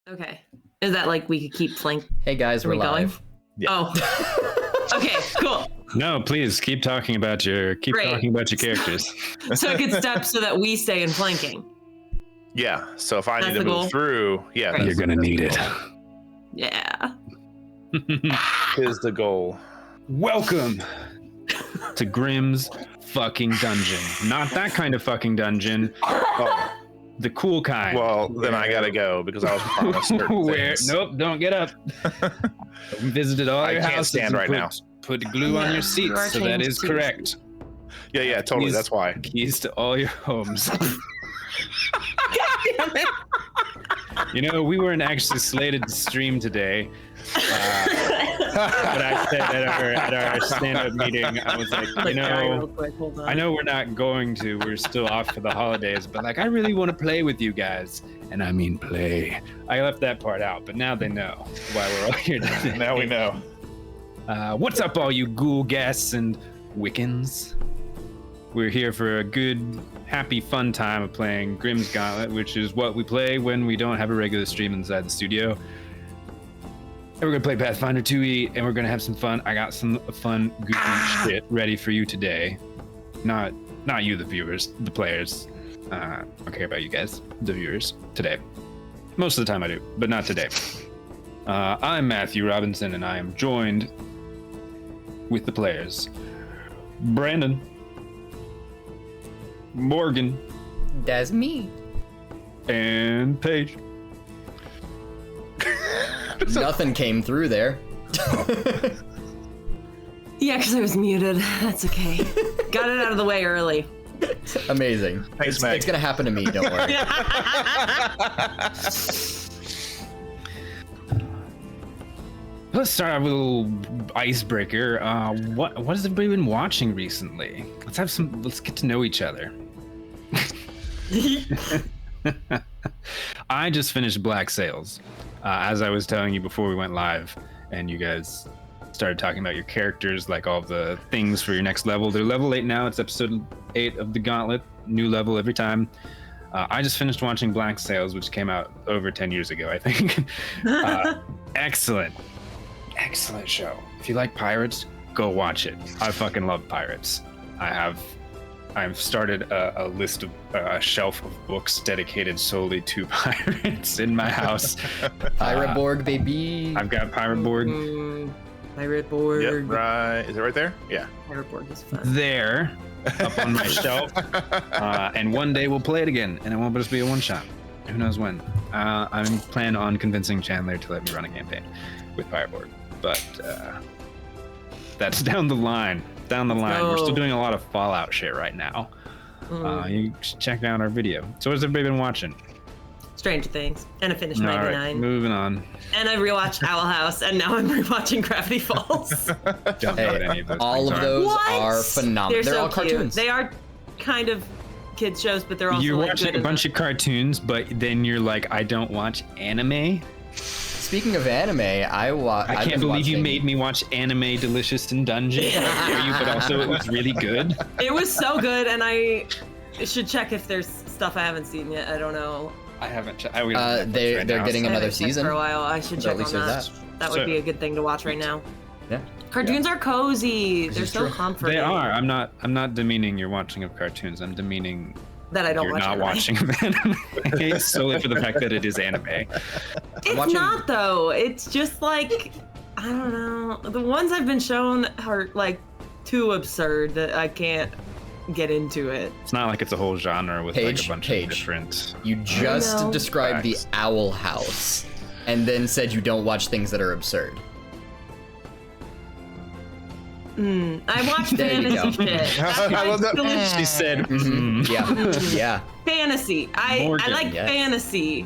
Okay. Is that like we could keep flank? Hey guys, we're live. Going? Yeah. Oh. Okay, cool. No, please keep talking about your characters. So it gets steps so that we stay in flanking. Yeah. So if I need to goal. move through, yeah, Right. You're gonna need it. Yeah. is the goal. Welcome to Grimm's fucking dungeon. Not that kind of fucking dungeon. Oh, The cool kind. well, then I gotta go because I was promised certain things. Nope, don't get up. We visited all I your can't houses stand and right now. Put glue on your You seats, are so that changed is too. correct. Yeah, totally. Keys- That's why. Keys to all your homes. Damn it. You know, we weren't actually slated to stream today. But I said at our stand-up meeting, I was like, you know, real quick, hold on. I know we're not going to. We're still off for the holidays, but like, I really want to play with you guys. And I mean play. I left that part out, but now they know why we're all here today. Now we know. What's up, all you ghoul guests and Wiccans? We're here for a good, happy, fun time of playing Grimm's Gauntlet, which is what we play when we don't have a regular stream inside the studio. And we're gonna play Pathfinder 2e, and we're gonna have some fun. I got some fun, goofy shit ready for you today. Not you, the viewers, the players. I don't care about you guys, the viewers, today. Most of the time I do, but not today. I'm Matthew Robinson, and I am joined with the players. Brandon. Morgan. That's me. And Paige. Nothing came through there. Yeah, because I was muted. That's okay. Got it out of the way early. Amazing. Thanks, Meg. It's gonna happen to me, don't worry. Let's start off with a little icebreaker. What has everybody been watching recently? Let's get to know each other. I just finished Black Sails, as I was telling you before we went live, and you guys started talking about your characters, like all the things for your next level. They're level 8 now. It's episode 8 of the Gauntlet. New level every time. I just finished watching Black Sails, which came out over 10 years ago, I think. Excellent show. If you like pirates, go watch it. I fucking love pirates. I've started a list of a shelf of books dedicated solely to pirates in my house. Pirate Borg, baby. I've got Pirate Borg Pirate Borg. Yep, right. Is it right there? Yeah. Pirate Borg is fun. there up on my shelf. And one day we'll play it again, and it won't just be a one-shot. Who knows when? I'm planning on convincing Chandler to let me run a campaign with Pirate Borg, but that's down the line. We're still doing a lot of Fallout shit right now. You should check out our video. So what's everybody been watching? Stranger Things. And I finished All 99. right, moving on. And I rewatched Owl House, and now I'm rewatching Gravity Falls. Don't know what any of those All things of are. those What? are phenomenal. They're so all cute. cartoons. They are kind of kids shows, but they're also You're like, watching good a bunch of cartoons, but then you're like, I don't watch anime. Speaking of anime, I can't believe you made me watch Anime Delicious in Dungeon. How dare you, but also it was really good. It was so good, and I should check if there's stuff I haven't seen yet. I don't know. I haven't checked. They're getting I another haven't checked season. for a while. I should But check at least on there's that. That would be a good thing to watch right now. Yeah. Cartoons are cozy. They're is so true. comforting. They are. I'm not demeaning your watching of cartoons. I'm demeaning That I don't you're watch not anime. watching anime solely for the fact that it is anime. It's watching- not though. It's just like, I don't know. The ones I've been shown are like too absurd that I can't get into it. It's not like it's a whole genre with like Paige, a bunch Paige. of different. You just know. described the Facts. Owl House, and then said you don't watch things that are absurd. I watch There you fantasy go. shit. That's I love that. my She said, Yeah. fantasy. I Morgan, like yes. fantasy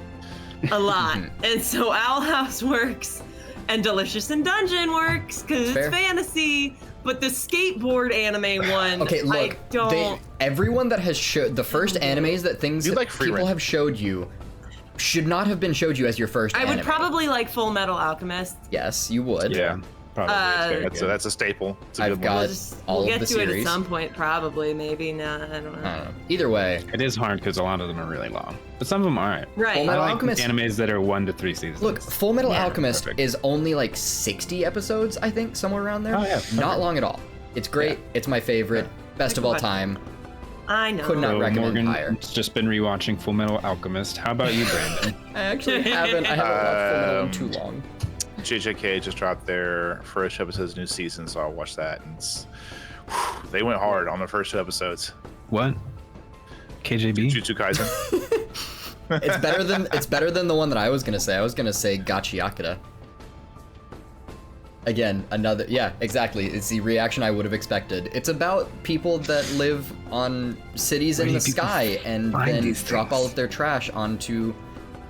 a lot, and so Owl House works, and Delicious in Dungeon works because Fair. it's fantasy. But the skateboard anime one, Okay, look. I don't. Everyone that has showed the first animes that things You like free people rent. have showed you should not have been showed you as your first I anime. would probably like Full Metal Alchemist. Yes, you would. yeah, probably. It's very That's good. that's a staple. It's a I've good got- one. all We'll of get the to it series. at some point, probably, maybe. No, I don't know. I don't know. Either way, It is hard because a lot of them are really long, but some of them aren't. Right. Full I Metal like Alchemist. animes that are 1 to 3 seasons. Look, Full Metal Yeah, Alchemist perfect. is only like 60 episodes, I think, somewhere around there. Oh, yeah, Not perfect. long at all. It's great. It's my favorite. Best of all time. I know. Could not So recommend Morgan's higher. just been rewatching Full Metal Alchemist. How about you, Brandon? I actually haven't. I haven't watched Full Metal in too long. JJK just dropped their first episode's new season, so I'll watch that. And they went hard on the first 2 episodes. What? KJB? Jujutsu Kaisen. It's better than the one that I was gonna say. I was gonna say Gachiakura. Again, another exactly. It's the reaction I would have expected. It's about people that live on cities Where in do the people sky and find then these drop things? all of their trash onto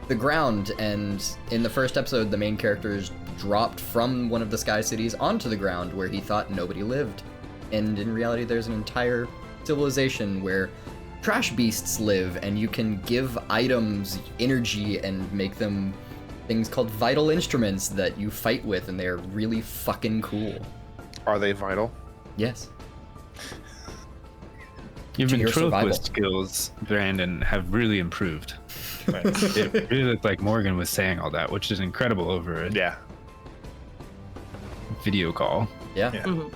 the ground. And in the first episode, the main character is dropped from one of the sky cities onto the ground where he thought nobody lived. And in reality, there's an entire civilization where trash beasts live, and you can give items energy and make them things called vital instruments that you fight with, and they're really fucking cool. Are they vital? Yes. Your To your ventriloquist survival. skills, Brandon, have really improved. It really looked like Morgan was saying all that, which is incredible over a Yeah. video call. Yeah. Yeah. Mhm.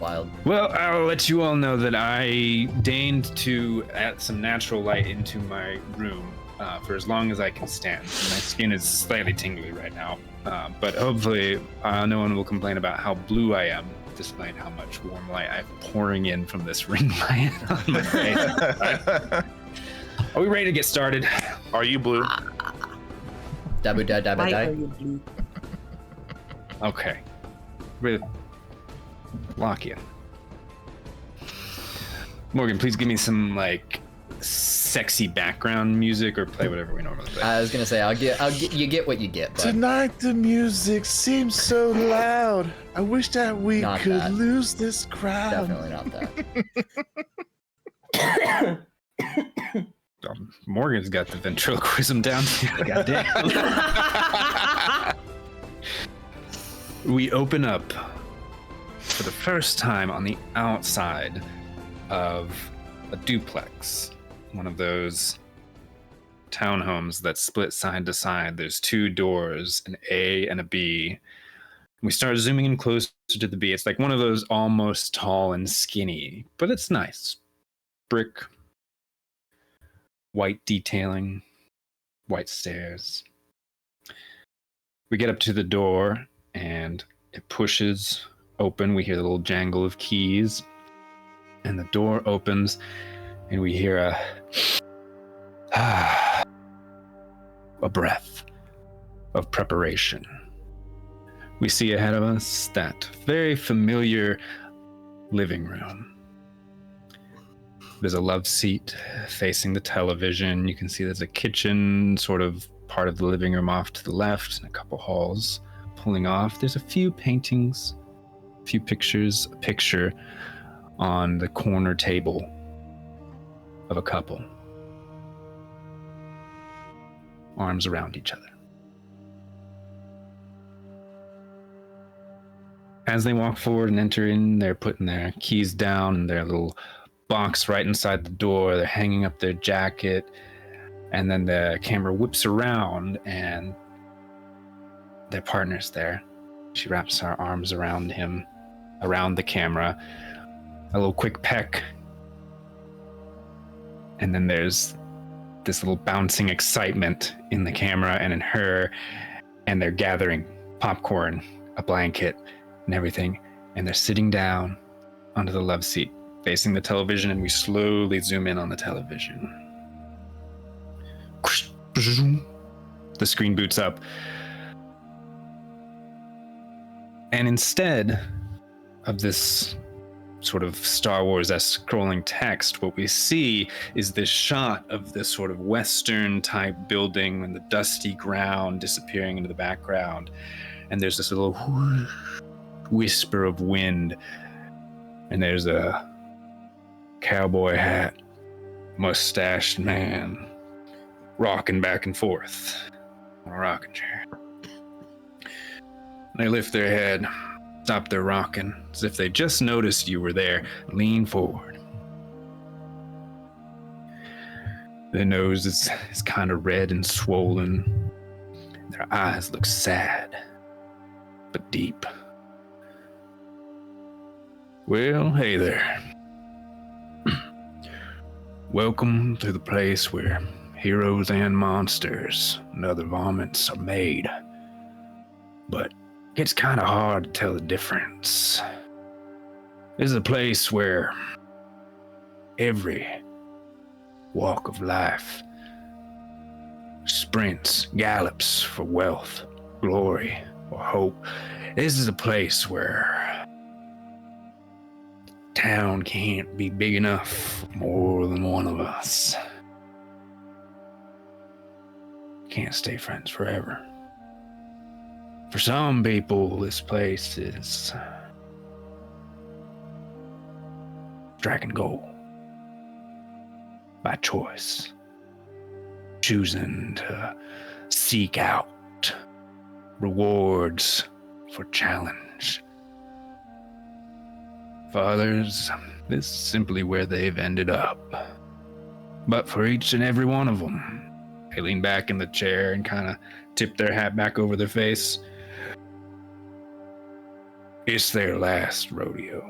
Wild. Well, I'll let you all know that I deigned to add some natural light into my room for as long as I can stand. My skin is slightly tingly right now, but hopefully no one will complain about how blue I am, despite how much warm light I'm pouring in from this ring light on my face. Are we ready to get started? Are you blue? Dabu da da ba Why are die. you blue? Okay. Really lock in. Morgan, please give me some like sexy background music or play whatever we normally play. I was gonna say I'll get you get what you get, but Tonight the music seems so loud. I wish that we Not could that. lose this crowd. definitely not that. Morgan's got the ventriloquism down. Goddamn. We open up for the first time on the outside of a duplex, one of those townhomes that split side to side. There's 2 doors, an A and a B. We start zooming in closer to the B. It's like one of those almost tall and skinny, but it's nice. Brick, white detailing, white stairs. We get up to the door and it pushes open. We hear the little jangle of keys and the door opens and we hear a breath of preparation. We see ahead of us that very familiar living room. There's a love seat facing the television. You can see there's a kitchen, sort of part of the living room off to the left, and a couple halls pulling off. There's a few paintings, a few pictures, a picture on the corner table of a couple, arms around each other. As they walk forward and enter in, they're putting their keys down in their little box right inside the door. They're hanging up their jacket, and then the camera whips around and their partner's there. She wraps her arms around him, around the camera, a little quick peck, and then there's this little bouncing excitement in the camera and in her, and they're gathering popcorn, a blanket, and everything, and they're sitting down onto the love seat facing the television, and we slowly zoom in on the television. The screen boots up, and instead this sort of Star Wars-esque scrolling text, what we see is this shot of this sort of Western type building and the dusty ground disappearing into the background. And there's this little whisper of wind. And there's a cowboy hat, mustached man rocking back and forth on a rocking chair. They lift their head, stop their rocking, as if they just noticed you were there, lean forward. Their nose is kind of red and swollen. Their eyes look sad, but deep. Well, hey there. Welcome to the place where heroes and monsters and other varmints are made. But it's kind of hard to tell the difference. This is a place where every walk of life sprints, gallops for wealth, glory, or hope. This is a place where town can't be big enough for more than one of us. Can't stay friends forever. For some people, this place is striking gold by choice, choosing to seek out rewards for challenge. For others, this is simply where they've ended up. But for each and every one of them, they lean back in the chair and kind of tip their hat back over their face. It's their last rodeo.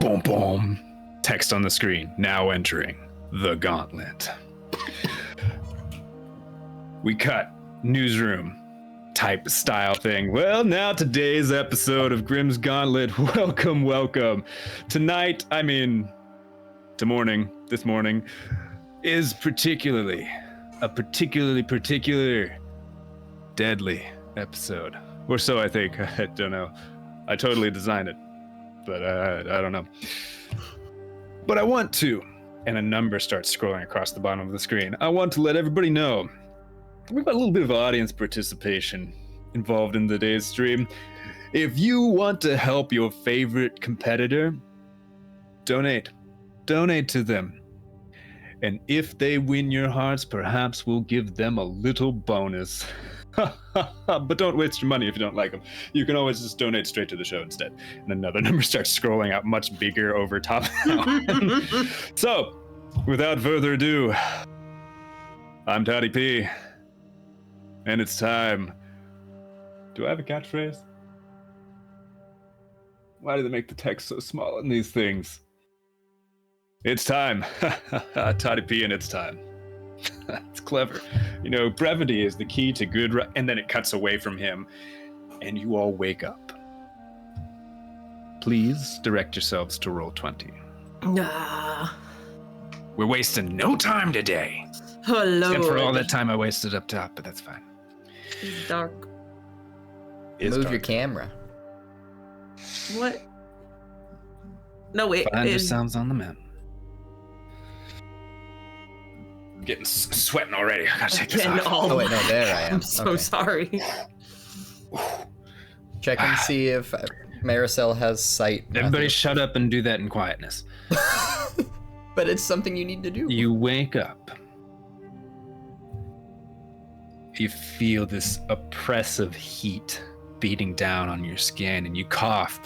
Boom, boom. Text on the screen. Now entering the Gauntlet. We cut. Newsroom type style thing. Well, now today's episode of Grimm's Gauntlet. Welcome, welcome. Tonight, this morning, is particular deadly episode. Or so I think. I don't know. I totally designed it, but I don't know. But I want to, and a number starts scrolling across the bottom of the screen. I want to let everybody know we've got a little bit of audience participation involved in today's stream. If you want to help your favorite competitor, donate to them. And if they win your hearts, perhaps we'll give them a little bonus. But don't waste your money if you don't like them. You can always just donate straight to the show instead. And another number starts scrolling out much bigger over top now. So, without further ado, I'm Toddy P. And it's time. Do I have a catchphrase? Why do they make the text so small in these things? It's time. Toddy P and it's time. It's clever. You know, brevity is the key to good... and then it cuts away from him, and you all wake up. Please direct yourselves to roll 20. We're wasting no time today. Hello. Except for all that time I wasted up top, but that's fine. It's dark. Move your camera. What? No, wait. Find your sounds on the map. I'm getting sweating already. I gotta take this off. Oh wait, no, there I am. I'm so sorry. Check and see if Maricel has sight. Everybody shut up and do that in quietness. But it's something you need to do. You wake up. You feel this oppressive heat beating down on your skin, and you cough.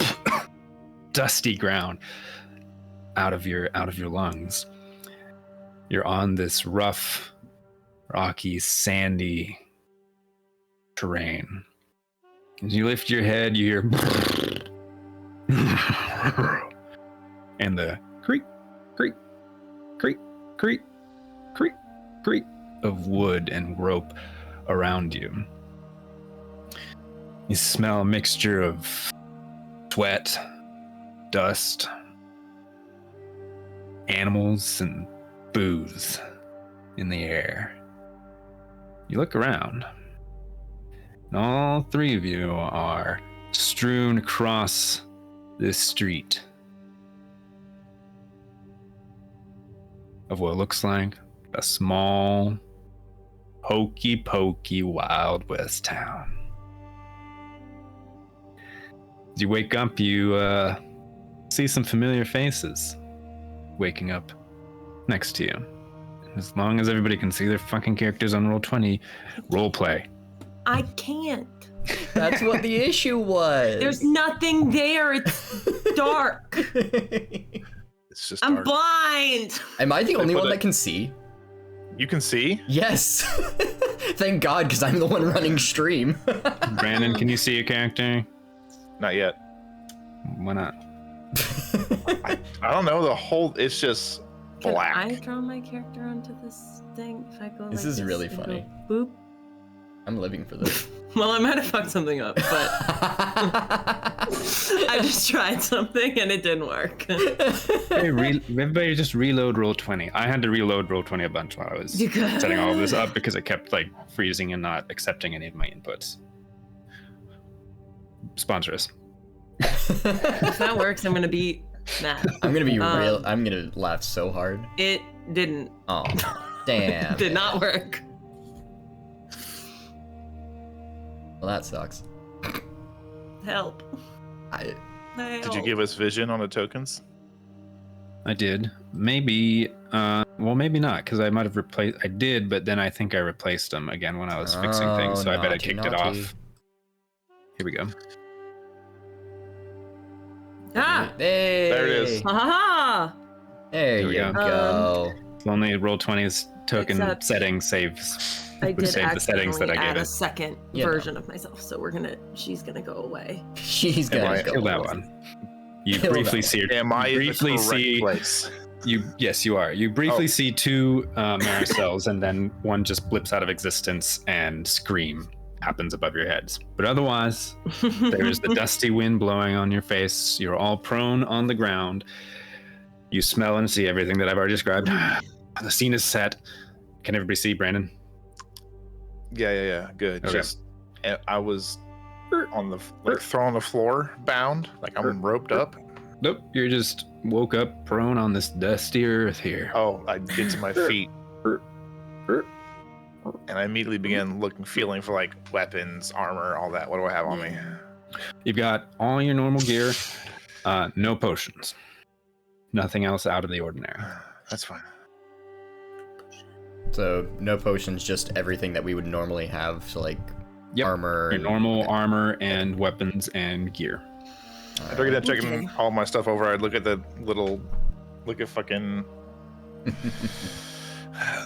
Dusty ground out of your lungs. You're on this rough, rocky, sandy terrain. As you lift your head, you hear and the creak, creak, creak, creak, creak, creak of wood and rope around you. You smell a mixture of sweat, dust, animals, and booze in the air. You look around, and all three of you are strewn across this street of what looks like a small, hokey pokey Wild West town. As you wake up, you see some familiar faces waking up next to you. As long as everybody can see their fucking characters on Roll20, roleplay. I can't. That's what the issue was. There's nothing there. It's dark. It's just I'm dark. blind. Am I the only one that can see? You can see? Yes. Thank God, because I'm the one running stream. Brandon, can you see your character? Not yet. Why not? I don't know. The whole, it's just black. Can I draw my character onto this thing if I go This like is really and funny. go boop. I'm living for this. Well, I might have fucked something up, but I just tried something and it didn't work. Hey, everybody just reload Roll20. I had to reload Roll20 a bunch while I was You good? setting all of this up because it kept like freezing and not accepting any of my inputs. Sponsor us. If that works, I'm gonna be mad. I'm gonna be real. I'm gonna laugh so hard. It didn't. Oh, damn. Did not work. Well, that sucks. Help. I, Help. Did you give us vision on the tokens? I did. Maybe, well, maybe not, because I might have replaced. I did, but then I think I replaced them again when I was fixing things, so I bet I naughty, kicked it naughty. off. Here we go. Ah! Hey. There it is. Ha There Here we you go. go. It's only Roll20's token Except- setting saves. I would did save the settings that I accidentally add gave a it. second You know. version of myself, so she's gonna go away. She's Am gonna I go. kill that one? You Kill briefly that see her. Am I in the briefly correct see place? you. Yes, you are. You briefly Oh. see two Maricels, and then one just blips out of existence, and scream happens above your heads. But otherwise, there's the dusty wind blowing on your face. You're all prone on the ground. You smell and see everything that I've already described. The scene is set. Can everybody see Brandon? Yeah. Good. Okay. Just, I was on the like thrown on the floor, bound, like I'm roped up. Nope. You just woke up prone on this dusty earth here. Oh, I get to my feet, and I immediately began feeling for like weapons, armor, all that. What do I have on me? You've got all your normal gear, no potions. Nothing else out of the ordinary. That's fine. So no potions, just everything that we would normally have. So like Yep. armor. Your and- normal armor and weapons and gear. After I get done checking Okay. all my stuff over, I look at fucking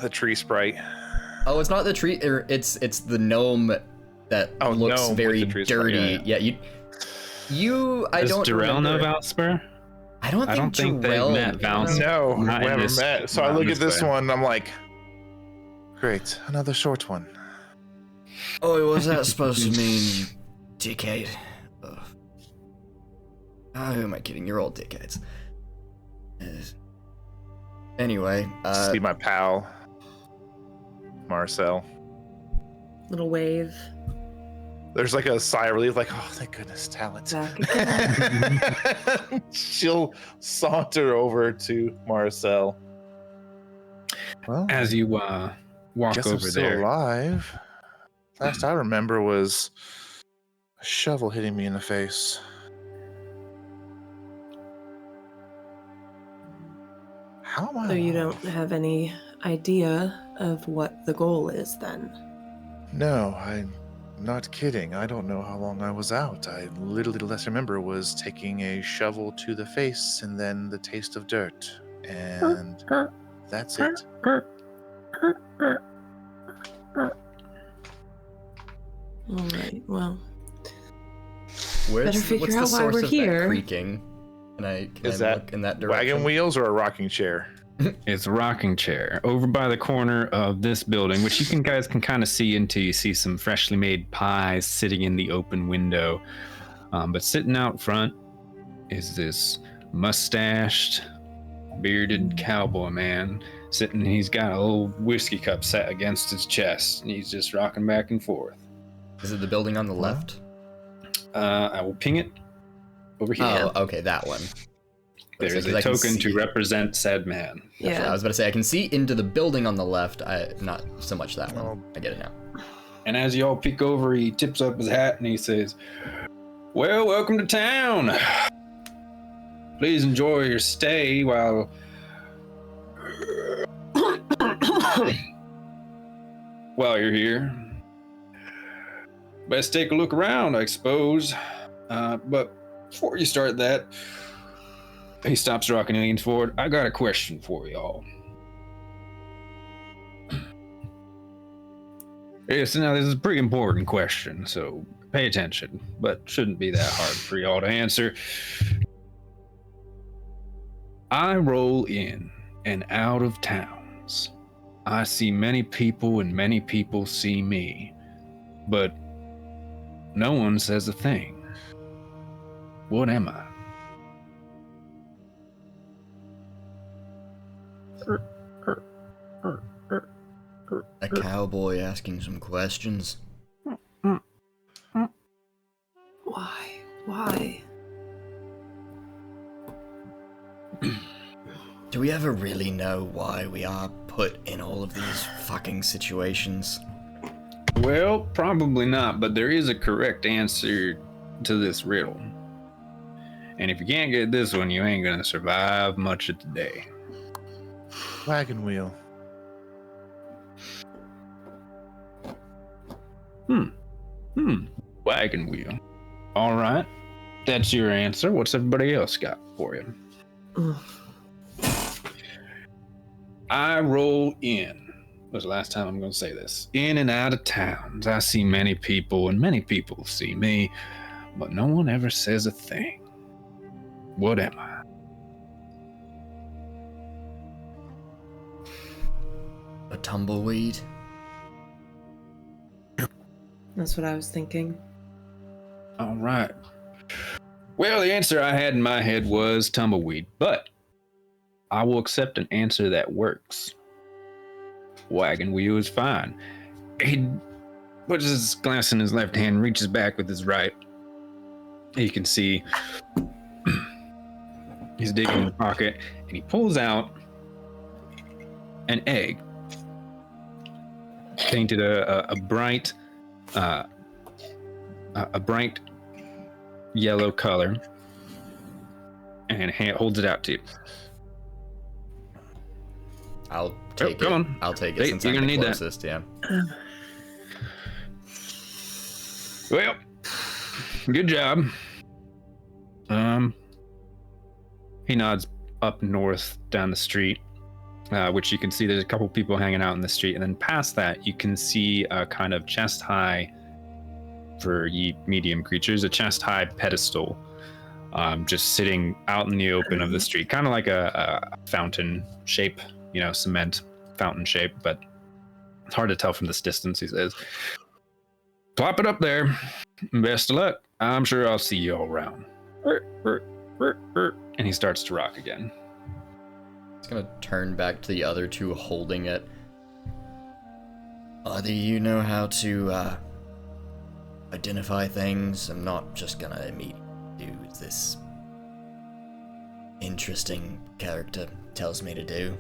the tree sprite. Oh, it's not the tree. It's the gnome that Oh, looks gnome with very the tree sprite, dirty. yeah. You. I Does don't. Darrell know remember. Valsper? I don't think they Jarrell met Valsper. No, we Not in haven't this- met. So I not in look at this way. one, and I'm like, great, another short one. Oh, was that supposed to mean, you dickhead? Ugh. Oh, who am I kidding? You're all dickheads. Anyway, See my pal, Marcel. Little wave. There's like a sigh of relief, like, oh, thank goodness, talent. Back again. She'll saunter over to Marcel. Well, As you walk guess I'm over still there, alive. Last I remember was a shovel hitting me in the face. How am I? So you alive? don't have any idea of what the goal is then? No, I'm not kidding. I don't know how long I was out. I literally, the last I remember was taking a shovel to the face and then the taste of dirt. And that's it. All right. Well, where's better figure what's the out why source we're of here. that creaking? Can I Is that look in that direction? Wagon wheels or a rocking chair? it's a rocking chair over by the corner of this building, which you guys can kind of see into. You see some freshly made pies sitting in the open window. But sitting out front is this mustached, bearded cowboy man sitting. He's got a little whiskey cup set against his chest, and he's just rocking back and forth. Is it the building on the left? I will ping it over here. Oh, okay, that one. There is Because a I can token to see- represent said man. I was about to say, I can see into the building on the left. Not so much that one. Oh. I get it now. And as y'all peek over, he tips up his hat and he says, "Well, welcome to town. Please enjoy your stay while you're here. Best take a look around, I suppose. But before you start that," he stops rocking and leans forward. "I got a question for y'all. Yes, now this is a pretty important question, so pay attention, but shouldn't be that hard for y'all to answer. I roll in and out of towns. I see many people and many people see me, but no one says a thing. What am I?" A cowboy asking some questions. Why? Do we ever really know why we are put in all of these fucking situations? Well, probably not, but there is a correct answer to this riddle. And if you can't get this one, you ain't gonna survive much of the day. Wagon wheel. Wagon wheel. All right. That's your answer. What's everybody else got for you? I roll in. Was the last time I'm going to say this. In and out of towns. I see many people and many people see me, but no one ever says a thing. What am I? A tumbleweed? That's what I was thinking. All right. Well, the answer I had in my head was tumbleweed, but I will accept an answer that works. Wagon wheel is fine. He puts his glass in his left hand, reaches back with his right. You can see he's digging in the pocket, and he pulls out an egg, painted a bright yellow color, and holds it out to you. I'll take it. Come on. I'll take it Hey, since you're I'm gonna the need that. closest, yeah. Well, good job. He nods up north down the street, which you can see there's a couple people hanging out in the street, and then past that you can see a kind of chest high, for ye medium creatures, a chest high pedestal, just sitting out in the open of the street, kind of like a fountain shape, cement fountain shape, but it's hard to tell from this distance. He says, "Plop it up there. Best of luck. I'm sure I'll see you all around." And he starts to rock again. It's gonna turn back to the other two holding it. Do you know how to identify things? I'm not just gonna immediately do this interesting character tells me to do.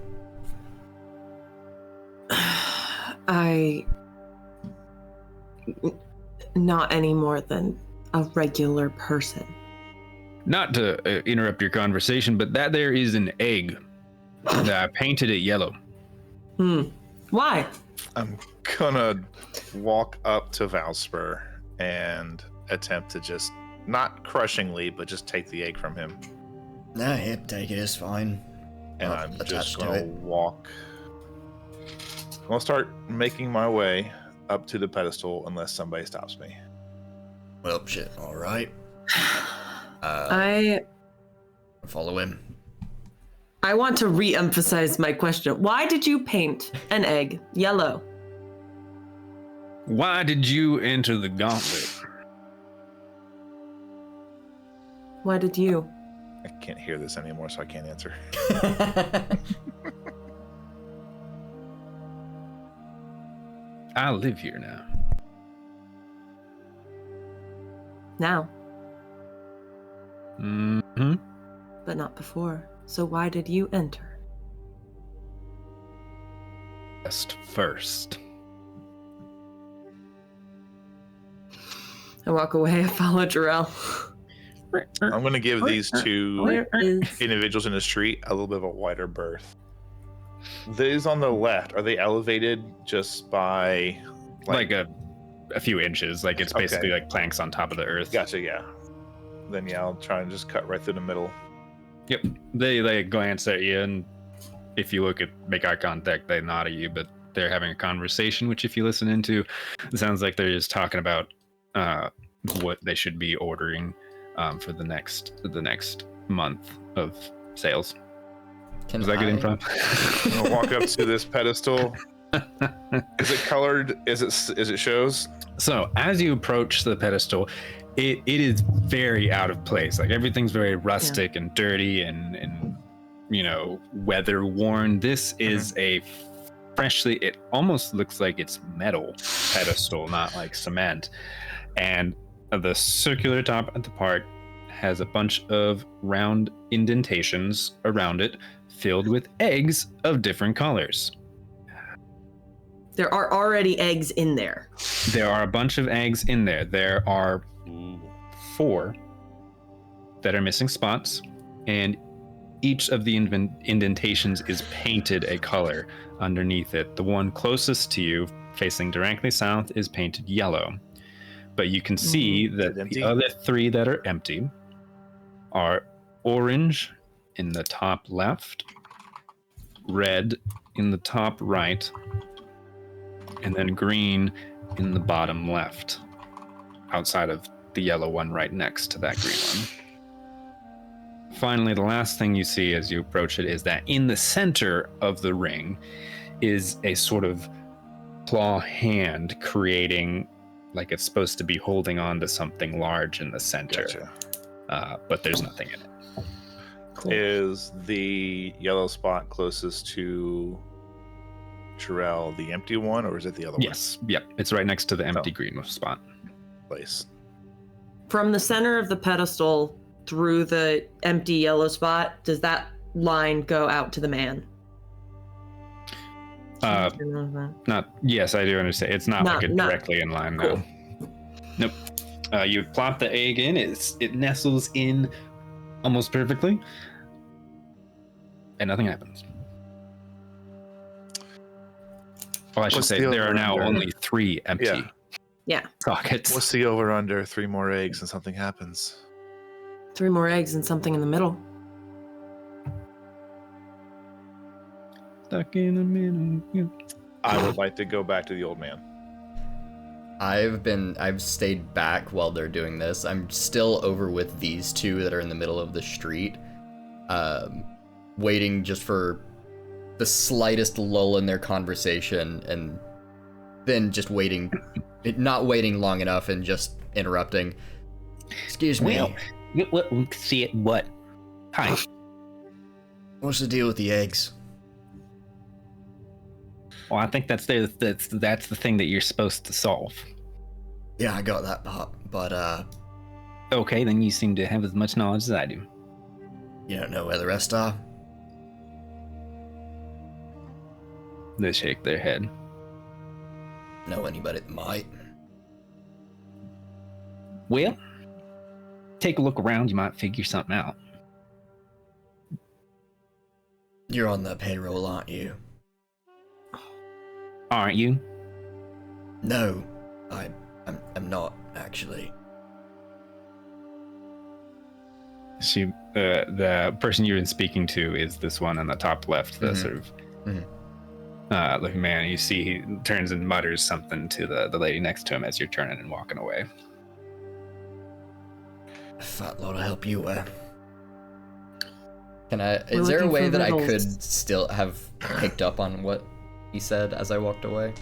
Not any more than a regular person. Not to interrupt your conversation, but that there is an egg. I painted it yellow. Why? I'm gonna walk up to Valspur and attempt to just, not crushingly, but just take the egg from him. Nah, here, take it, it's fine. And Not I'm attached just to gonna it. walk. I'll start making my way up to the pedestal unless somebody stops me. Well, shit, alright. I Follow him. want to re-emphasize my question. Why did you paint an egg yellow? Why did you enter the Gauntlet? Why did you? I can't hear this anymore, so I can't answer. I live here now. Now. Mm-hmm. But not before. So why did you enter? Just first. I walk away. I follow Jarrell. I'm going to give these two Where is... individuals in the street a little bit of a wider berth. These on the left, are they elevated just by Like a few inches. Like it's basically like planks on top of the earth. Gotcha, yeah. Then yeah, I'll try and just cut right through the middle. Yep. They glance at you, and if you make eye contact, they nod at you, but they're having a conversation, which if you listen into, it sounds like they're just talking about what they should be ordering for the next month of sales. Is that good info? I'm gonna walk up to this pedestal. Is it colored? Is it shows? So as you approach the pedestal, it is very out of place. Like everything's very rustic and dirty and weather worn. This is a freshly, it almost looks like it's metal pedestal, not like cement. And the circular top at the part has a bunch of round indentations around it filled with eggs of different colors. There are already eggs in there. There are a bunch of eggs in there. There are 4 that are missing spots, and each of the indentations is painted a color underneath it. The one closest to you, facing directly south, is painted yellow. But you can see that the other 3 that are empty are orange in the top left, red in the top right, and then green in the bottom left, outside of the yellow one right next to that green one. Finally, the last thing you see as you approach it is that in the center of the ring is a sort of claw hand creating like it's supposed to be holding on to something large in the center. Gotcha. But there's nothing in it. Cool. Is the yellow spot closest to Jarrell the empty one, or is it the other Yes. Yep. It's right next to the empty green spot. place? From the center of the pedestal through the empty yellow spot, does that line go out to the man? Yes, I do understand. It's not directly in line, cool. No. Nope. You plop the egg in, it nestles in almost perfectly, and nothing happens. Well, I should say there are now only 3 empty sockets. What's the over under? 3 more eggs and something happens. 3 more eggs and something in the middle. Stuck in the middle. I would like to go back to the old man. I've stayed back while they're doing this. I'm still over with these 2 that are in the middle of the street, waiting just for the slightest lull in their conversation, and then just waiting, not waiting long enough and just interrupting. Excuse me. What? Hi. What's the deal with the eggs? Well, I think that's the thing that you're supposed to solve. Yeah, I got that part, but Okay, then you seem to have as much knowledge as I do. you don't know where the rest are? They shake their head. Know anybody that might? Well, take a look around, you might figure something out. You're on the payroll, aren't you? Aren't you? No, I'm not, actually. The person you've been speaking to is this one on the top left, the sort of looking man. You see he turns and mutters something to the lady next to him as you're turning and walking away. A fat lot of help you were. We're Is there a looking way for that I riddles. could still have picked up on what he said as I walked away?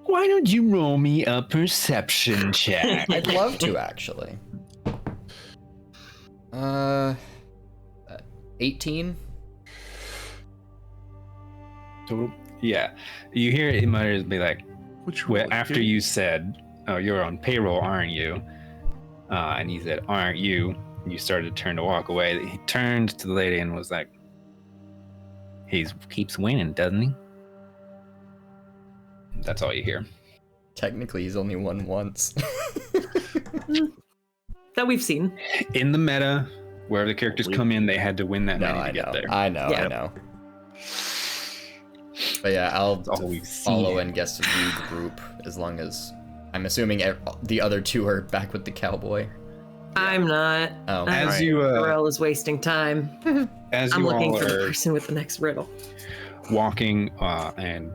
Why don't you roll me a perception check? I'd love to, actually. 18? Total? Yeah. You hear it mutters be like, Which well, after you said, oh, you're on payroll, aren't you? And he said, aren't you? you started to turn to walk away, he turned to the lady and was like, he keeps winning, doesn't he? That's all you hear. Technically, he's only won once. That we've seen. In the meta, wherever the characters come in, they had to win that No, many to I get know. there. I know. Yeah. I know. But yeah, I'll all we've follow seen. and guess the group as long as I'm assuming the other two are back with the cowboy. I'm not. Oh, As you Darrell is wasting time. as I'm you looking all for the are person with the next riddle. walking and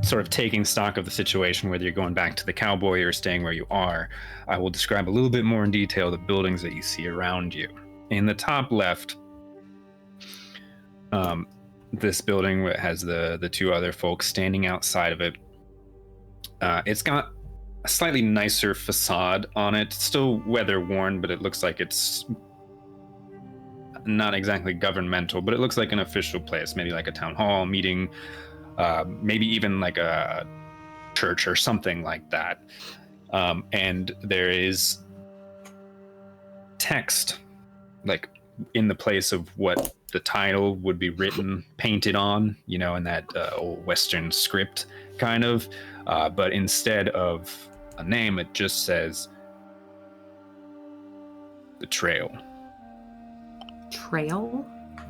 sort of taking stock of the situation, whether you're going back to the cowboy or staying where you are, I will describe a little bit more in detail the buildings that you see around you. In the top left, this building has the two other folks standing outside of it. It's got a slightly nicer facade on it, still weather worn, but it looks like it's not exactly governmental, but it looks like an official place, maybe like a town hall meeting, maybe even like a church or something like that. And there is text, like in the place of what the title would be written, painted on, you know, in that old Western script kind of. But instead of a name, it just says Betrayal. Trail?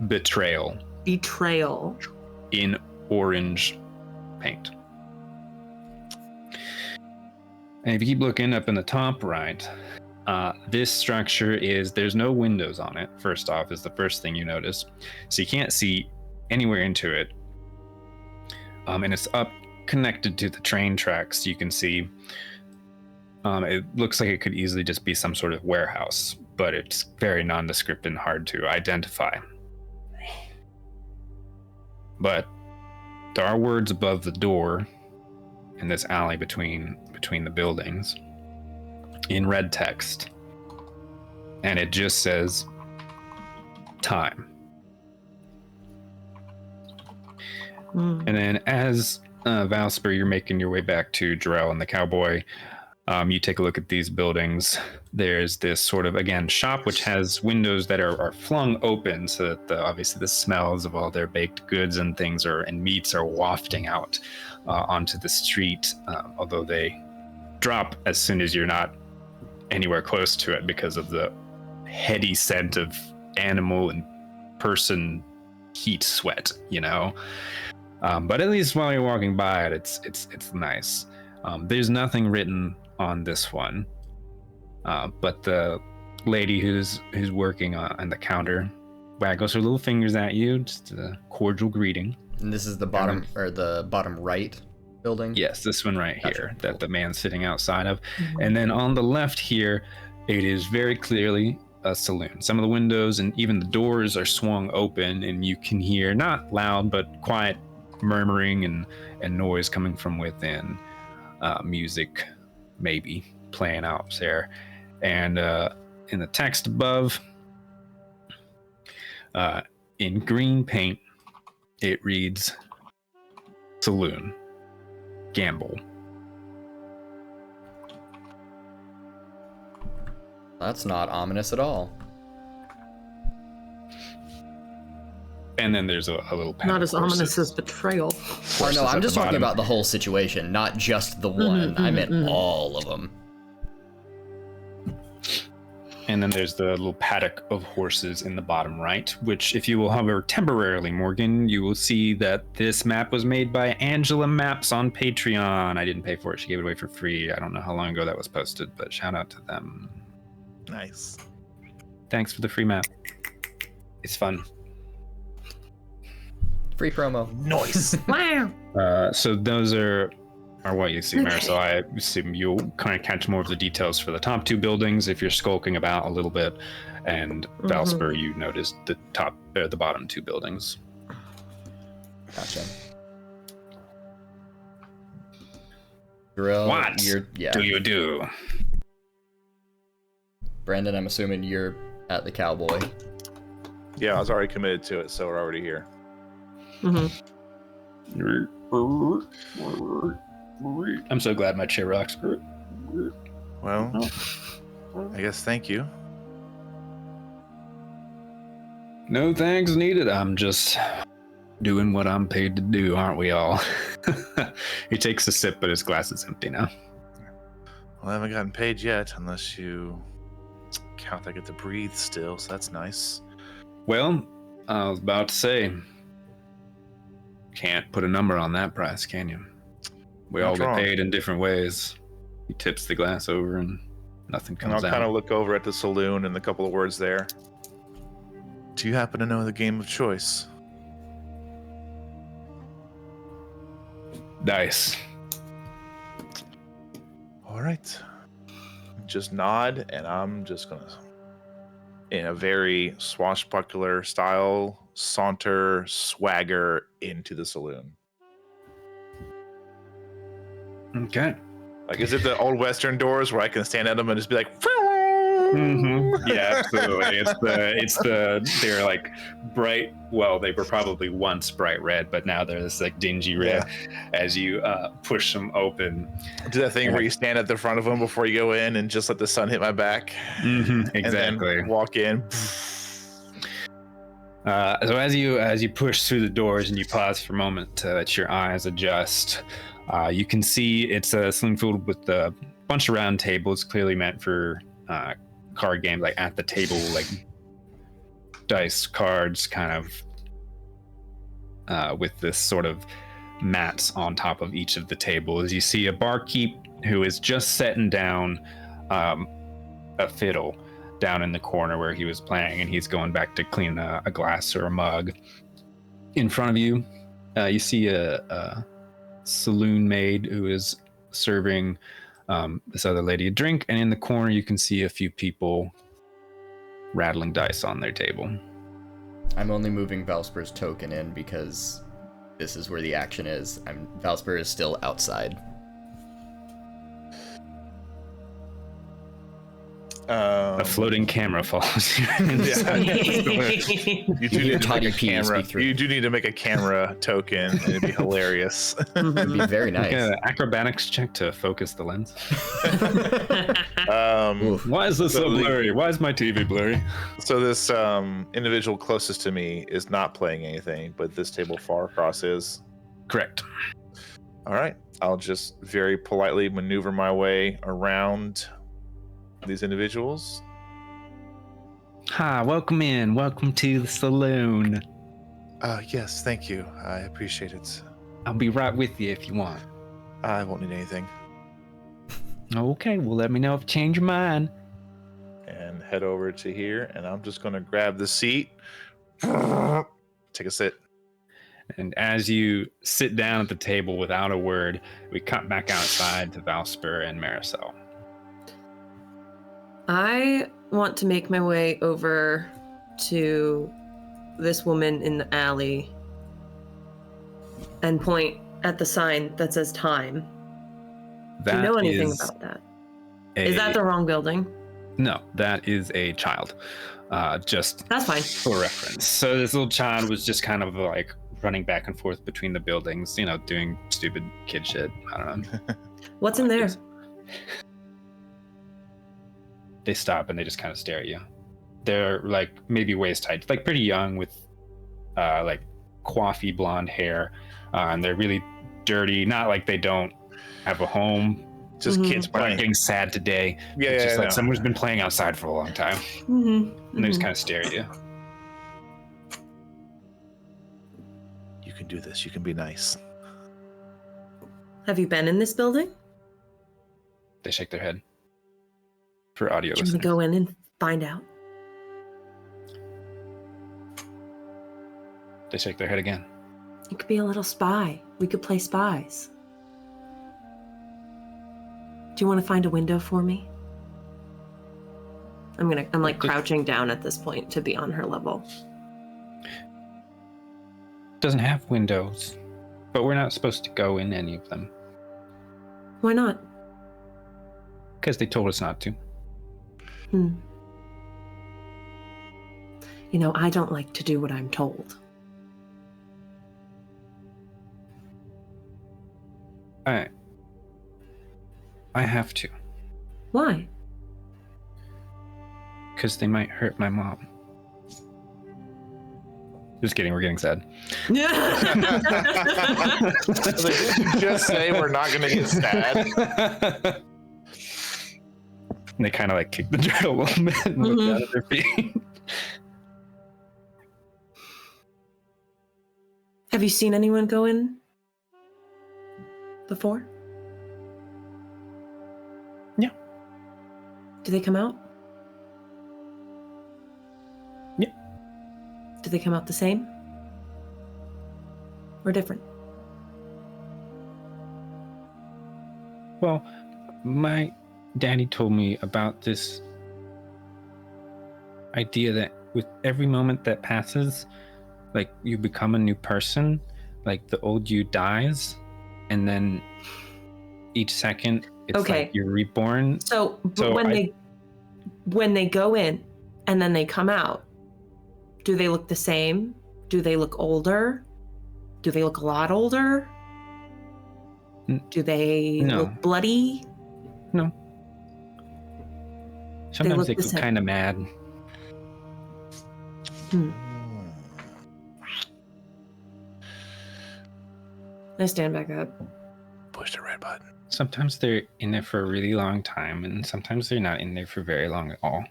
Betrayal Betrayal. in orange paint. And if you keep looking up in the top right, this structure there's no windows on it, first off, is the first thing you notice. So you can't see anywhere into it. And it's up connected to the train tracks. You can see it looks like it could easily just be some sort of warehouse, but it's very nondescript and hard to identify. But there are words above the door in this alley between the buildings in red text, and it just says time. And then as Valsper, you're making your way back to Jarrell and the cowboy, you take a look at these buildings. There's this sort of, again, shop which has windows that are flung open so that obviously the smells of all their baked goods and things and meats are wafting out onto the street, although they drop as soon as you're not anywhere close to it because of the heady scent of animal and person heat sweat, you know. But at least while you're walking by it, it's nice. There's nothing written on this one, but the lady who's working on the counter waggles her little fingers at you, just a cordial greeting. And this is the bottom or the bottom right building? Yes, this one right Gotcha. here that the man's sitting outside of. And then on the left here, it is very clearly a saloon. Some of the windows and even the doors are swung open, and you can hear not loud but quiet murmuring and noise coming from within. Music maybe playing out there. And in the text above, in green paint, it reads Saloon. Gamble. That's not ominous at all. And then there's a little panel. Not as ominous as betrayal. Oh no, I'm at just the talking bottom. about the whole situation, not just the one. I meant all of them. And then there's the little paddock of horses in the bottom right, which if you will hover temporarily, Morgan, you will see that this map was made by Angela Maps on Patreon. I didn't pay for it. She gave it away for free. I don't know how long ago that was posted, but shout out to them. Nice. Thanks for the free map. It's fun. Free promo. Nice. Wow. So those are what you see, Marisol. I assume you'll kind of catch more of the details for the top two buildings if you're skulking about a little bit. And Valsper, you noticed the bottom two buildings. Gotcha. Drill, What do you do? Brandon, I'm assuming you're at the cowboy. Yeah, I was already committed to it, so we're already here. I'm so glad my chair rocks. Well, I guess thank you. No thanks needed. I'm just doing what I'm paid to do, aren't we all? He takes a sip, but his glass is empty now. Well, I haven't gotten paid yet, unless you count I get to breathe still, so that's nice. Well, I was about to say, can't put a number on that price, can you? We Not all get wrong. paid in different ways. He tips the glass over and nothing And I'll comes kind of out. look over at the saloon and a couple of words there. Do you happen to know the game of choice? Dice. All right. Just nod, and I'm just gonna, in a very swashbuckler style, saunter, swagger into the saloon. Okay. Like, is it the old Western doors where I can stand at them and just be like, Mm-hmm. Yeah, absolutely. They're like bright. Well, they were probably once bright red, but now they're this like dingy red as you push them open. do that thing where you stand at the front of them before you go in and just let the sun hit my back? Mm-hmm. And Exactly. then walk in. So as you push through the doors and you pause for a moment to let your eyes adjust, you can see it's a saloon filled with a bunch of round tables, clearly meant for card games, like at the table, like dice, cards, kind of with this sort of mats on top of each of the tables. You see a barkeep who is just setting down a fiddle down in the corner where he was playing, and he's going back to clean a glass or a mug. In front of you, you see a saloon maid who is serving this other lady a drink, and in the corner you can see a few people rattling dice on their table. I'm only moving Valsper's token in because this is where the action is. Valsper is still outside. A floating camera follows you. You do need to make a Toddy peas camera. be through. You do need to make a camera token, and it'd be hilarious. It'd be very nice. Make an acrobatics check to focus the lens. Oof. Why is this so blurry? Why is my TV blurry? So this individual closest to me is not playing anything, but this table far across is. Correct. All right, I'll just very politely maneuver my way around these individuals. Hi, welcome in. Welcome to the saloon. Yes, thank you. I appreciate it. I'll be right with you if you want. I won't need anything. Okay, well, let me know if you change your mind. And head over to here, and I'm just going to grab the seat. Take a sit. And as you sit down at the table without a word, we cut back outside to Valsper and Marisol. I want to make my way over to this woman in the alley and point at the sign that says time. Do you know anything about that? Is that the wrong building? No, that is a child. Just That's fine. for reference. So this little child was just kind of like running back and forth between the buildings, you know, doing stupid kid shit. I don't know. What's in there? They stop and they just kind of stare at you. They're like maybe waist height, like pretty young with like coiffy blonde hair, and they're really dirty. Not like they don't have a home. Just kids They're playing. getting sad today. Yeah, It's just yeah, like no. someone's been playing outside for a long time, and they just kind of stare at you. You can do this. You can be nice. Have you been in this building? They shake their head. For audio Do you want to listeners. go in and find out? They shake their head again. You could be a little spy. We could play spies. Do you want to find a window for me? I'm like crouching down at this point to be on her level. Doesn't have windows, but we're not supposed to go in any of them Why not? because they told us not to. You know, I don't like to do what I'm told. I have to, Why? because they might hurt my mom. Just kidding, we're getting sad. Just say we're not going to get sad. They kind of like kick the dirt a little bit and look down at their feet. Have you seen anyone go in before? Yeah. Do they come out? Yeah. Do they come out the same? Or different? Well, my daddy told me about this idea that with every moment that passes, like you become a new person, like the old you dies, and then each second it's Okay. like you're reborn. So when they go in and then they come out, do they look the same? Do they look older? Do they look a lot older? Do they No. look bloody? No. Sometimes they look the look same. kind of mad. I stand back up. Push the red button. Sometimes they're in there for a really long time, and sometimes they're not in there for very long at all.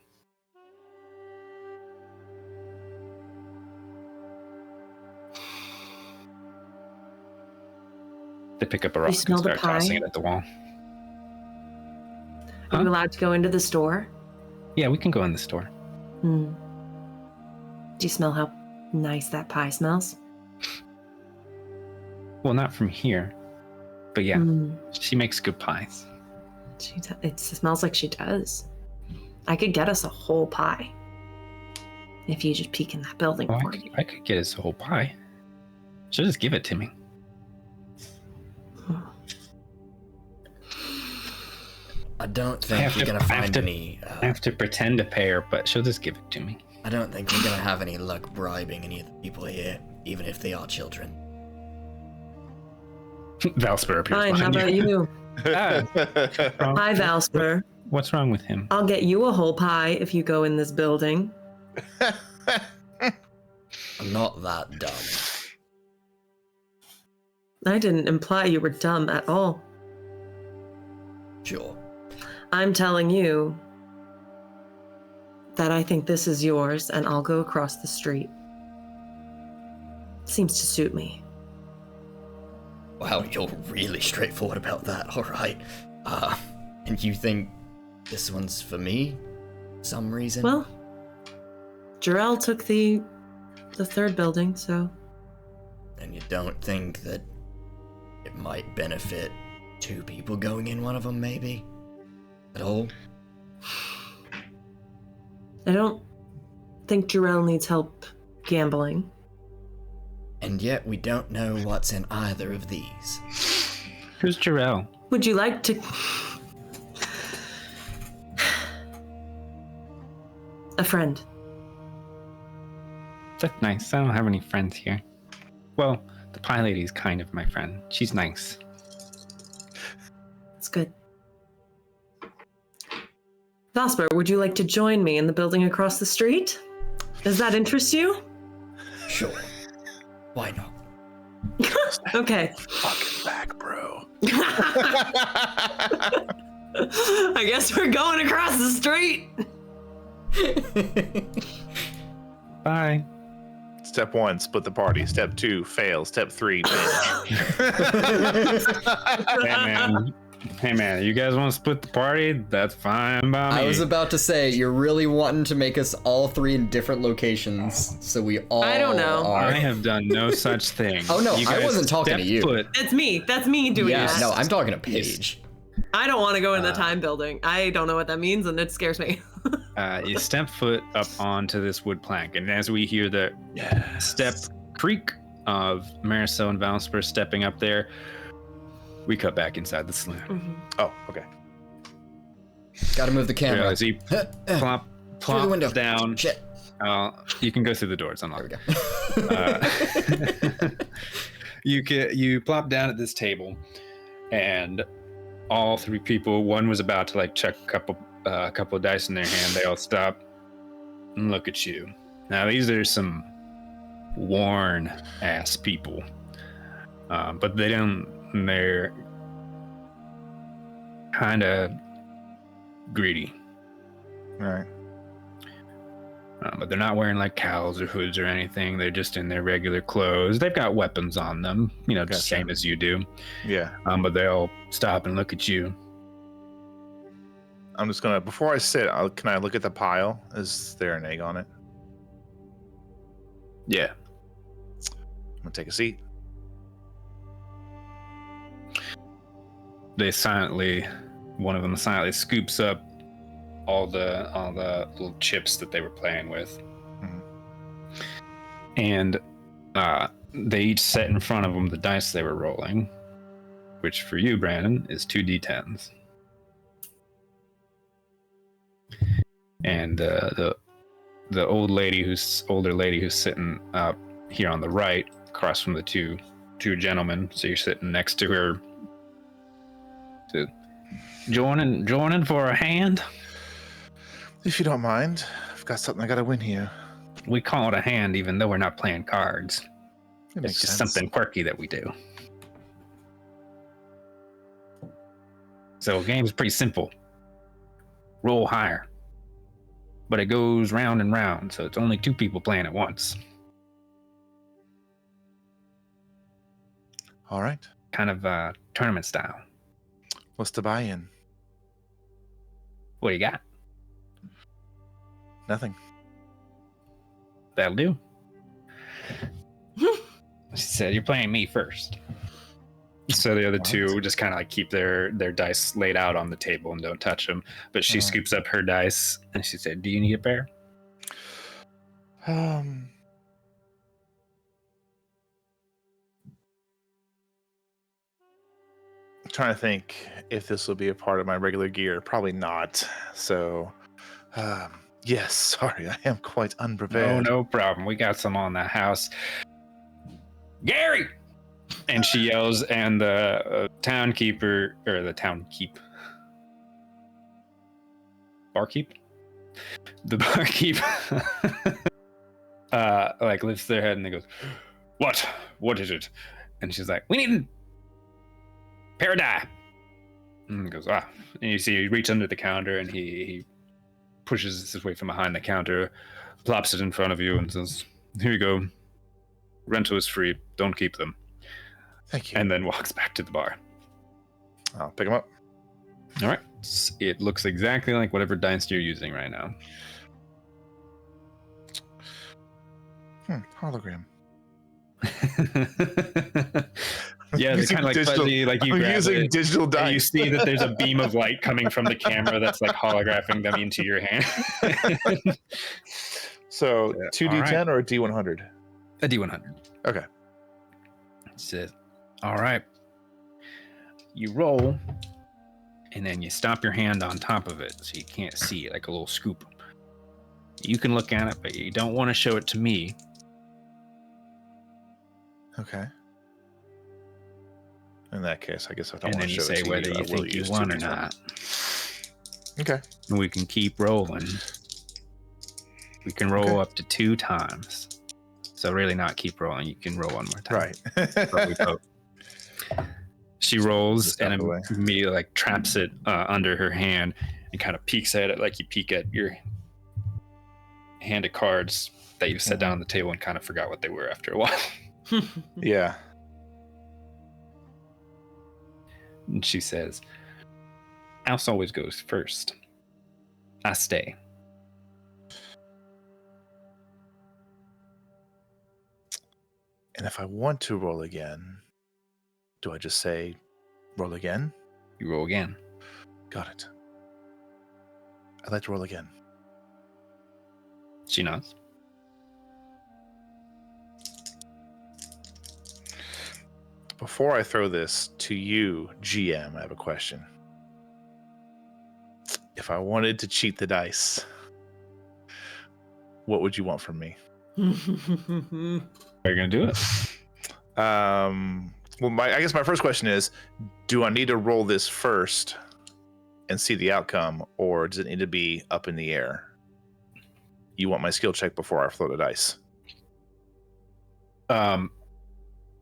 They pick up a rock and smell the start tossing pie? it at the wall. Are Huh? you allowed to go into the store? Yeah, we can go in the store. Do you smell how nice that pie smells? Well, not from here, but yeah, she makes good pies. It smells like she does. I could get us a whole pie if you just peek in that building Oh, for me. I could get us a whole pie. She'll just give it to me. I don't think you're gonna find any. I have to pretend to pay her, but she'll just give it to me. I don't think we're gonna have any luck bribing any of the people here, even if they are children. Valsper appears Fine, how behind about you? Wrong- Hi, Valsper. What's wrong with him? I'll get you a whole pie if you go in this building. I'm not that dumb. I didn't imply you were dumb at all. Sure. I'm telling you that I think this is yours and I'll go across the street. Seems to suit me. Wow, you're really straightforward about that. All right. And you think this one's for me? For some reason? Well, Jarrell took the third building, so And you don't think that it might benefit two people going in one of them, maybe? At all? I don't think Jarrell needs help gambling. And yet we don't know what's in either of these. Who's Jarrell? Would you like to... A friend. That's nice. I don't have any friends here. Well, the pie lady's kind of my friend. She's nice. It's good. Vasper, would you like to join me in the building across the street? Does that interest you? Sure. Why not? Okay. Fucking back, bro. I guess we're going across the street. Bye. Step 1, split the party. Step 2, fail. Step 3, Hey man, you guys want to split the party? That's fine by me. I was about to say, you're really wanting to make us all three in different locations, so we all I don't know. are. I have done no such thing. Oh, no, You I guys wasn't talking to step you. foot- That's me. That's me doing Yeah, that. no, I'm talking to Paige. I don't want to go in the time building. I don't know what that means, and it scares me. You step foot up onto this wood plank, and as we hear the step creak of Marisol and Valsper stepping up there, we cut back inside the saloon. Oh, okay. Gotta move the camera. Realize he plop Through the window. down. Shit. You can go through the door. It's There unlocked. we go. You plop down at this table, and all three people. One was about to like chuck a couple of dice in their hand. They all stop and look at you. Now these are some worn ass people. But they're kind of greedy. All right. But they're not wearing like cowls or hoods or anything. They're just in their regular clothes. They've got weapons on them, Gotcha. the same as you do. Yeah. But they'll stop and look at you. I'm just gonna, before I sit, can I look at the pile? Is there an egg on it? Yeah. I'm gonna take a seat. One of them silently scoops up all the little chips that they were playing with. And they each set in front of them the dice they were rolling, which for you, Brandon, is 2d10s. And the older lady who's sitting up here on the right, across from the two gentlemen, so you're sitting next to her. To joining for a hand. If you don't mind, I've got something I gotta win here. We call it a hand, even though we're not playing cards. It makes It's just sense. something quirky that we do. So the game's pretty simple. Roll higher. But it goes round and round, so it's only 2 people playing at once. All right. Kind of tournament style. What's the buy-in? What do you got? Nothing. That'll do. She said, you're playing me first. So the other two just kind of like keep their dice laid out on the table and don't touch them. But she scoops up her dice and she said, do you need a pair? I'm trying to think if this will be a part of my regular gear. Probably not. So, yes, sorry, I am quite unprepared. Oh, no problem. We got some on the house. Gary! And she yells, and the barkeep? The barkeep like lifts their head and they goes, What is it? And she's like, we need a pair of die. And he goes, and you see he reach under the counter and he pushes his way from behind the counter, plops it in front of you and says, here you go. Rental is free. Don't keep them. Thank you. And then walks back to the bar. I'll pick them up. All right. It looks exactly like whatever dice you're using right now. Hologram. Yeah, they're kind of like fuzzy, like you grab using it, digital and dice. you see that there's a beam of light coming from the camera that's like holographing them into your hand. So, Yeah, 2d10 or a d100? A D100. Okay. It says, all right. You roll, and then you stop your hand on top of it so you can't see it, like a little scoop. You can look at it, but you don't want to show it to me. Okay. In that case, I guess I don't And want then to you show it say to whether you. you I will think you use won or 2d10. not. Okay. And we can keep rolling. We can roll up to 2 times. So really not keep rolling. You can roll one more time. Right. But we vote. She rolls Just out and the way. immediately like traps it under her hand and kind of peeks at it like you peek at your hand of cards that you've set down on the table and kind of forgot what they were after a while. Yeah. And she says, house always goes first. I stay. And if I want to roll again, do I just say roll again? You roll again. Got it. I'd like to roll again. She nods. Before I throw this to you, GM, I have a question. If I wanted to cheat the dice, what would you want from me? Are you going to do it? Well, I guess my first question is, do I need to roll this first and see the outcome, or does it need to be up in the air? You want my skill check before I throw the dice?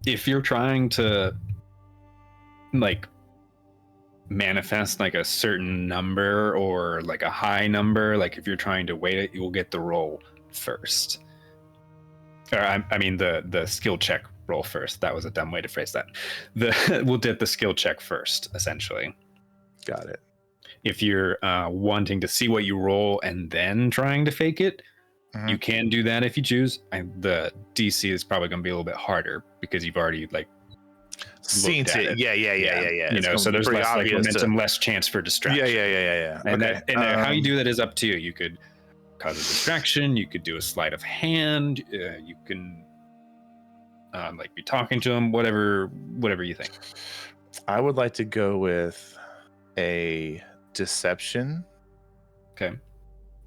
If you're trying to like manifest like a certain number or like a high number, like if you're trying to weight it, you'll get the roll first. Or I mean the skill check roll first. That was a dumb way to phrase that. We'll get the skill check first, essentially. Got it. If you're wanting to see what you roll and then trying to fake it, you can do that if you choose. The DC is probably going to be a little bit harder because you've already like seen it. Yeah. You know, so there's less like momentum, less chance for distraction. Yeah. And, okay. How you do that is up to you. You could cause a distraction. You could do a sleight of hand. You can like be talking to them. Whatever you think. I would like to go with a deception. Okay.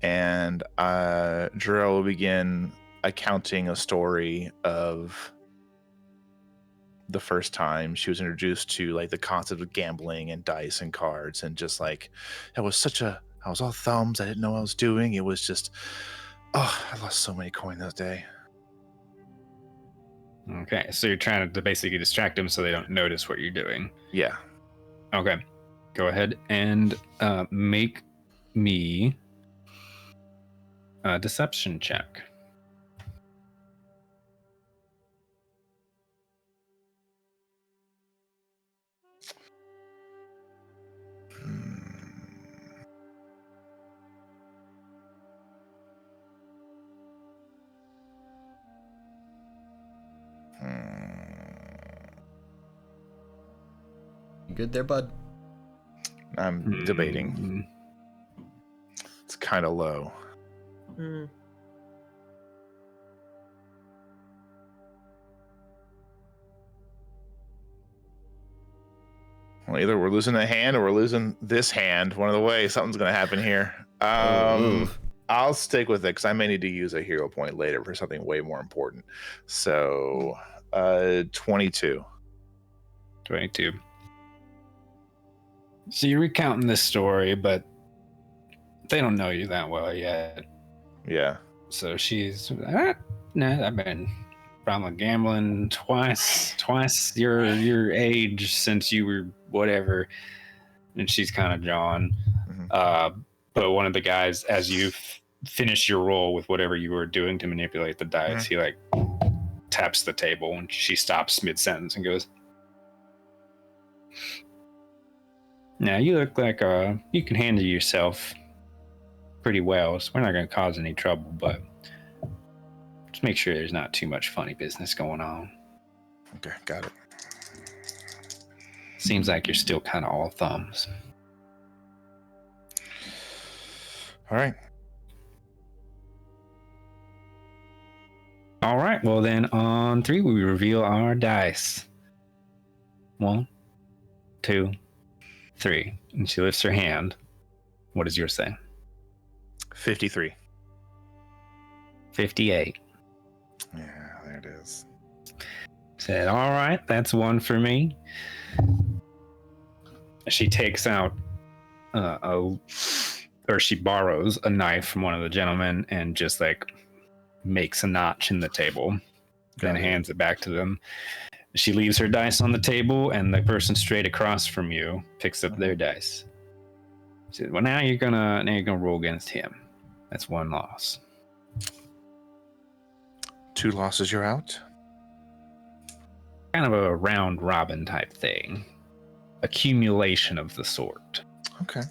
And Jarrell will begin accounting a story of the first time she was introduced to like the concept of gambling and dice and cards, and just like I was all thumbs. I didn't know what I was doing. It was just, I lost so many coins that day. Okay, so you're trying to basically distract them so they don't notice what you're doing. Yeah. Okay, go ahead and make me a deception check. You good there, bud? I'm debating. It's kind of low. Well, either we're losing a hand or we're losing this hand. One of the ways, something's going to happen here. I'll stick with it because I may need to use a hero point later for something way more important. So, 22. 22. So you're recounting this story, but they don't know you that well yet. Yeah. So she's, nah, I've been probably gambling twice your age since you were whatever. And she's kind of jawing. But one of the guys, as you finish your roll with whatever you were doing to manipulate the dice, he like taps the table and she stops mid-sentence and goes, now you look like you can handle yourself pretty well, so we're not going to cause any trouble, but just make sure there's not too much funny business going on. Okay, got it. Seems like you're still kind of all thumbs. All right. All right, well then on 3 we reveal our dice. 1, 2, 3. And she lifts her hand. What does yours say? 53. 58. Yeah, there it is. Said, all right, that's 1 for me. She takes out she borrows a knife from one of the gentlemen and just like makes a notch in the table, then hands it back to them. She leaves her dice on the table, and the person straight across from you picks up their dice. She said, well, now you're gonna roll against him. That's 1 loss. 2 losses, you're out. Kind of a round robin type thing. Accumulation of the sort. Okay.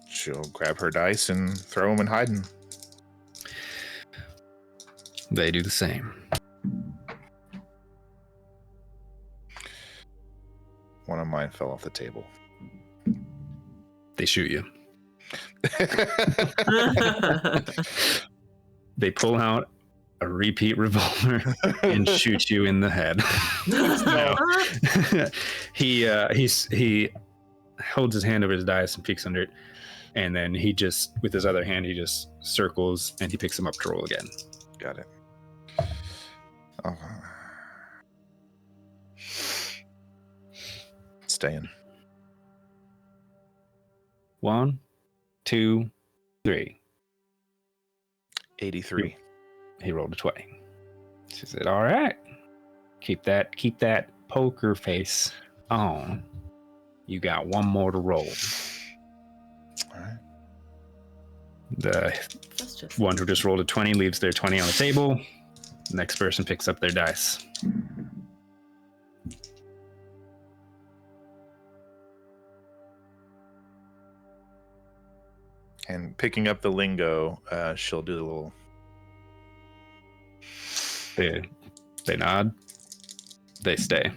She'll grab her dice and throw them and hide them. They do the same. One of mine fell off the table. They shoot you. They pull out a repeat revolver and shoot you in the head. No. He holds his hand over his dice and peeks under it, and then he just, with his other hand, he just circles and he picks him up to roll again. Got it. Oh. Staying. 1, 2, 3. 83. He rolled a 20. She said, all right. Keep that poker face on. You got one more to roll. All right. The one who just rolled a 20 leaves their 20 on the table. Next person picks up their dice. And picking up the lingo, she'll do the little. They nod. They stay.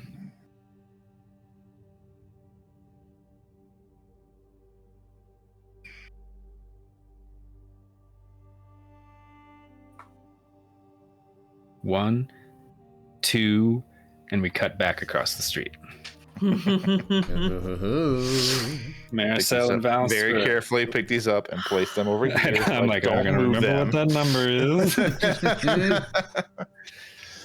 One, two, and we cut back across the street. Marcel and Val. Very carefully pick these up and place them over here. I'm like, I'm gonna remember what that number is.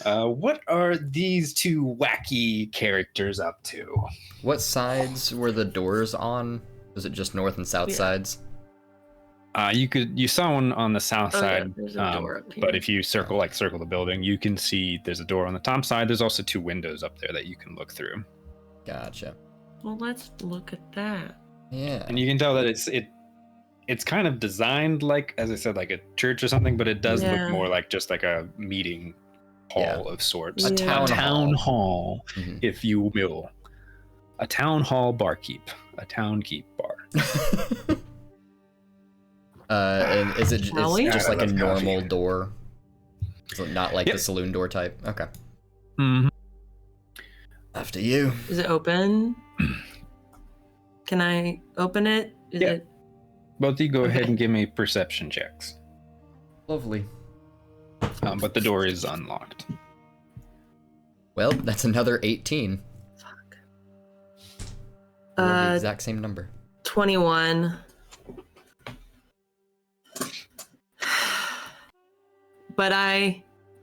What are these two wacky characters up to? What sides were the doors on? Was it just north and south sides? You saw one on the south side, there's a door up here. but if you circle the building, you can see there's a door on the top side. There's also two windows up there that you can look through. Gotcha. Well, let's look at that. Yeah. And you can tell that it's kind of designed like, as I said, like a church or something, but it does look more like just like a meeting hall of sorts. A town hall, if you will. A town hall barkeep. A town keep bar. And is it just like a normal coffee. door? So not like the saloon door type? Okay. Mm-hmm. After you. Is it open? Can I open it? Is it? Both of you go ahead and give me perception checks. Lovely. But the door is unlocked. Well, that's another 18. Fuck. The exact same number. 21. But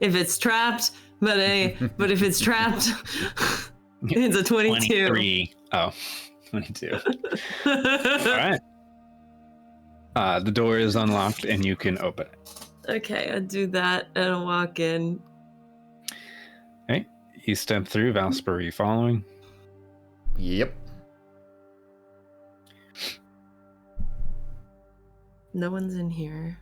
if it's trapped, but if it's trapped, it's a 22. 23. Oh, 22. All right. The door is unlocked and you can open it. Okay, I do that and I walk in. Okay, you step through. Valsper, are you following? Yep. No one's in here.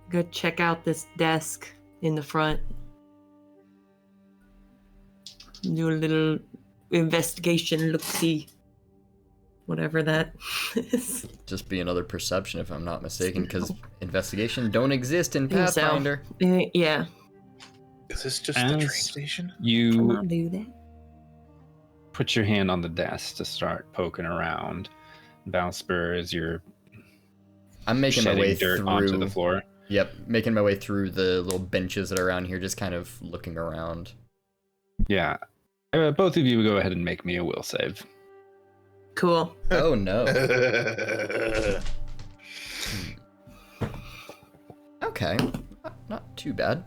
Go check out this desk in the front. Do a little investigation, look-see. Whatever that is. Just be another perception if I'm not mistaken, because investigation don't exist in think so. Pathfinder. Yeah. Is this just the train station? You I'll do that. put your hand on the desk to start poking around. Valsper, as you're I'm making my way dirt through onto the floor. Yep, making my way through the little benches that are around here, just kind of looking around. Yeah. Both of you go ahead and make me a will save. Cool. Oh no. Okay, not too bad.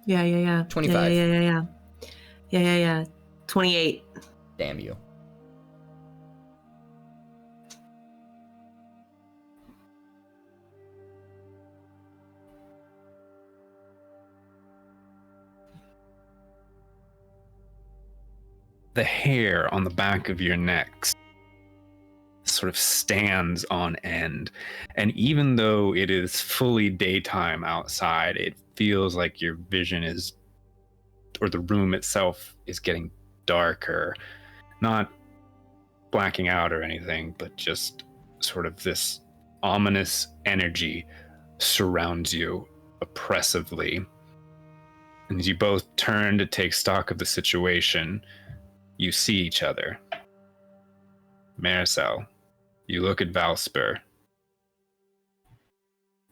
Yeah. 25. Yeah. 28. Damn you. The hair on the back of your neck sort of stands on end. And even though it is fully daytime outside, it feels like your vision is, or the room itself is getting darker. Not blacking out or anything, but just sort of this ominous energy surrounds you oppressively. And as you both turn to take stock of the situation, you see each other. Marcel, you look at Valsper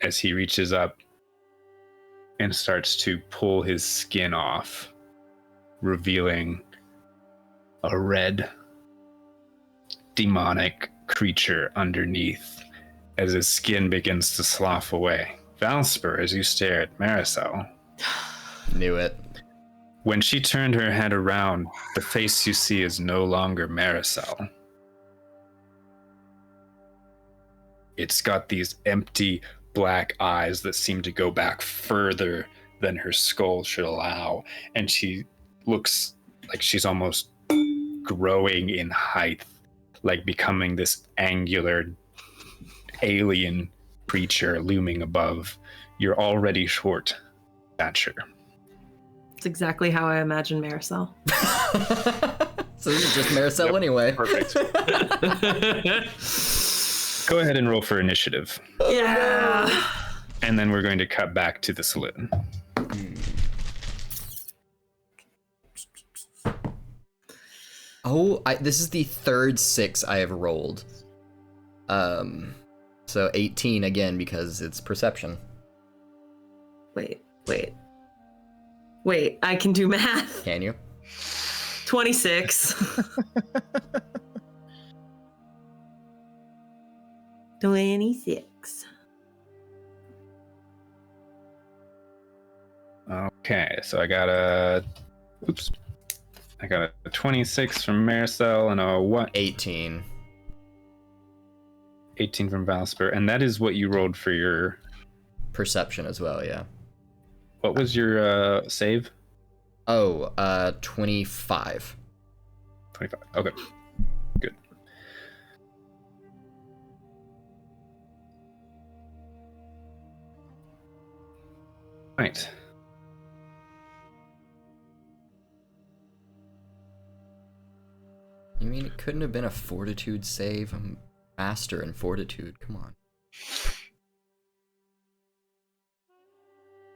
as he reaches up and starts to pull his skin off, revealing a red, demonic creature underneath as his skin begins to slough away. Valsper, as you stare at Marcel. Knew it. When she turned her head around, the face you see is no longer Marcel. It's got these empty black eyes that seem to go back further than her skull should allow, and she looks like she's almost growing in height, like becoming this angular alien creature looming above your already short stature. It's exactly how I imagine Marisol. So this is just Maricel anyway. Perfect. Go ahead and roll for initiative. Yeah. And then we're going to cut back to the saloon. Oh, this is the third 6 I have rolled. So 18 again because it's perception. Wait, I can do math. Can you? 26. 26. Okay, so I got a 26 from Maricel and a what? 18. 18 from Valsper, and that is what you rolled for your Perception as well, yeah. What was your save? Oh, 25. 25. Okay. Good. Right. You mean it couldn't have been a fortitude save? I'm master in fortitude, come on.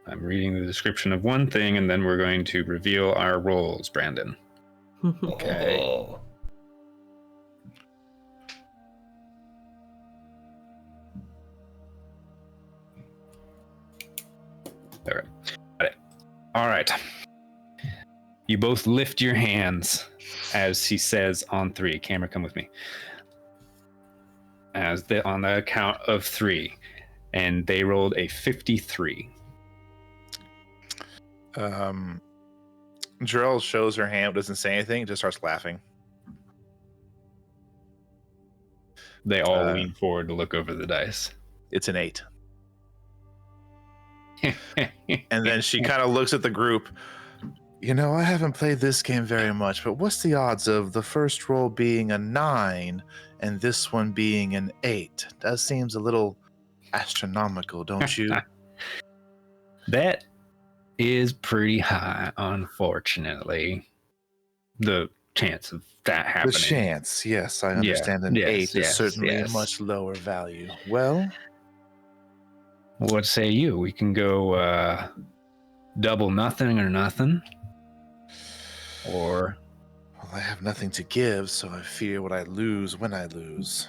I'm reading the description of one thing, and then we're going to reveal our roles, Brandon. Okay. Oh. All right. Got it. All right. You both lift your hands as he says on 3. Camera, come with me. On the count of 3, and they rolled a 53. Jarell shows her hand, doesn't say anything, just starts laughing. They all lean forward to look over the dice. It's an 8. And then she kind of looks at the group. You know, I haven't played this game very much, but what's the odds of the first roll being a 9 and this one being an 8? That seems a little astronomical, don't you? That is pretty high, unfortunately. The chance of that happening. The chance, yes, I understand an 8 is certainly a much lower value. Well, what say you? We can go double nothing or nothing. Or well, I have nothing to give, so I fear what I lose when I lose.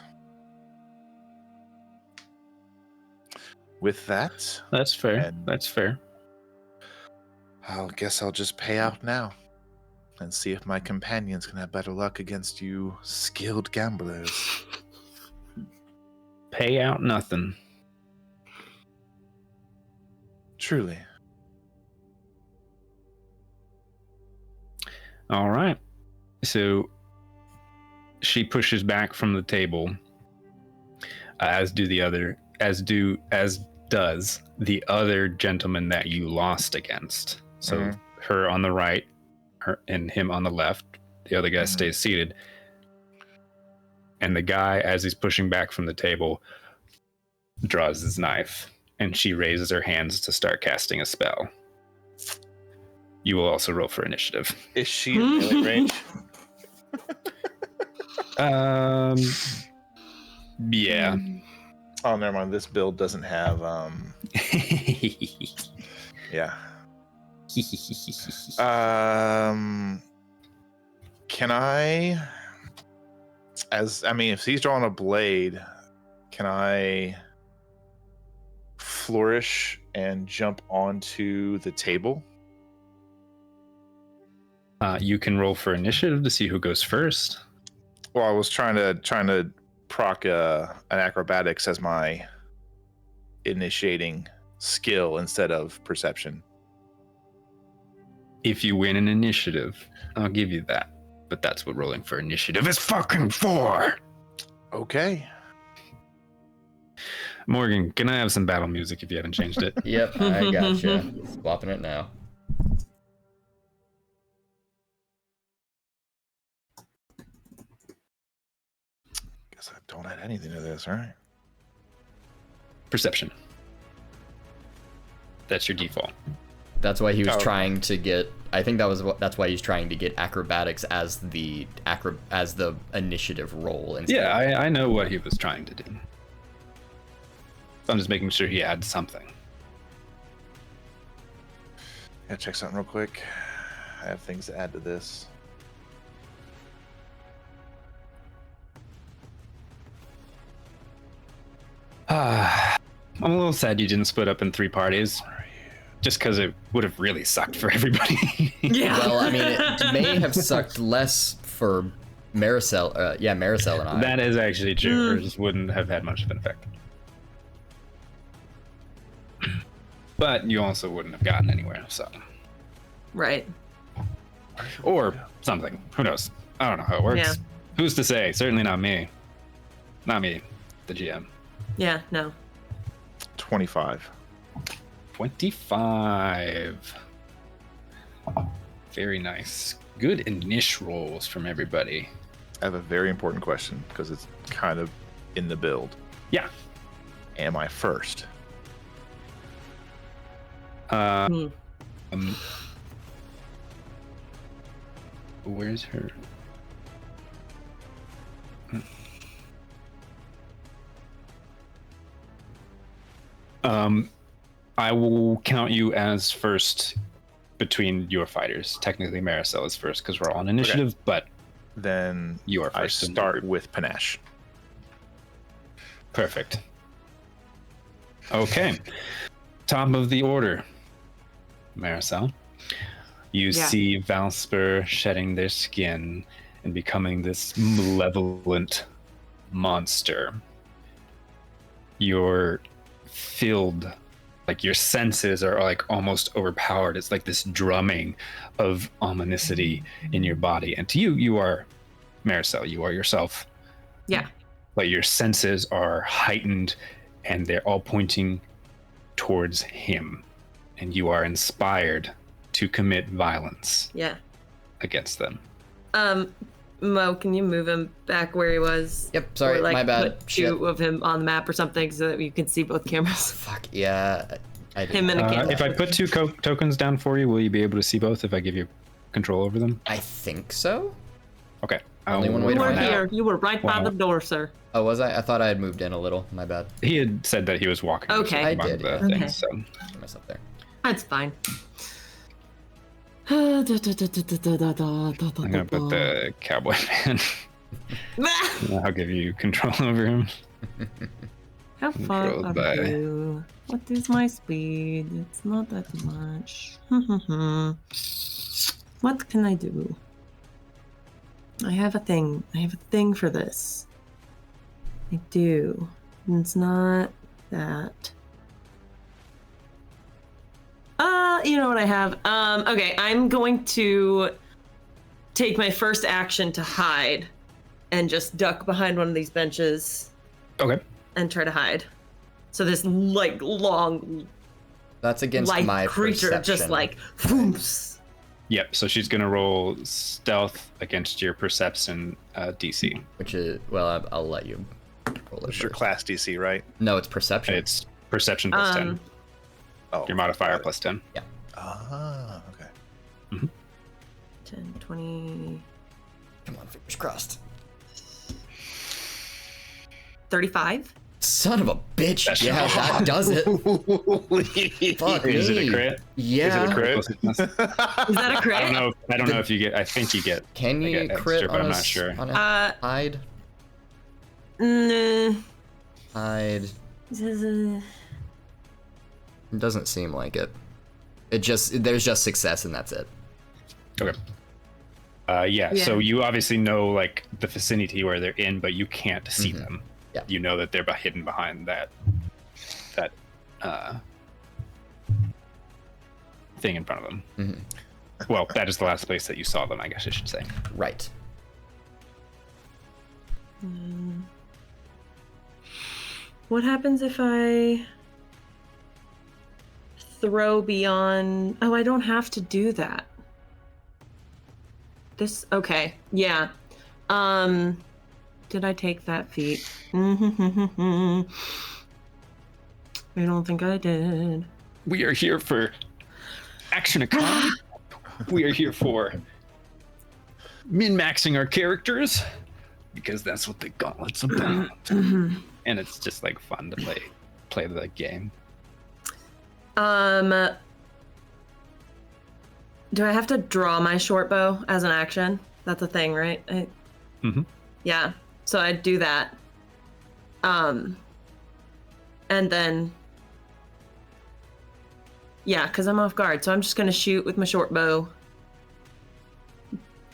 With that, that's fair. That's fair. I guess I'll just pay out now and see if my companions can have better luck against you skilled gamblers. Pay out nothing. Truly. All right. So she pushes back from the table, as does the other gentleman that you lost against. So her on the right, her and him on the left. The other guy stays seated. And the guy, as he's pushing back from the table, draws his knife, and she raises her hands to start casting a spell. You will also roll for initiative. Is she in melee range? Yeah. Oh, never mind. This build doesn't have yeah. Can I, if he's drawing a blade, can I flourish and jump onto the table? You can roll for initiative to see who goes first. Well, I was trying to proc an acrobatics as my initiating skill instead of perception. If you win an initiative, I'll give you that. But that's what rolling for initiative is fucking for. Okay. Morgan, can I have some battle music if you haven't changed it? Yep, I gotcha. Swapping it now. Guess I don't add anything to this, all right? Perception. That's your default. That's why he was Oh. trying to get. I think that's why he's trying to get acrobatics as the initiative roll. Instead. Yeah, I know what he was trying to do. I'm just making sure he adds something. Gotta check something real quick. I have things to add to this. I'm a little sad you didn't split up in 3 parties. Just because it would have really sucked for everybody. Yeah. Well, I mean, it may have sucked less for Maricel. Maricel and I. That is actually true. It just wouldn't have had much of an effect. But you also wouldn't have gotten anywhere, so. Right. Or something. Who knows? I don't know how it works. Yeah. Who's to say? Certainly not me. Not me, the GM. Yeah, no. 25. 25. Very nice. Good initial rolls from everybody. I have a very important question because it's kind of in the build. Yeah. Am I first? Where's her? I will count you as first between your fighters. Technically, Maricel is first because we're all on initiative, but Then you are I first. in the start group. with panache. Perfect. Okay. Top of the order. Maricel. You Yeah. see Valsper shedding their skin and becoming this malevolent monster. You're filled, like your senses are like almost overpowered. It's like this drumming of ominousity in your body. And to you, you are Maricel, you are yourself. Yeah. But your senses are heightened and they're all pointing towards him. And you are inspired to commit violence Yeah. against them. Mo, can you move him back where he was? Yep, sorry, Or, like, my bad. Put Shit. 2 of him on the map or something so that you can see both cameras. Fuck yeah, I did. Him and a camera. If I put 2 tokens down for you, will you be able to see both if I give you control over them? I think so. Okay. Only one way You to were find out. here. You were right by Wow. the door, sir. Oh, was I? I thought I had moved in a little. My bad. He had said that he was walking. Okay. I among did, the yeah. things, Okay. so. Put myself there. That's fine. I'm gonna put the cowboy man. I'll give you control over him. How far Controlled are by- you? What is my speed? It's not that much. What can I do? I have a thing. I have a thing for this. I do. And it's not that. You know what I have? Okay, I'm going to take my first action to hide and just duck behind one of these benches Okay. and try to hide. So this like long That's against light my creature perception. just like whoops. Yep. So she's gonna roll stealth against your perception DC. Which is, well, I'll let you roll it It's your first. class DC, right? No, it's perception. It's perception plus 10. Oh, Your modifier plus 10. Ah, okay. 10, 20, Come on, fingers crossed. 35. Son of a bitch. That's- Yeah, that does it. Fuck Is it me. a crit? Yeah. Is it a crit? Is that a crit? I don't know if you get. I think you get. Can I you get crit extra, but on I'm a, not sure. on a hide? Nah. Hide. It doesn't seem like it. There's just success and that's it. Okay. Yeah. Yeah. So you obviously know like the vicinity where they're in, but you can't see them. Yeah. You know that they're hidden behind that thing in front of them. Well, that is the last place that you saw them, I guess I should say. Right. What happens if I throw beyond? Oh, I don't have to do that. Okay, yeah. Did I take that feat? I don't think I did. We are here for action economy. We are here for min-maxing our characters because that's what the Gauntlet's about. And it's just like fun to play the game. Do I have to draw my short bow as an action? That's a thing, right? Yeah. So I'd do that. And then, yeah, because I'm off guard. So I'm just going to shoot with my short bow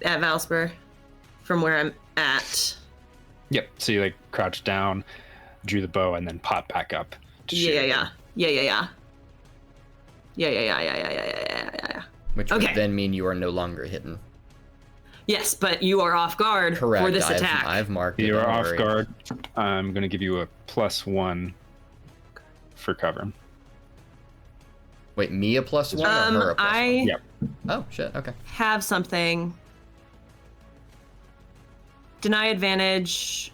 at Valsper from where I'm at. Yep. So you like crouch down, drew the bow, and then pop back up to shoot. Yeah. Which would then mean you are no longer hidden. Yes, but you are off guard Correct. for this attack. I've marked it. You are off guard. I'm going to give you a +1 for cover. Wait, me a +1 or her a +1? Yep. Oh, shit. Okay. Have something. Deny advantage.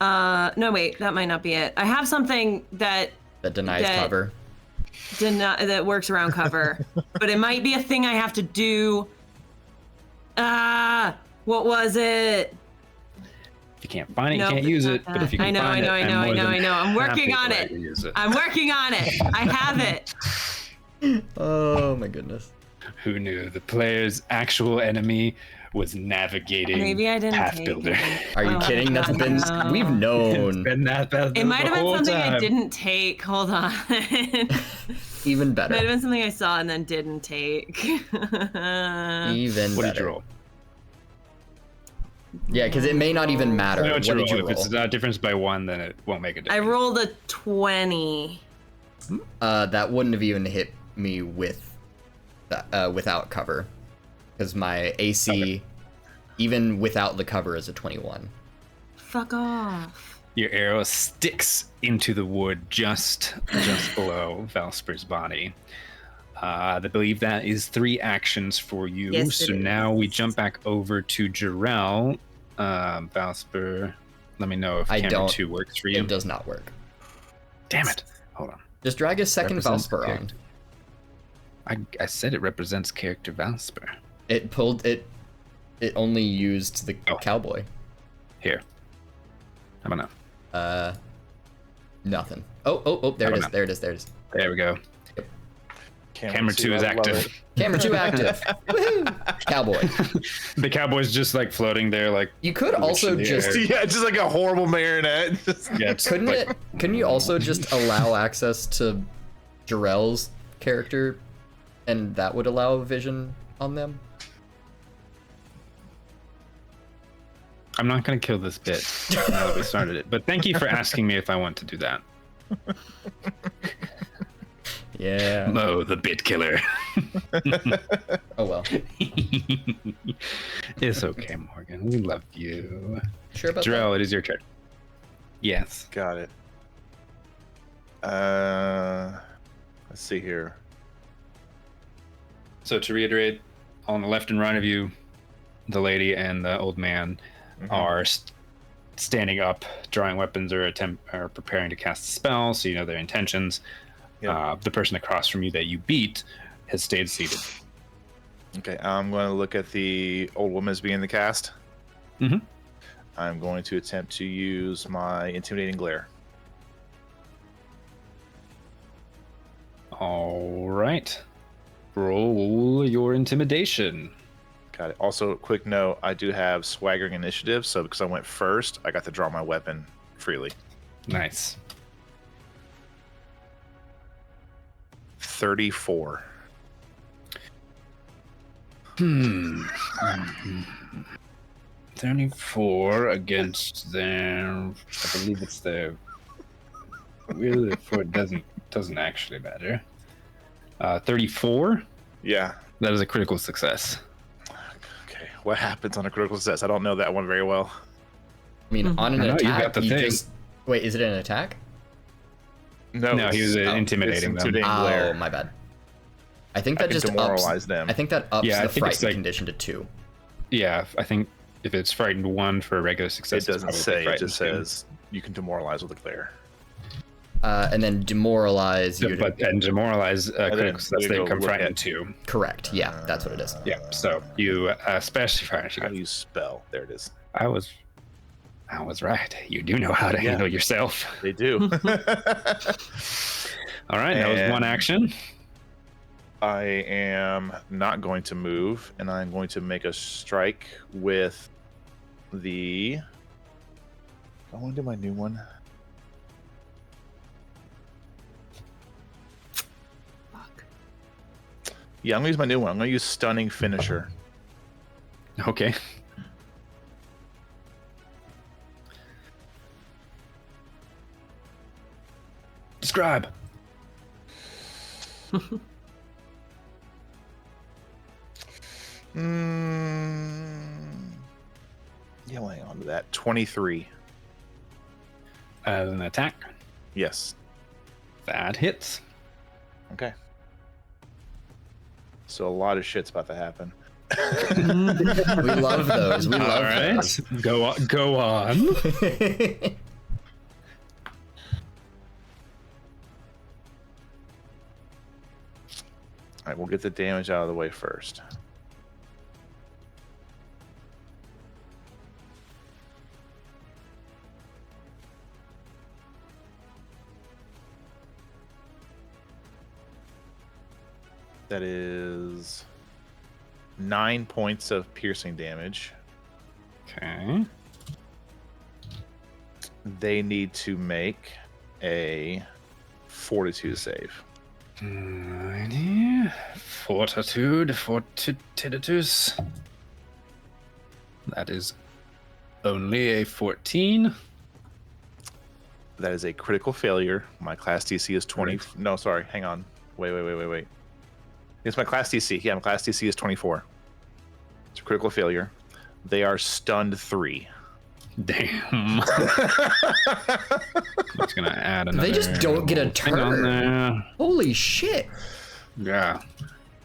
No, wait, that might not be it. I have something that denies cover. That works around cover, but it might be a thing I have to do. What was it? If you can't find it, you can't use it. But if you can find it, I know. I'm working on it. I'm working on it. I have it. Oh my goodness. Who knew the player's actual enemy was navigating Maybe I didn't Path take Builder? it. Are you kidding? That's been we've known. It's been that Path Builder It might have been something time. I didn't take. Hold on. Even better. Might have been something I saw and then didn't take. Even What better. did you roll? Yeah, because it may not even matter. What did you roll? roll? If it's not a difference by 1, then it won't make a difference. I rolled a 20. That wouldn't have even hit me with without cover, because my AC, even without the cover, is a 21. Fuck off. Your arrow sticks into the wood just below Valsper's body. I believe that is 3 actions for you. Yes, so it now is. we jump back over to Jarrell. Valsper, let me know if camera 2 works for you. It does not work. Damn it. Hold on. Just drag a second Represents Valsper on. character. I said it represents character Valsper. It pulled it. It only used the cowboy. Here. How about now? Nothing. Oh, there it is. How about There it is. There it is. There we go. Camera 2 is active. Camera 2 active. Woohoo! Cowboy. The cowboy's just like floating there, like. You could also just. Yeah, just like a horrible marionette. Yeah, it's Couldn't like, it? Couldn't you also just allow access to Jarrell's character, and that would allow vision on them? I'm not going to kill this bit now that we started it, but thank you for asking me if I want to do that. Yeah. Mo, the bit killer. Oh well. It's okay, Morgan. We love you. Sure about Jarrell, it is your turn. Yes. Got it. Let's see here. So to reiterate, on the left and right of you, the lady and the old man are standing up, drawing weapons, or preparing to cast a spell, so you know their intentions. Yep. The person across from you that you beat has stayed seated. Okay, I'm going to look at the old woman as being the cast. Mm-hmm. I'm going to attempt to use my intimidating glare. All right. Roll your intimidation. Got it. Also, quick note, I do have swaggering initiative, so because I went first, I got to draw my weapon freely. Nice. 34. 34 against their, I believe it's their will, for it doesn't actually matter. 34? Yeah. That is a critical success. Okay. What happens on a critical success? I don't know that one very well. I mean, on an No, you attack, got the you thing. just wait. Is it an attack? No, he was intimidating them. intimidating glare. Oh, my bad. I think that can just demoralize ups them. I think that ups Yeah, I the think it's frightened like- condition to 2. Yeah, I think if it's frightened 1 for a regular success, It doesn't it's say. probably It just frightened 2. says you can demoralize with a glare. And then demoralize. And demoralize critical success, we they go become look frightened at- 2. Correct. Yeah, that's what it is. Yeah, so you especially frightened. How do you spell? There it is. I was right. You do know how to handle yourself. They do. All right, that was 1 And- action. I am not going to move, and I'm going to make a strike with the. I want to do my new one. Fuck. Yeah, I'm gonna use my new one. I'm gonna use stunning finisher. Okay. Describe. Yeah, we'll hang on to that. 23. As an attack, Yes. that hits. Okay. So a lot of shit's about to happen. We love those. We All love right, those. go on. Go on. All right, we'll get the damage out of the way first. That is 9 points of piercing damage. Okay. They need to make a fortitude save. Alrighty. Fortitude. That is only a 14. That is a critical failure. My class DC is 20. Right. No, sorry. Hang on. Wait. It's my class DC. Yeah, my class DC is 24. It's a critical failure. They are stunned 3. Damn. It's gonna add another. They just don't get a thing on turn. there. Holy shit. Yeah.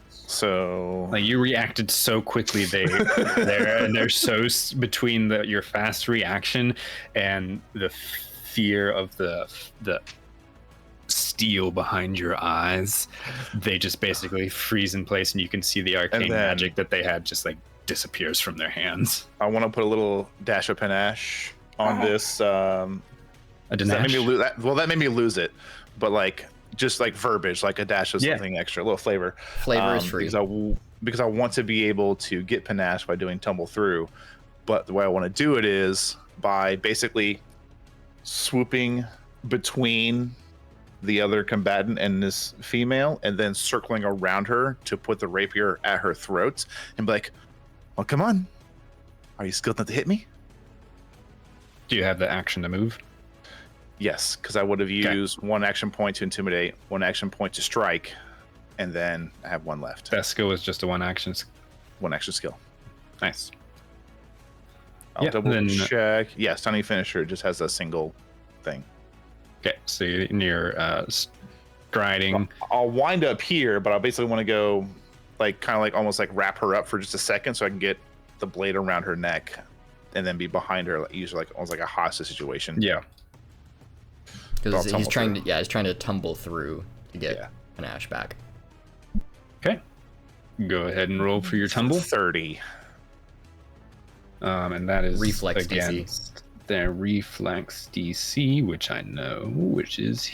So Like you reacted so quickly, they're so between your fast reaction and the fear of the steel behind your eyes, they just basically freeze in place, and you can see the arcane then- magic that they had just like disappears from their hands. I want to put a little dash of panache on this. A That made me Dinesh? lose. That made me lose it, but like just like verbiage, like a dash of Yeah. something extra, a little flavor. Flavor is free. Because I want to be able to get panache by doing tumble through, but the way I want to do it is by basically swooping between the other combatant and this female, and then circling around her to put the rapier at her throat, and be like, "Well, come on, are you skilled enough to hit me?" Do you have the action to move? Yes, because I would have Okay. used 1 action point to intimidate, 1 action point to strike, and then I have 1 left. That skill is just a 1 action. 1 action skill. Nice. I'll Yeah, double then- check. Yeah, stunning finisher just has a single thing. Okay, so you're striding. I'll wind up here, but I basically want to go, like, kind of like almost like wrap her up for just a second, so I can get the blade around her neck, and then be behind her, like, usually like almost like a hostage situation. Yeah. Because I'll he's tumble trying through. to, he's trying to tumble through to get Yeah. panache back. Okay. Go ahead and roll for your tumble. 30. And that is Reflex DC. against their reflex DC, which I know, which is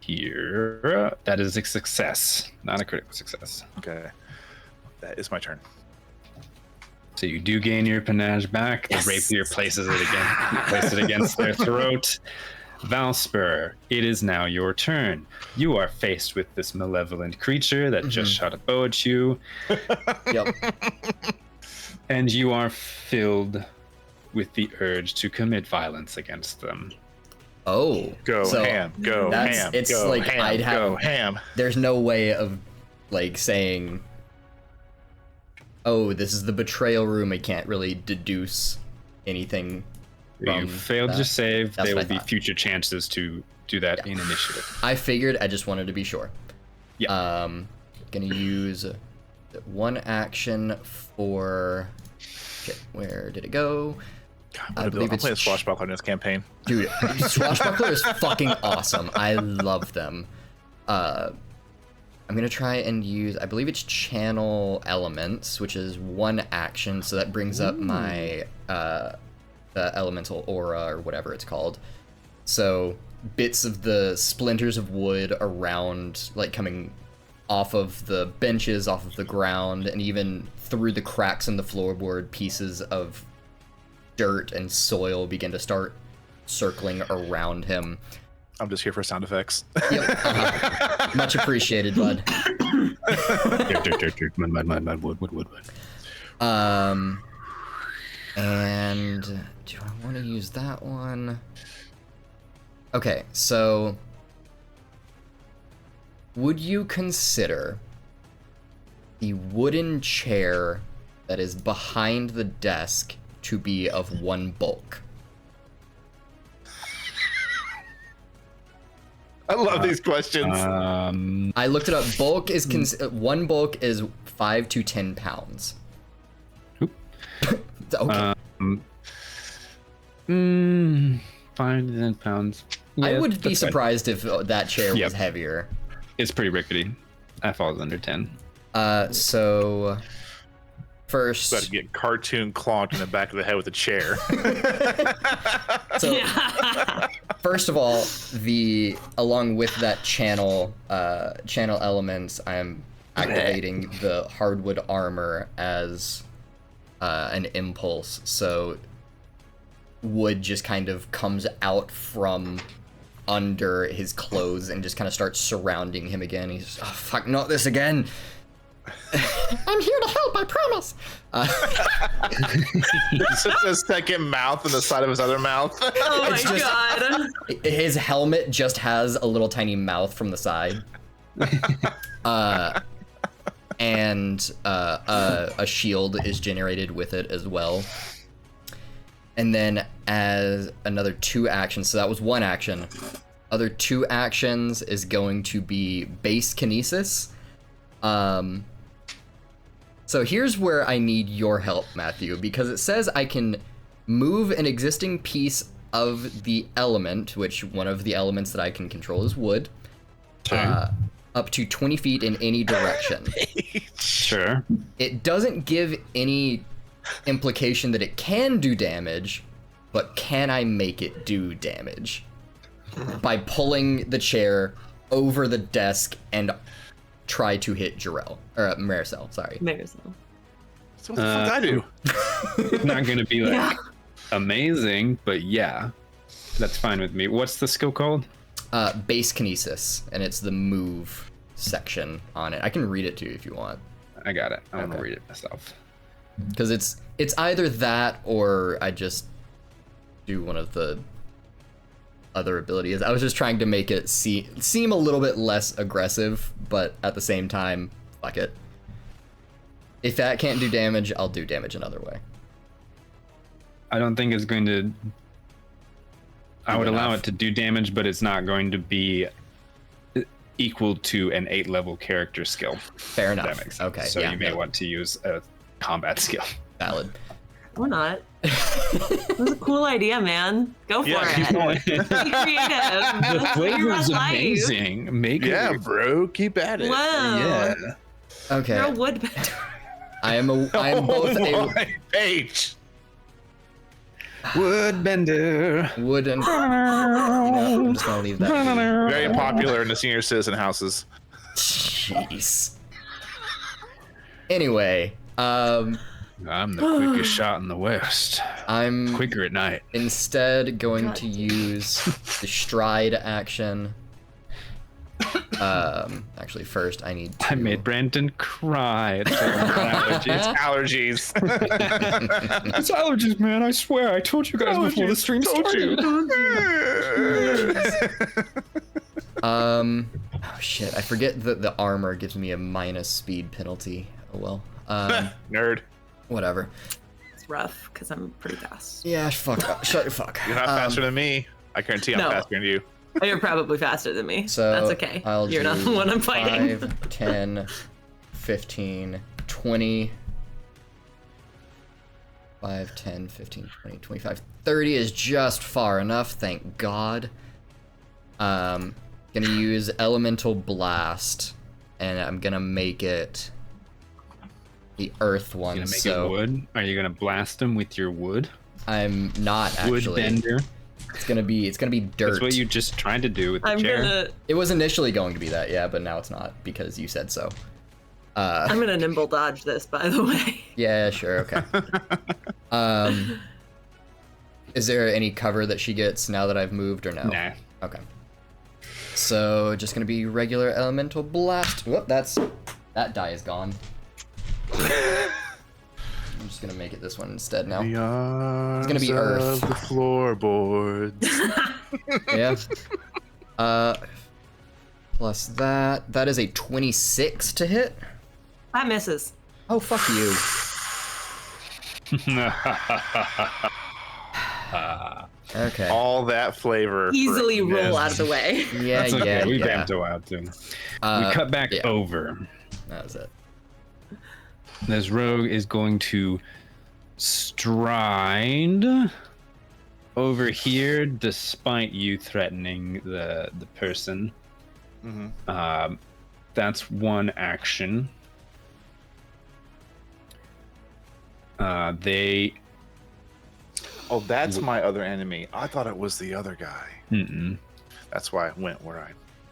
here. That is a success, not a critical success. Okay. That is my turn. So you do gain your panache back. The rapier places it against their throat. Valspur, it is now your turn. You are faced with this malevolent creature that just shot a bow at you, Yep. and you are filled with the urge to commit violence against them. Oh. Go so ham. Go that's- ham. it's go like ham. I'd Go have- ham. There's no way of like saying, oh, this is the betrayal room. I can't really deduce anything You failed your save. That's There what will I be thought. future chances to do that in initiative. I figured. I just wanted to be sure. Yeah. Gonna use one action for. Okay, where did it go? I'm playing Swashbuckler in this campaign. Dude, Swashbuckler is fucking awesome. I love them. I'm gonna try and use, I believe it's Channel Elements, which is one action, so that brings up my the elemental aura or whatever it's called. So bits of the splinters of wood around, like coming off of the benches, off of the ground, and even through the cracks in the floorboard, pieces of dirt and soil begin to start circling around him. I'm just here for sound effects. Yep. Much appreciated, bud. Mud, wood. And do I want to use that one? Okay, so would you consider the wooden chair that is behind the desk to be of one bulk? I love these questions. I looked it up. Bulk is one bulk is 5 to 10 pounds. Okay. 5 to 10 pounds. Yeah, I would be that's fine. surprised if that chair was heavier. It's pretty rickety. That falls under 10. So first, About to get cartoon clonked in the back of the head with a chair. so first of all, along with that channel elements, I'm activating the hardwood armor as an impulse. So wood just kind of comes out from under his clothes and just kind of starts surrounding him again. He's oh fuck, not this again. I'm here to help, I promise. It's just a second mouth in the side of his other mouth. Oh my god. His helmet just has a little tiny mouth from the side. And a shield is generated with it as well. And then as another 2 actions, so that was 1 action. Other 2 actions is going to be base kinesis. So here's where I need your help, Matthew, because it says I can move an existing piece of the element, which one of the elements that I can control is wood, up to 20 feet in any direction. Sure. It doesn't give any implication that it can do damage, but can I make it do damage? By pulling the chair over the desk and try to hit Maricel, sorry. Maricel. So what the fuck I do? It's not going to be like amazing, but yeah, that's fine with me. What's the skill called? Base kinesis, and it's the move section on it. I can read it to you if you want. I got it. I want to read it myself. Because it's either that or I just do one of the other abilities. I was just trying to make it seem a little bit less aggressive, but at the same time, fuck it. If that can't do damage, I'll do damage another way. I don't think it's going to... I would allow it to do damage, but it's not going to be equal to an 8-level character skill. Fair enough. That makes sense. Okay. So you may want to use a combat skill. Valid. Or not. That was a cool idea, man. Go for it. Keep going. Be creative. The flavor is amazing. Make it. Bro, keep at it. Whoa. Yeah. Okay. You're a woodbender. I am both a H. Woodbender. wooden. I'm just gonna leave that. Very popular in the senior citizen houses. Jeez. Anyway, I'm the quickest shot in the West. I'm Quicker at night. instead going to use the stride action. Actually, first I need to... I made Brandon cry. It's allergies. It's allergies, man. I swear. I told you guys before the stream started. Oh shit, I forget that the armor gives me a minus speed penalty. Oh well. Nerd. Whatever. rough because I'm pretty fast. Yeah, fuck up. Shut the fuck. You're not faster than me. I guarantee I'm No. faster than you. Oh, you're probably faster than me. So That's okay. You're not the one I'm fighting. 5, 10, 15, 20. 5, 10, 15, 20, 25, 30 is just far enough, thank God. Gonna use Elemental Blast, and I'm gonna make it the Earth one. You gonna make it wood? Are you gonna blast them with your wood? I'm not Wood actually. bender. It's gonna be dirt. That's what you just tried to do with the chair. It was initially going to be that, yeah, but now it's not because you said so. I'm gonna nimble dodge this, by the way. Yeah, sure, okay. Is there any cover that she gets now that I've moved or no? Nah. Okay. So just gonna be regular elemental blast. Whoop, that die is gone. I'm just gonna make it this one instead now. It's gonna be Earth. The floorboards. Yeah. Plus that. That is a 26 to hit. That misses. Oh, fuck you. Okay. All that flavor. Easily roll out of the way. Yeah, That's okay. We yeah. vamped a while too. We cut back over. That was it. This rogue is going to stride over here, despite you threatening the person. Mm-hmm. That's one action. Oh, that's my other enemy. I thought it was the other guy. Mm-mm. That's why I went where I.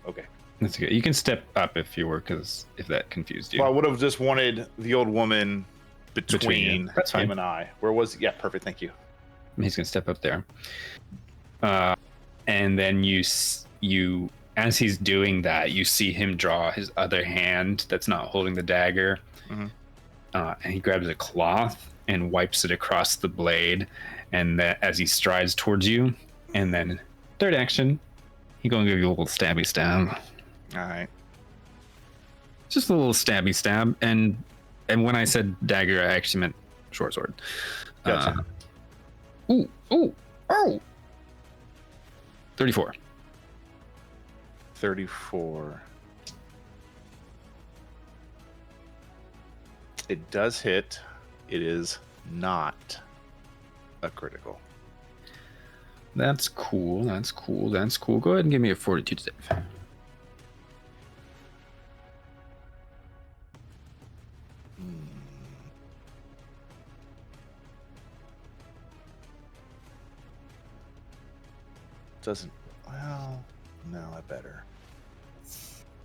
Okay. That's good. You can step up if you were, because if that confused you. Well, I would have just wanted the old woman between you. That's fine. him and I. Where was? Yeah, perfect. Thank you. He's gonna step up there, and then you, as he's doing that, you see him draw his other hand that's not holding the dagger, Mhm. And he grabs a cloth and wipes it across the blade, and that as he strides towards you, and then third action, he's gonna give you a little stabby stab. All right. Just a little stabby stab, and when I said dagger, I actually meant short sword. Gotcha. Ooh. 34. 34. It does hit. It is not a critical. That's cool. Go ahead and give me a fortitude save. Doesn't. Well, no, I better.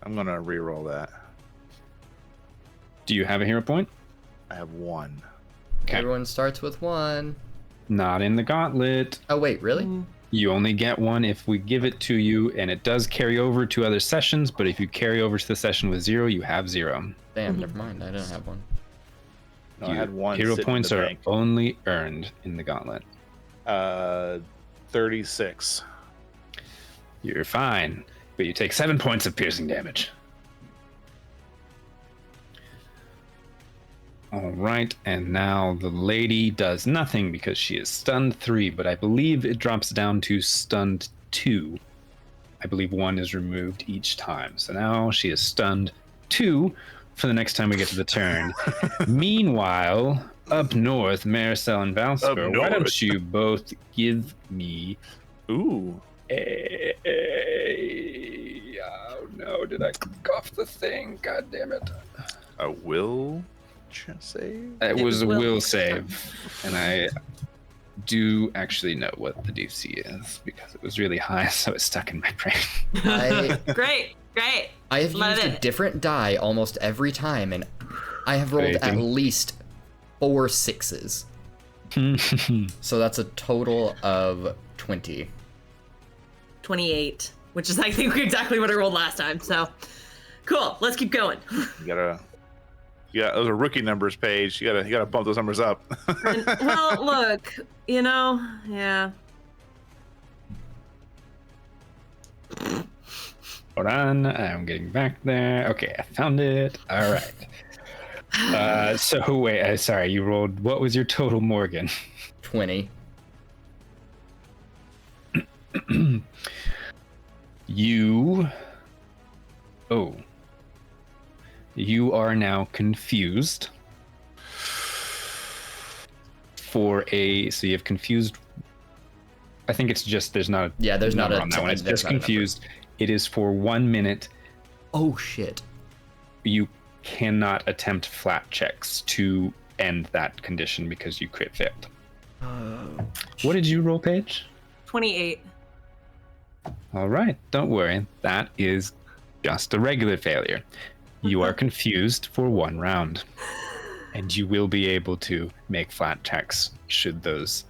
I'm gonna re-roll that. Do you have a hero point? I have 1. Okay. Everyone starts with 1. Not in the gauntlet. Oh, wait, really? You only get 1 if we give it to you, and it does carry over to other sessions, but if you carry over to the session with 0, you have 0. Damn, never mind. I don't have 1. No, I had 1. Hero sitting in points the are bank. only earned in the gauntlet. 36. You're fine, but you take 7 points of piercing damage. All right, and now the lady does nothing because she is stunned 3, but I believe it drops down to stunned 2. I believe 1 is removed each time. So now she is stunned 2 for the next time we get to the turn. Meanwhile, up north, Maricel and Valsper, why don't you both give me Ooh. oh no, did I click off the thing? God damn it. A will save? It was a will. will save, and I do actually know what the DC is because it was really high, so it's stuck in my brain. Great. I have Love used a it. different die almost every time, and I have rolled at Amazing. least 4 6s. So that's a total of 20. 28, which is I think exactly what I rolled last time. So cool. Let's keep going. Yeah, those are rookie numbers, Paige. You gotta bump those numbers up. Well, look, yeah. Hold on, I'm getting back there. Okay, I found it. All right. So wait, sorry, you rolled. What was your total, Morgan? 20. You are now confused so you have confused. I think it's just there's not There's not on that one. It's just confused. It is for 1 minute. Oh shit. You cannot attempt flat checks to end that condition because you crit failed. What did you roll, Paige? 28. All right, don't worry. That is just a regular failure. You are confused for 1 round, and you will be able to make flat checks should those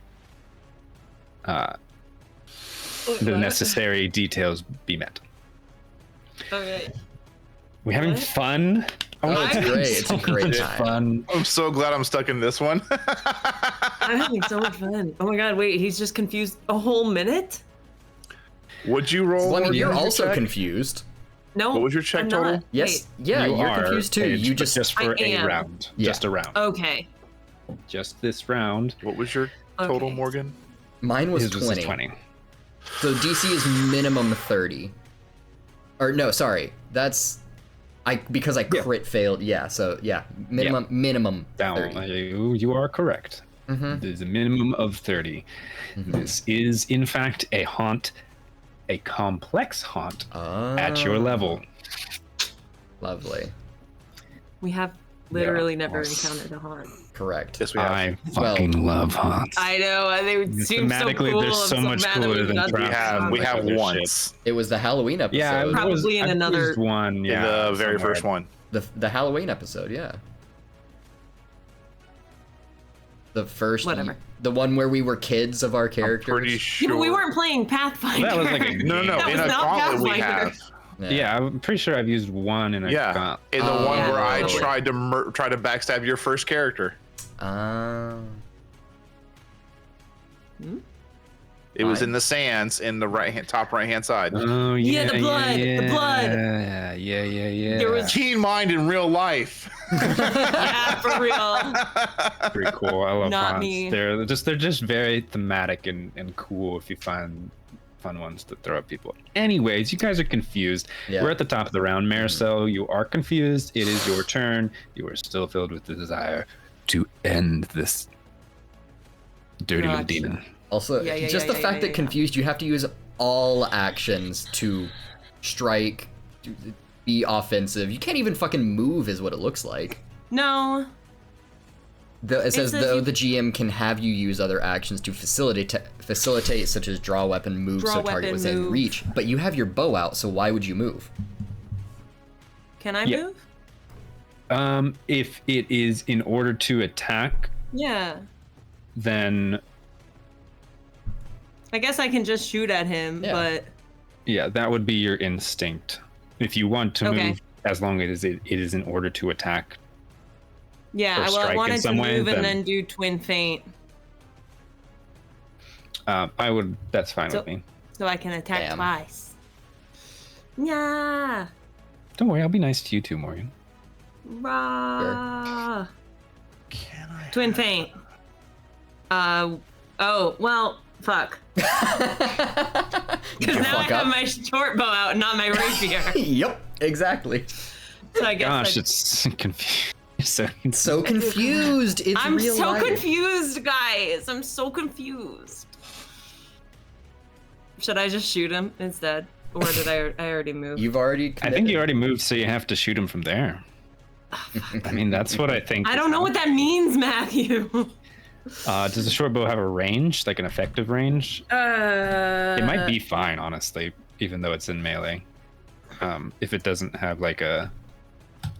the necessary details be met. Okay. We're having fun. Oh, it's great. It's a great time. Fun. I'm so glad I'm stuck in this one. I'm having so much fun. Oh my god, wait, he's just confused a whole minute? Would you roll? Well, I mean, Morgan, you're your also check? confused. No. What was your check I'm total? not. Yes. Wait. Yeah, You you're are, confused too. Paige, You but just for I a am. round. Yeah. Just a round. Okay. Just this round. What was your total, Okay. Morgan? Mine was His 20. 20. So DC is minimum 30. Or no, sorry. That's because I crit failed. Yeah, so yeah, minimum Down. 30. You are correct. Mhm. There's a minimum of 30. This is, in fact, a haunt, a complex haunt at your level. Lovely. We have literally Yeah, never awesome. encountered a haunt. Correct. Yes, we have. I fucking love haunts. I know, they would seem so Thematically, cool. they're I'm so much mad that cooler we've than not we done Traps. that. have Other once It was the Halloween episode. Yeah, Probably in I've another- used one. in Yeah, the very somewhere. first one. The Halloween episode, yeah. The first Whatever. The one where we were kids of our I'm characters. pretty Yeah, sure. but we weren't playing Pathfinder. That was like a No, That in was a not gauntlet we Pathfinder. have. Yeah, I'm pretty sure I've used one in a Yeah, in the Oh. one where I Yeah. tried to backstab your first character. It was Fine. in the sands in the top right hand side. Oh Yeah, the blood, the blood. Yeah. There was- Keen mind in real life. Yeah, for real. pretty cool. I love Not haunts. me. They're just very thematic and cool if you find fun ones to throw at people. Anyways, you guys are confused. Yeah. We're at the top of the round. Maricel, you are confused. It is your turn. You are still filled with the desire to end this dirty little Gotcha. demon. Also, Yeah, just the fact that yeah. confused, you have to use all actions to strike, to be offensive. You can't even fucking move, is what it looks like. No. It says says though you- the GM can have you use other actions to facilitate, such as draw a weapon, move, Draw so a target weapon, was in move. reach. But you have your bow out, so why would you move? Can I Yeah. move? If it is in order to attack, Yeah. then I guess I can just shoot at him, Yeah. but yeah, that would be your instinct. If you want to Okay. move, as long as it is in order to attack. yeah, Or well, strike I in wanted to some way, move and then- then do twin feint That's fine So- with me. so I can attack Damn. twice. Yeah. Don't worry, I'll be nice to you too, Morgan. Rah. Can I? Twin feint. Oh, well, fuck. Get Because your now I fuck have up. my short bow out, not my rapier. Yep, exactly. So I guess Gosh, I- it's confusing. So confused. It's I'm real so life. confused, guys. I'm so confused. Should I just shoot him instead? Or did I already move? You've already. I Committed. think you already moved, so you have to shoot him from there. I mean, that's what I think. I don't know what that means, Matthew. Does the short bow have a range, like an effective range? It might be fine, honestly, even though it's in melee. If it doesn't have like a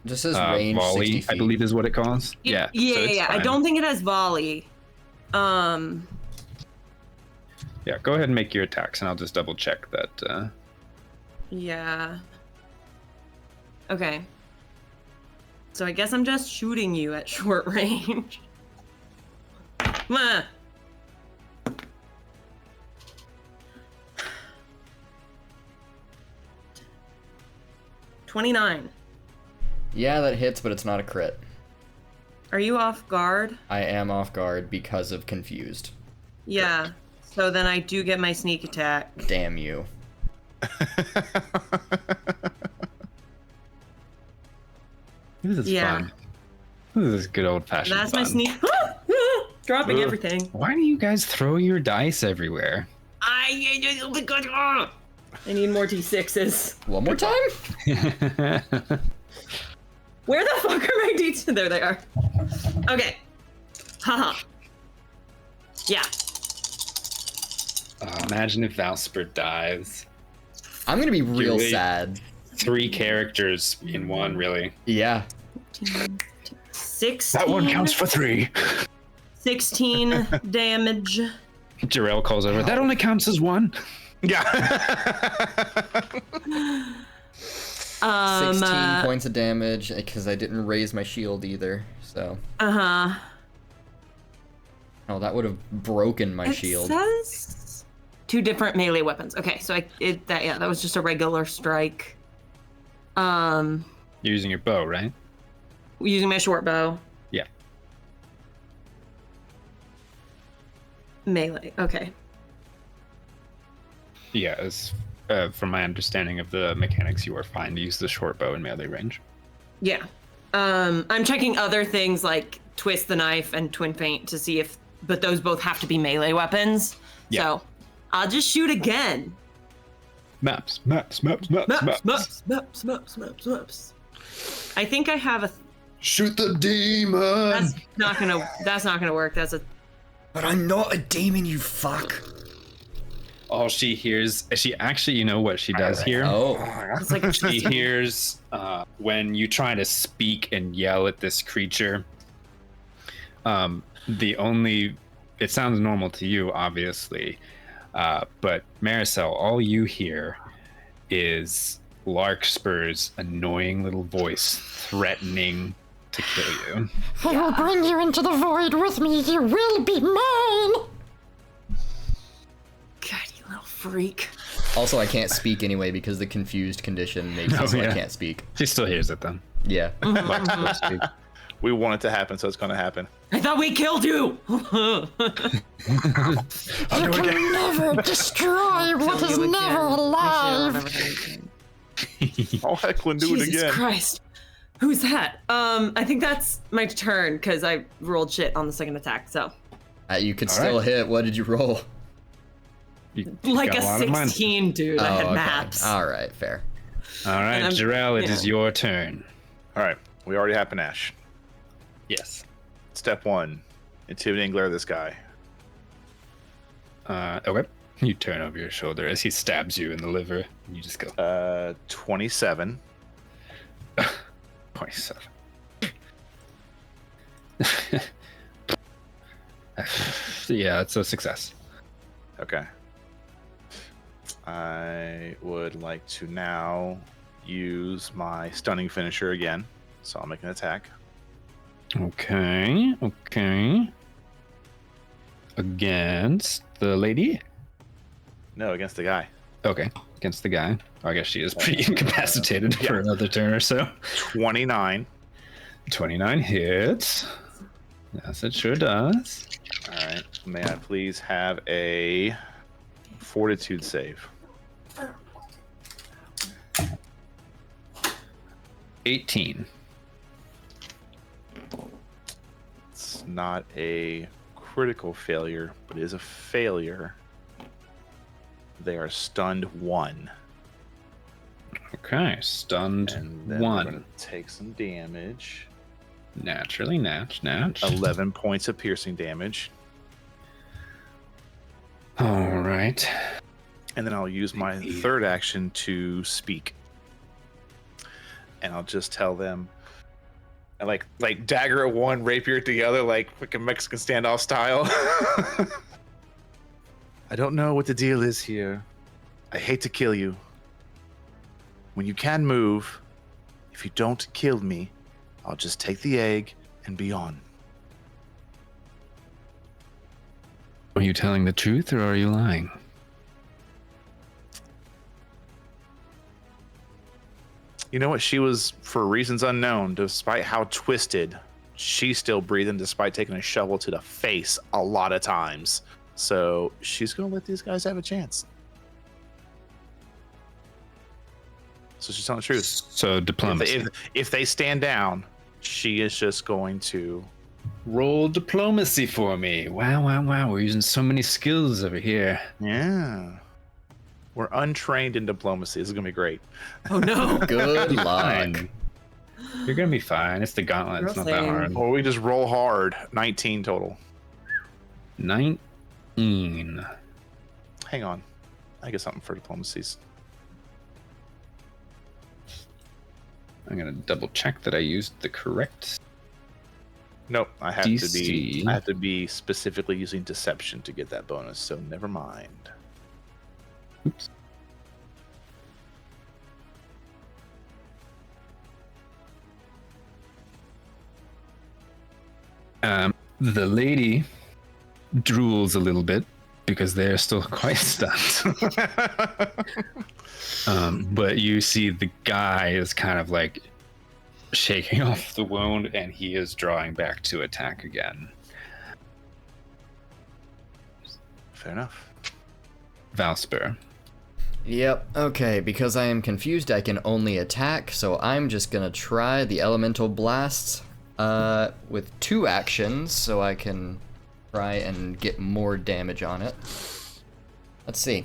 Just says range 60 volley, feet. I believe is what it calls. Yeah. so it's Yeah. I fine. don't think it has volley. Yeah, go ahead and make your attacks, and I'll just double check that. Yeah. Okay. So I guess I'm just shooting you at short range. Mwah. $29. Yeah, that hits, but it's not a crit. Are you off guard? I am off guard because of confused. Yeah. So then I do get my sneak attack. Damn you. This is fun. This is good old-fashioned That's fun. my sneak. Dropping everything. Why do you guys throw your dice everywhere? I need more D6s. One more time? Where the fuck are my D6s? There they are. Okay. Haha. Yeah. Imagine if Valspert dies. I'm gonna be real Really? sad. 3 characters in one, really. Yeah. 16. That one counts for 3. 16 damage. Jarrell calls over. That only counts as 1. Yeah. 16 points of damage because I didn't raise my shield either. So. Uh-huh. Oh, that would have broken my It shield. says 2 different melee weapons. Okay, so that was just a regular strike. You're using your bow, right? Using my short bow. Yeah. Melee. Okay. Yeah, as from my understanding of the mechanics, you are fine to use the short bow in melee range. Yeah. I'm checking other things like twist the knife and twin feint to see if, but those both have to be melee weapons. Yeah. So I'll just shoot again. Maps. Maps. I think I have a. Shoot the demon! That's not gonna work. That's a. But I'm not a demon, you fuck. All she hears, she actually, you know what she does hear? Oh. It's like She hears when you try to speak and yell at this creature. It sounds normal to you, obviously, but Maricel, all you hear is Larkspur's annoying little voice threatening to kill you. I will bring you into the void with me. You will be mine. God, you little freak. Also, I can't speak anyway because the confused condition makes it so I can't speak. She still hears it then. Yeah. Larkspur speak. We want it to happen, so it's going to happen. I thought we killed you. You can never destroy what is never alive. Oh, Hecklin, do it Jesus again. Christ. Who's that? I think that's my turn because I rolled shit on the second attack. So You could All still right. hit. What did you roll? You like got a lot of mine. 16, dude. I had okay. maps. All right, fair. All right, And I'm- Jarrell, it is yeah. your turn. All right, we already have Panache. Yes. Step 1, intimidate and glare this guy. Okay. You turn over your shoulder as he stabs you in the liver. And you just go, 27. 27. Yeah, it's a success. Okay. I would like to now use my stunning finisher again. So I'll make an attack. Okay. Against the lady? No, against the guy. Okay, against the guy. Oh, I guess she is pretty incapacitated for another turn or so. 29. 29 hits. Yes, it sure does. All right. May I please have a fortitude save? 18. It's not a critical failure, but it is a failure. They are stunned 1. Okay, stunned And then 1. we're going to take some damage. Naturally, natch. 11 points of piercing damage. All right. And then I'll use my third action to speak. And I'll just tell them, and like dagger at one, rapier at the other, like freaking Mexican standoff style. I don't know what the deal is here. I hate to kill you. When you can move, if you don't kill me, I'll just take the egg and be on. Are you telling the truth or are you lying? You know what? She was, for reasons unknown, despite how twisted, she's still breathing despite taking a shovel to the face a lot of times. So she's going to let these guys have a chance. So she's telling the truth. So diplomacy. If they stand down, she is just going to Roll diplomacy for me. Wow, wow, wow. We're using so many skills over here. Yeah. We're untrained in diplomacy. This is going to be great. Oh no. Good luck. Fine. You're gonna be fine. It's the gauntlet. It's not that hard. Or we just roll hard. 19 total. 19. Hang on. I get something for diplomacies. I'm gonna double check that I used the correct. Nope, I have DC. to be specifically using deception to get that bonus, so never mind. Oops. The lady drools a little bit because they're still quite stunned. But you see the guy is kind of like shaking off the wound, and he is drawing back to attack again. Fair enough. Valsper. Yep, okay, because I am confused, I can only attack, so I'm just gonna try the elemental blasts with 2 actions, so I can try and get more damage on it. Let's see.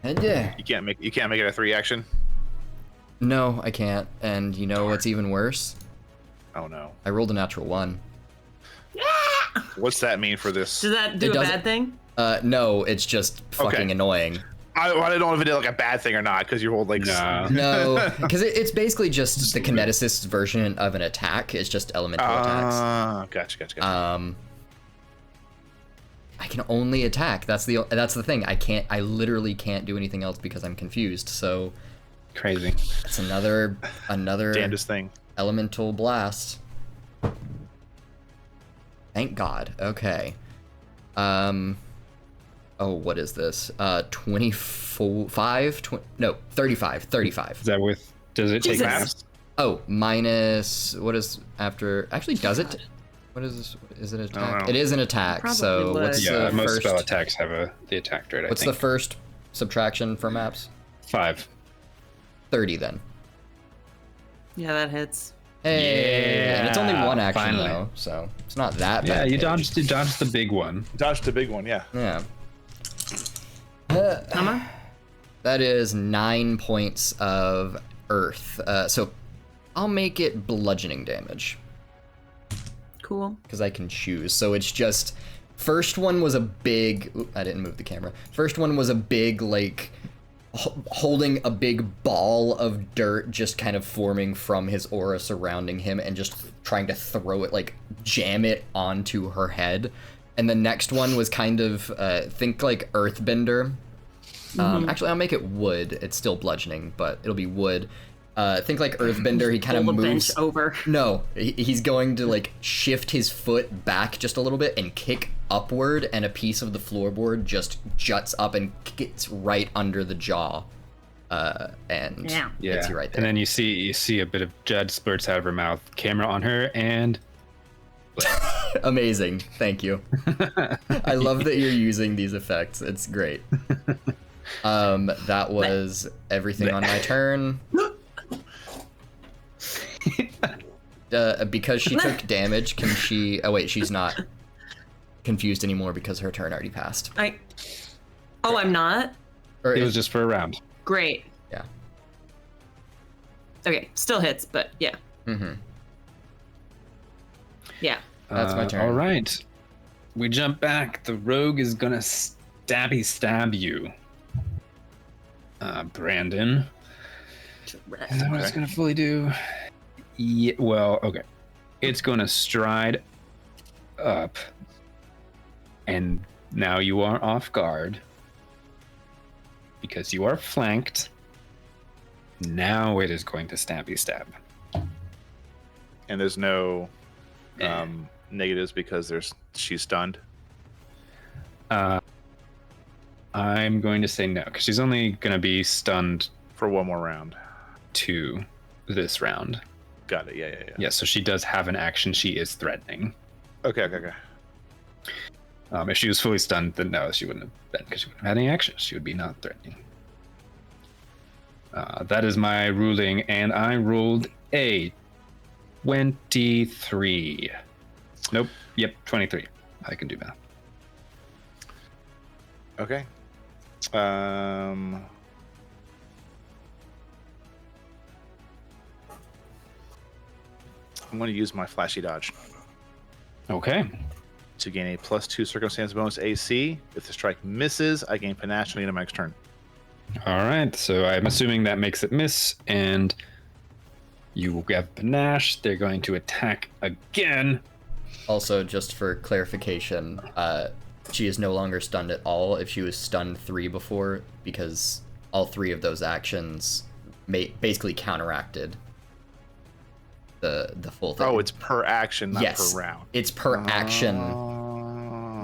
And yeah. You can't make it a 3 action? No, I can't. And you know what's even worse? Oh no. I rolled a natural 1. What's that mean for this? Does that do a bad thing? No, it's just fucking annoying. I don't know if it did like a bad thing or not, because you rolled like... No, because it's basically just the kineticist's version of an attack. It's just elemental attacks. Gotcha. I can only attack. That's the thing. I literally can't do anything else because I'm confused. So Crazy. it's another Damnedest thing. elemental blast. Thank God. Okay. Oh, what is this? 35? No, 35. 35. Is that with? Does it take Jesus. maps? Oh, minus. What is after? Actually, does it? What is this? Is it an attack? know. It is an attack. Probably So would. what's Yeah, the most first? spell attacks have the attack rate. What's the first subtraction for maps? 5? 30 then. Yeah, that hits. Hey, and it's only 1 action finally. though, so it's not that Yeah, bad. you dodged the big one. Dodged the big one, yeah. Yeah. Hammer? That is 9 points of earth. So I'll make it bludgeoning damage Cool. because I can choose. So it's just first one was a big. Oop, I didn't move the camera. First one was a big like holding a big ball of dirt, just kind of forming from his aura surrounding him, and just trying to throw it, like jam it onto her head. And the next one was kind of think like earthbender. Actually, I'll make it wood. It's still bludgeoning, but it'll be wood. Think like earthbender. He kind of Pull the moves bench over. No, he's going to like shift his foot back just a little bit and kick upward, and a piece of the floorboard just juts up and gets right under the jaw, and Yeah. hits you right there. And then you see a bit of blood spurts out of her mouth. Camera on her, and Amazing, thank you. I love that you're using these effects. It's great. That was everything on my turn. Because she took damage, can she? Oh wait, she's not confused anymore because her turn already passed. Oh, I'm not? Or it was just for a round. Great. Yeah. Okay, still hits, but yeah. Mm-hmm. Yeah. That's my turn. All right. We jump back. The rogue is gonna stab you. Brandon. Is that what it's gonna fully do? Yeah, well, okay. It's gonna stride up, and now you are off guard because you are flanked. Now it is going to stab. And there's no negatives because she's stunned. I'm going to say no, because she's only going to be stunned For one more round. to this round. Got it. Yeah. Yeah, so she does have an action. She is threatening. Okay. If she was fully stunned, then no, she wouldn't have been, because she wouldn't have had any action. She would be not threatening. That is my ruling, and I rolled a 23. Nope. Yep, 23. I can do math. Okay. I'm going to use my flashy dodge Okay. to gain a +2 circumstance bonus AC. If the strike misses, I gain panache until the end of my next turn. All right, so I'm assuming that makes it miss, and you will have panache. They're going to attack again. Also, just for clarification, she is no longer stunned at all if she was stunned 3 before, because all 3 of those actions basically counteracted the full thing. Oh, it's per action, not yes, per round. it's per action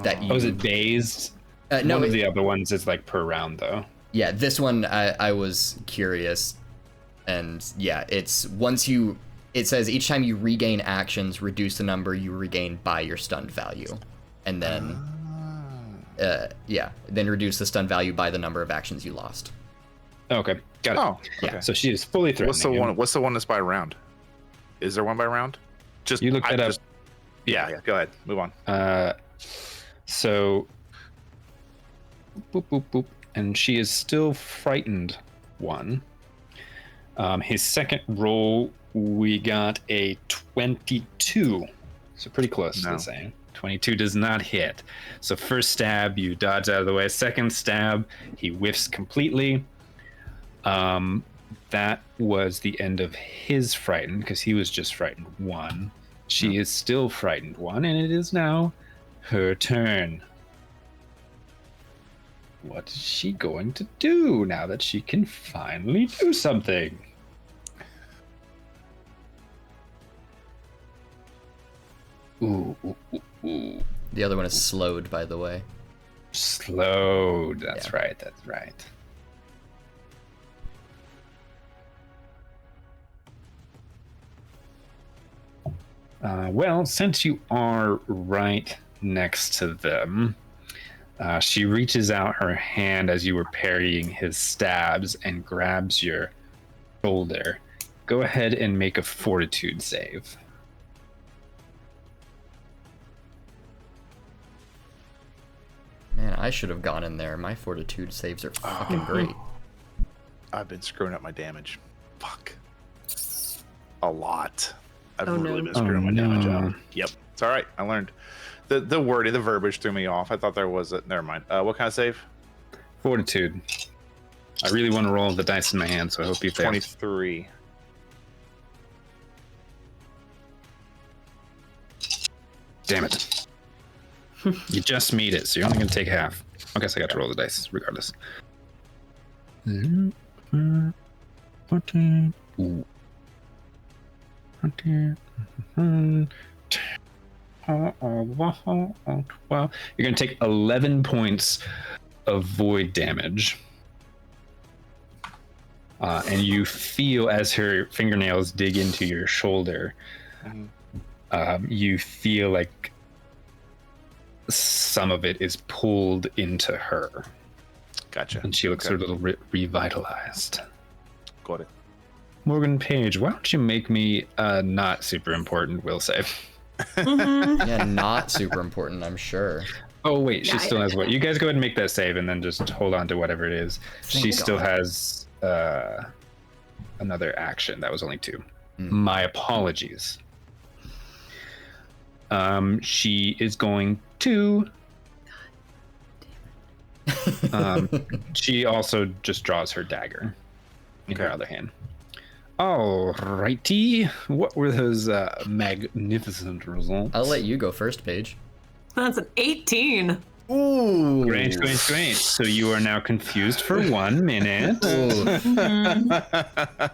that you... Oh, is it dazed? No, One of the other ones is like per round, though. Yeah, this one I was curious, and yeah, it's once you... It says each time you regain actions, reduce the number you regain by your stunned value. And then, then reduce the stunned value by the number of actions you lost. Okay, got it. Oh, okay. Yeah. So she is fully threatening. What's the one that's by round? Is there one by round? Just You looked it up. Yeah. Go ahead. Move on. So, boop, boop, boop. And she is still frightened 1. His second roll, we got a 22. So pretty close to the same. 22 does not hit. So first stab, you dodge out of the way. Second stab, he whiffs completely. That was the end of his frightened, because he was just frightened 1. She is still frightened 1, and it is now her turn. What is she going to do now that she can finally do something? Ooh. The other one is slowed, by the way. Slowed. That's right. Well, since you are right next to them, she reaches out her hand as you were parrying his stabs and grabs your shoulder. Go ahead and make a fortitude save. Man, I should have gone in there. My fortitude saves are fucking great. I've been screwing up my damage. Fuck. A lot. I've Oh, really no. been screwing my damage no. up. Yep. It's all right. I learned. The wording, the verbiage threw me off. I thought there was a... Never mind. What kind of save? Fortitude. I really want to roll the dice in my hand, so I hope you fail. 23. Damn it. You just made it, so you're only going to take half. I guess I got to roll the dice regardless. Ooh. 12. You're going to take 11 points of void damage. And you feel as her fingernails dig into your shoulder, you feel like some of it is pulled into her. Gotcha. And she looks a little revitalized. Got it. Morgan Page, why don't you make me a not super important will save? Yeah, not super important, I'm sure. Oh, wait, she Yeah, still has what? You guys go ahead and make that save and then just hold on to whatever it is. Thank She God. still has another action. That was only 2. My apologies. She is going to... she also just draws her dagger in her other hand. Alrighty. What were those magnificent results? I'll let you go first, Paige. That's an 18. Ooh. Great. So you are now confused for 1 minute.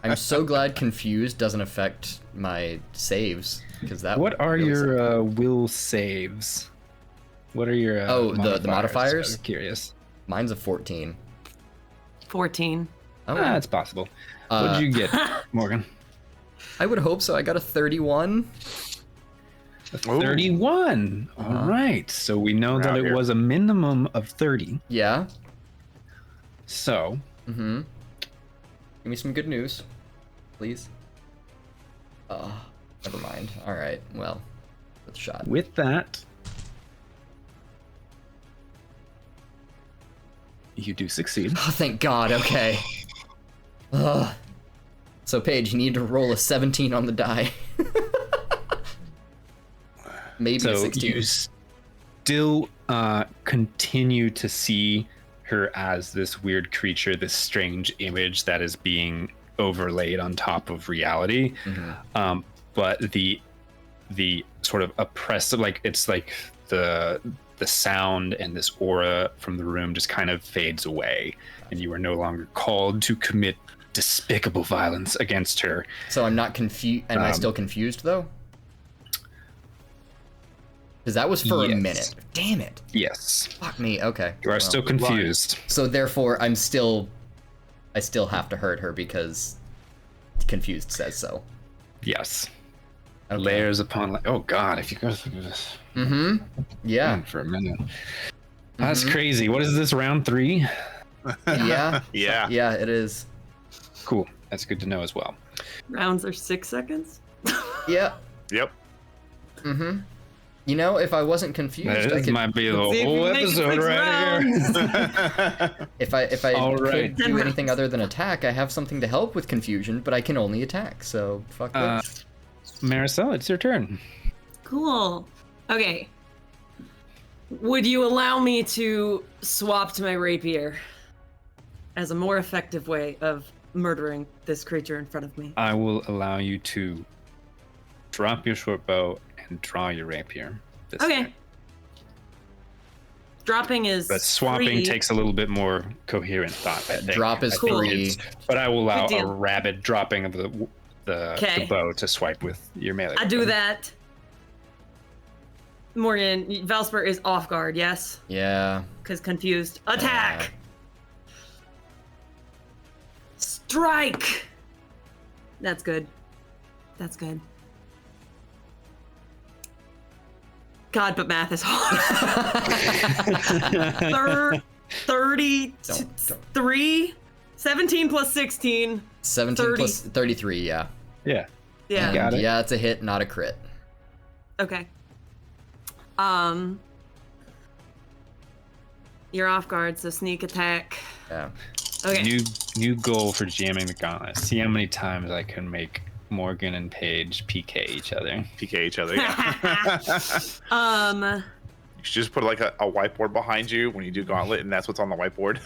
I'm so glad confused doesn't affect my saves, because that. What are really your will saves? What are your the modifiers? I'm curious. Mine's a 14. 14. Oh, It's possible. What did you get, Morgan? I would hope so. I got a 31. 31. All right. So we know that it was a minimum of 30. Yeah. So. Mm-hmm. Give me some good news, please. Never mind. All right. Well, let's shot. With that, you do succeed. Oh, thank God. Okay. So Paige, you need to roll a 17 on the die. Maybe a 16. You still continue to see her as this weird creature, this strange image that is being overlaid on top of reality. Mm-hmm. But the sort of oppressive, like it's like the sound and this aura from the room just kind of fades away, and you are no longer called to commit despicable violence against her. So I'm not confused. Am I still confused though? Because that was for a minute. Damn it. Yes. Fuck me. Okay. You are still confused. So therefore, I still have to hurt her because confused says so. Yes. Okay. Layers upon oh God, if you go through this. Mm-hmm. Yeah. For a minute. That's crazy. What is this, round 3? Yeah. Yeah. Yeah, it is. Cool. That's good to know as well. Rounds are 6 seconds. Yeah. Yep. Mm-hmm. You know, if I wasn't confused, I This could. might be the See if whole you make it episode 6 right here. If I All could right. do anything other than attack, I have something to help with confusion, but I can only attack. So fuck this. Maricel, it's your turn. Cool. Okay. Would you allow me to swap to my rapier as a more effective way of murdering this creature in front of me? I will allow you to drop your short bow and draw your rapier. This Okay. time. Dropping is But swapping free. takes a little bit more coherent thought. I think. Drop is I think free. but I will allow Good a deal. rapid dropping of the Okay. bow to swipe with your melee. I do weapon. that. Morgan, Valsper is off guard, yes? Yeah. Because confused. Attack! Strike! That's good. That's good. God, but math is hard. 33? 17 plus 16. 17 30. plus 33. Yeah. Yeah. Yeah. And Got it. yeah, it's a hit, not a crit. Okay. You're off guard, so sneak attack. Yeah. Okay. New goal for jamming the gauntlet. See how many times I can make Morgan and Paige PK each other. PK each other. Yeah. You should just put like a whiteboard behind you when you do Gauntlet, and that's what's on the whiteboard.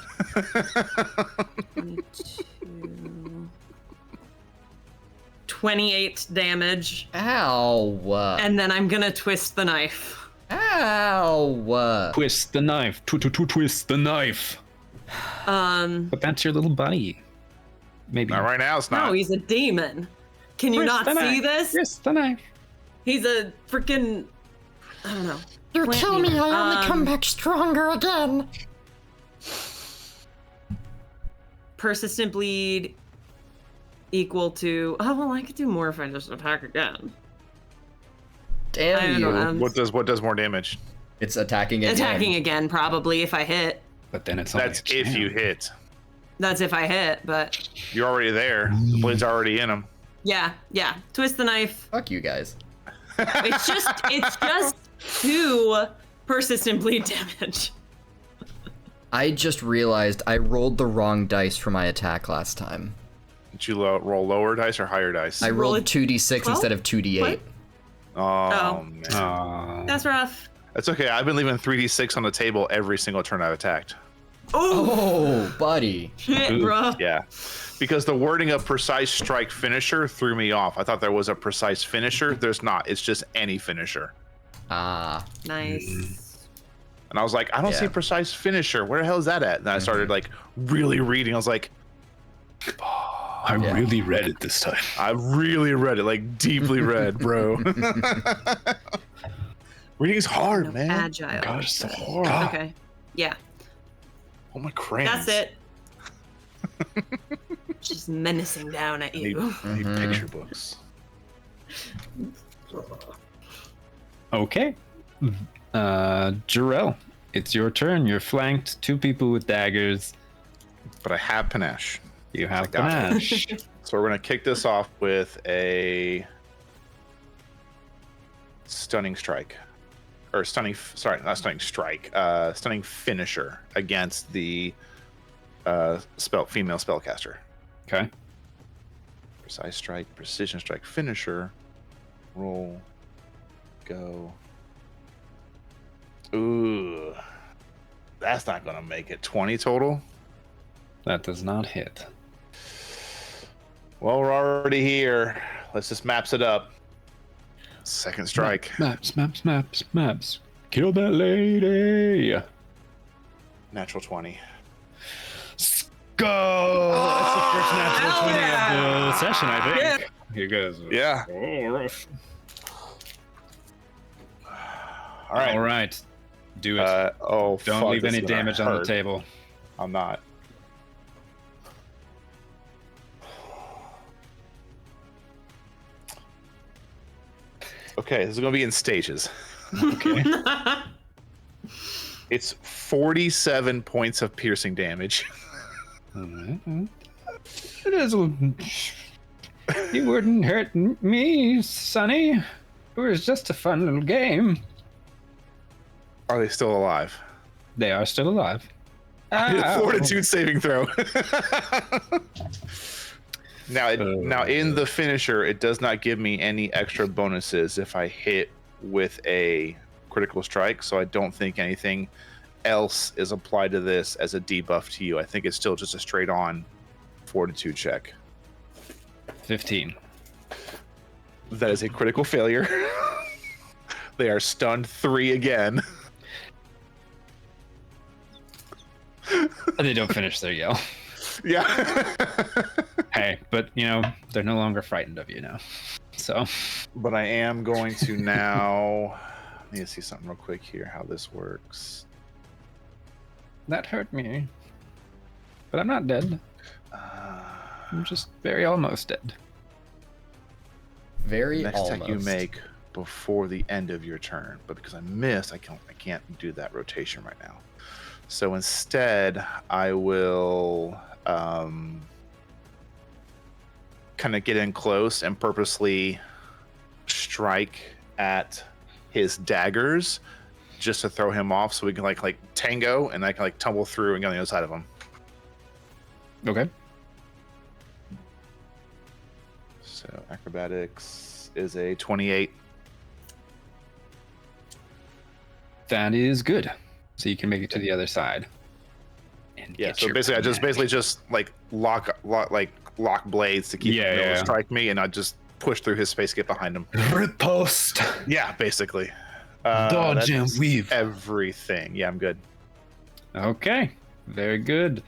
22. 28 damage. Ow. And then I'm gonna twist the knife. Ow. Twist the knife. Twist the knife. But that's your little buddy. Maybe. Not right now. It's not. No, he's a demon. Can you Twist not the see knife. this? Twist the knife. He's a freaking, I don't know. You plant kill me, demon. I only come back stronger again. Persistent bleed equal to, oh, well, I could do more if I just attack again. I Damn don't you. know, What does more damage? It's attacking again. Attacking again, probably, if I hit. But then it's only That's a if jam. you hit. That's if I hit, but You're already there. The blade's already in him. yeah. Twist the knife. Fuck you guys. It's just 2 persistent bleed damage. I just realized I rolled the wrong dice for my attack last time. Did you roll lower dice or higher dice? I Roll rolled it 2d6 12? instead of 2d8. What? Oh, Oh. man. Aw. That's rough. That's okay. I've been leaving 3d6 on the table every single turn I've attacked. Oh, buddy. Shit, Ooh. bro. Yeah. Because the wording of precise strike finisher threw me off. I thought there was a precise finisher. There's not. It's just any finisher. Ah. Nice. And I was like, I don't see Yeah. precise finisher. Where the hell is that at? And I started like really reading. I was like, I Yeah. really read it this time. I really read it, like deeply read, bro. Reading's hard, No, man. agile. God, it's so hard. Okay. Yeah. Oh my crayons. That's it. Just menacing down at I need you. picture books. Okay. Jarrell, it's your turn. You're flanked. 2 people with daggers. But I have panache. You have I got it. panache. So we're gonna kick this off with a stunning strike, or stunning. Sorry, not stunning strike. Stunning finisher against the female spellcaster. Okay. Precise strike, precision strike, finisher. Roll. Go. Ooh, that's not gonna make it. 20 total. That does not hit. Well, we're already here. Let's just maps it up. Second strike. Maps. Kill that lady. Natural 20. Go! That's the first natural 20 of the session, I think. Here goes. Yeah. All right. All right. Do it. Don't Don't leave any damage on the table. I'm not. Okay, this is going to be in stages. Okay. It's 47 points of piercing damage. It is. You wouldn't hurt me, Sonny. It was just a fun little game. Are they still alive? They are still alive. Fortitude saving throw. Now in the finisher, it does not give me any extra bonuses if I hit with a critical strike, so I don't think anything else is applied to this as a debuff to you. I think it's still just a straight on fortitude check. 15. That is a critical failure. They are stunned 3 again. They don't finish their yell. Yeah. Hey, but they're no longer frightened of you now. So. But I am going to now. I need to see something real quick here. How this works. That hurt me, but I'm not dead. I'm just very almost dead. Very Next almost. attack you make before the end of your turn, but because I missed, I can't do that rotation right now. So instead, I will kind of get in close and purposely strike at his daggers just to throw him off, so we can like tango, and I can like tumble through and get on the other side of him. Okay. So acrobatics is a 28. That is good. So you can make it to the other side. And Yeah. get So your basically, I panache. just like lock blades to keep him able to strike me, and I just push through his space, get behind him. Riposte. Yeah, basically. Dodge and that's weave. Everything. Yeah, I'm good. Okay. Very good.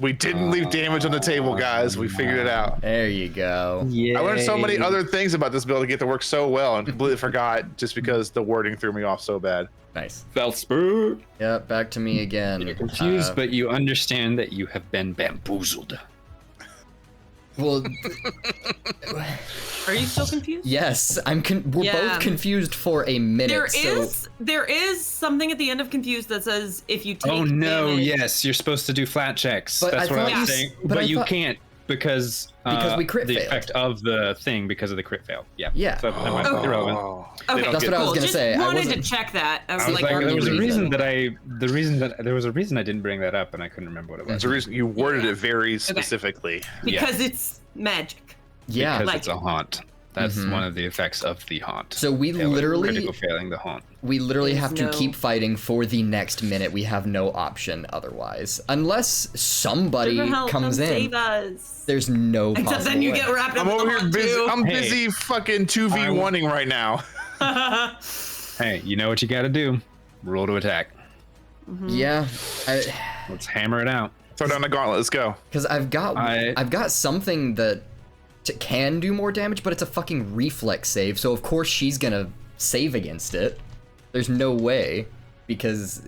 We didn't leave damage on the table, guys. We figured it out. There you go. Yeah. I learned so many other things about this build to get to work so well, and completely forgot just because the wording threw me off so bad. Nice. Felspur. Yeah, back to me again. You're confused, but you understand that you have been bamboozled. Well, Are you still confused? yes, we're Yeah. both confused for a minute. There is something at the end of confused that says if you take Oh no! damage, Yes, you're supposed to do flat checks. But That's I what thought I was you- saying. but I But you thought- can't because we crit the failed. effect of the thing because of the crit fail. Yeah. Yeah. So that might be irrelevant. Okay, don't That's get- what I was cool. gonna Just say. I wanted to wasn't- check that. I was I was like, like, there was a reason reason. that there was a reason I didn't bring that up, and I couldn't remember what it was. There's a reason you worded it very specifically. because it's magic. Yeah. Because like it's a haunt. That's Mhm. one of the effects of the haunt. So we Critical literally failing the haunt. have There's to no- keep fighting for the next minute. We have no option otherwise, unless somebody Riverhell, comes come in. save us. There's no Except possible then you way. get wrapped up I'm in over the here haunt busy. too. I'm Hey. busy fucking 2v1ing right now. Hey, you know what you got to do? Roll to attack. Yeah, Let's hammer it out. Throw down the gauntlet. Let's go. because I've got something that can do more damage, but it's a fucking reflex save. So of course she's gonna save against it. There's no way, because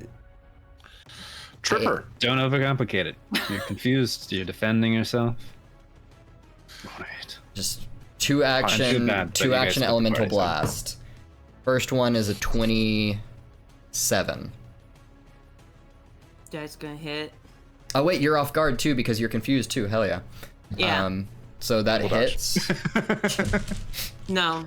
Tripper. Don't overcomplicate it. You're confused. You're defending yourself. Right. just two action bad that you guys put the elemental party, so. blast. First one is a 27. Dice gonna hit. Oh wait, you're off guard too because you're confused too. Hell yeah. Yeah. So that Double dodge. hits. No.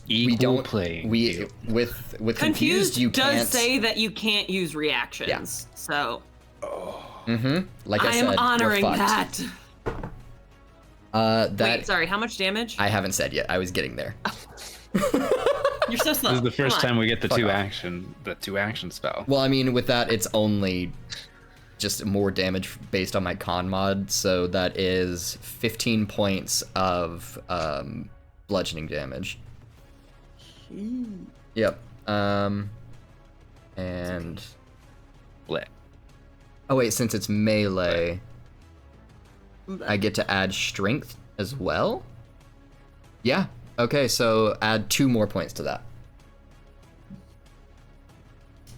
We don't play. We with confused you does can't. say that you can't use reactions. Yeah. So Like I I said, am we're honoring fucked. that. That Wait, sorry, how much damage? I haven't said yet. I was getting there. You're so slow. This is the first Come on. time we get the Fuck two off. action spell. Well, I mean, with that, it's only just more damage based on my con mod, so that is 15 points of bludgeoning damage. Yep. And Bleh. oh wait, since it's melee, I get to add strength as well. Yeah. Okay, so add 2 more points to that.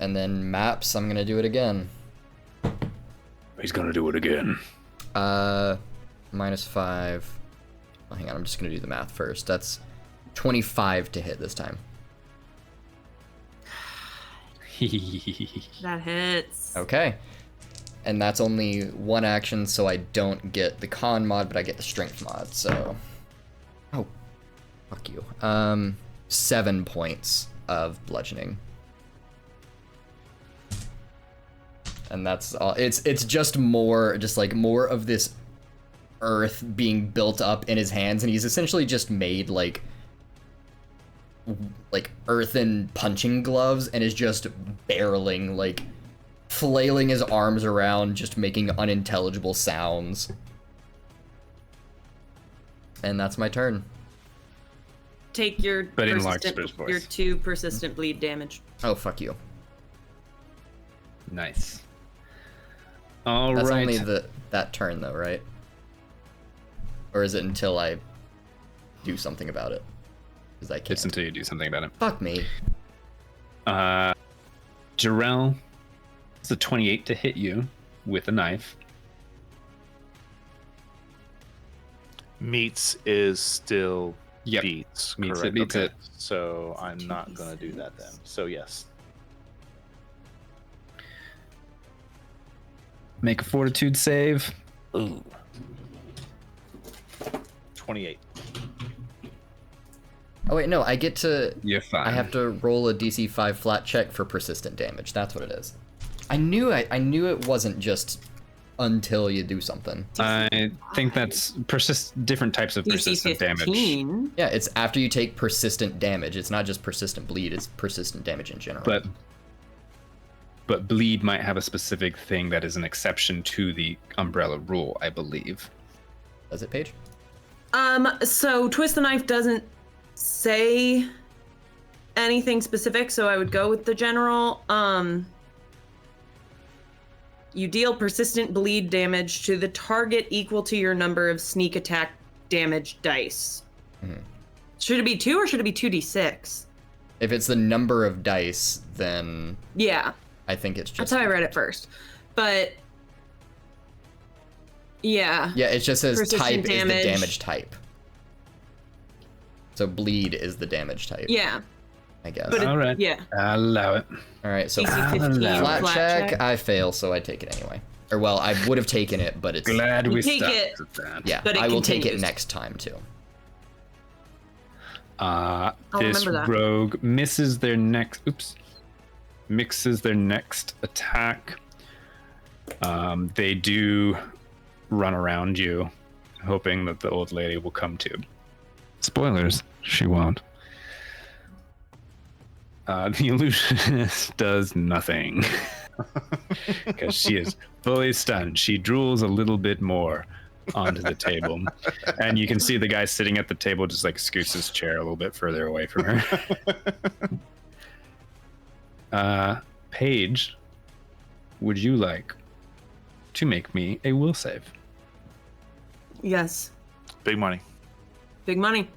And then maps, I'm gonna do it again. He's gonna do it again. -5. Oh, hang on, I'm just gonna do the math first. That's 25 to hit this time. That hits. Okay. And that's only 1 action, so I don't get the con mod, but I get the strength mod, so... Oh. Fuck you. 7 points of bludgeoning. And that's all. It's just more of this earth being built up in his hands, and he's essentially just made like earthen punching gloves and is just barreling, like flailing his arms around, just making unintelligible sounds. And that's my turn. Take your But in Larkspur's voice. your 2 persistent bleed damage. Oh, fuck you. Nice. All That's right. only that turn though, right? Or is it until I do something about it? Because I can't. It's until you do something about it. Fuck me. Jarrell, it's a 28 to hit you with a knife. Meats is still Yep. beats. Meets correct? it, beats it. So I'm not gonna do that then. So yes. Make a fortitude save. Ooh. 28. Oh wait, no, I get to... You're fine. I have to roll a DC 5 flat check for persistent damage. That's what it is. I knew it wasn't just until you do something. I think that's different types of DC persistent damage. 15. Yeah, it's after you take persistent damage. It's not just persistent bleed, it's persistent damage in general. But bleed might have a specific thing that is an exception to the umbrella rule, I believe. Does it, Paige? So Twist the Knife doesn't say anything specific, so I would go with the general. You deal persistent bleed damage to the target equal to your number of sneak attack damage dice. Mhm. Should it be 2 or should it be 2d6? If it's the number of dice, then Yeah, I think it's just... that's how I read it first. But yeah. Yeah, it just says Persistent type is damage. the damage type. So bleed is the damage type. Yeah. I guess. But All right. Yeah. I'll allow it. All right, so DC 15 flat check, check. I fail, so I take it anyway. Or well, I would have taken it, but it's... Glad You we take stopped it. at that. Yeah, But it I will take it continues. next time, too. This remember that. rogue misses their next. Mixes their next attack. They do run around you, hoping that the old lady will come to. Spoilers, she won't. The illusionist does nothing because she is fully stunned. She drools a little bit more onto the table, and you can see the guy sitting at the table just like scoots his chair a little bit further away from her. Paige, would you like to make me a will save? Yes. Big money. Big money.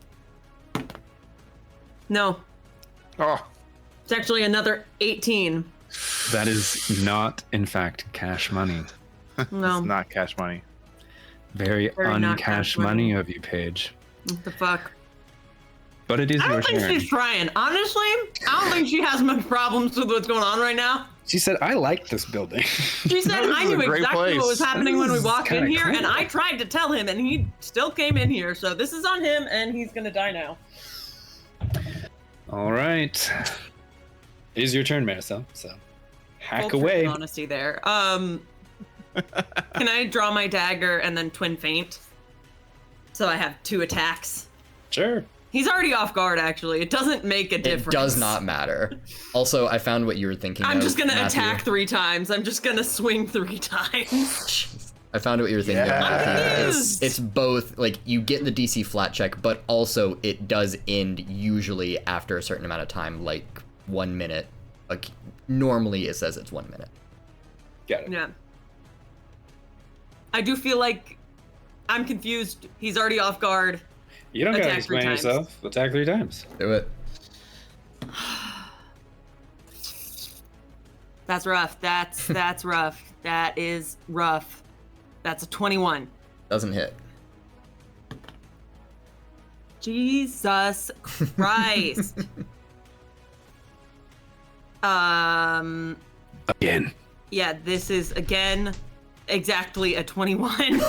No. Oh, It's actually another 18. That is not, in fact, cash money. No. it's not cash money. Very Very not uncash cash money money. of you, Paige. What the fuck? But it is I your don't think turn. she's trying. Honestly, I don't think she has much problems with what's going on right now. She said, "I like this building." She said, This I is a knew great exactly what was place. happening when we This is walked in kinda here, cool. and I tried to tell him, and he still came in here. So this is on him, and he's gonna die now. All right. It is your turn, Marisol. So hack Full truth away. and honesty there. Can I draw my dagger and then twin feint? So I have 2 attacks. Sure. He's already off guard, actually. It doesn't make a difference. It does not matter. Also, I found what you were thinking I'm of, just gonna Matthew. attack 3 times. I'm just gonna swing 3 times. I found what you were thinking of, Matthew. Yes! It's both, like, you get the DC flat check, but also it does end usually after a certain amount of time, like 1 minute. Like, normally it says it's 1 minute. Got it. Yeah. I do feel like I'm confused. He's already off guard. You don't gotta Attack 3 explain times. yourself. Attack 3 times. Do it. That's rough. That's rough. That is rough. That's a 21. Doesn't hit. Jesus Christ. Again. Yeah, this is again exactly a 21.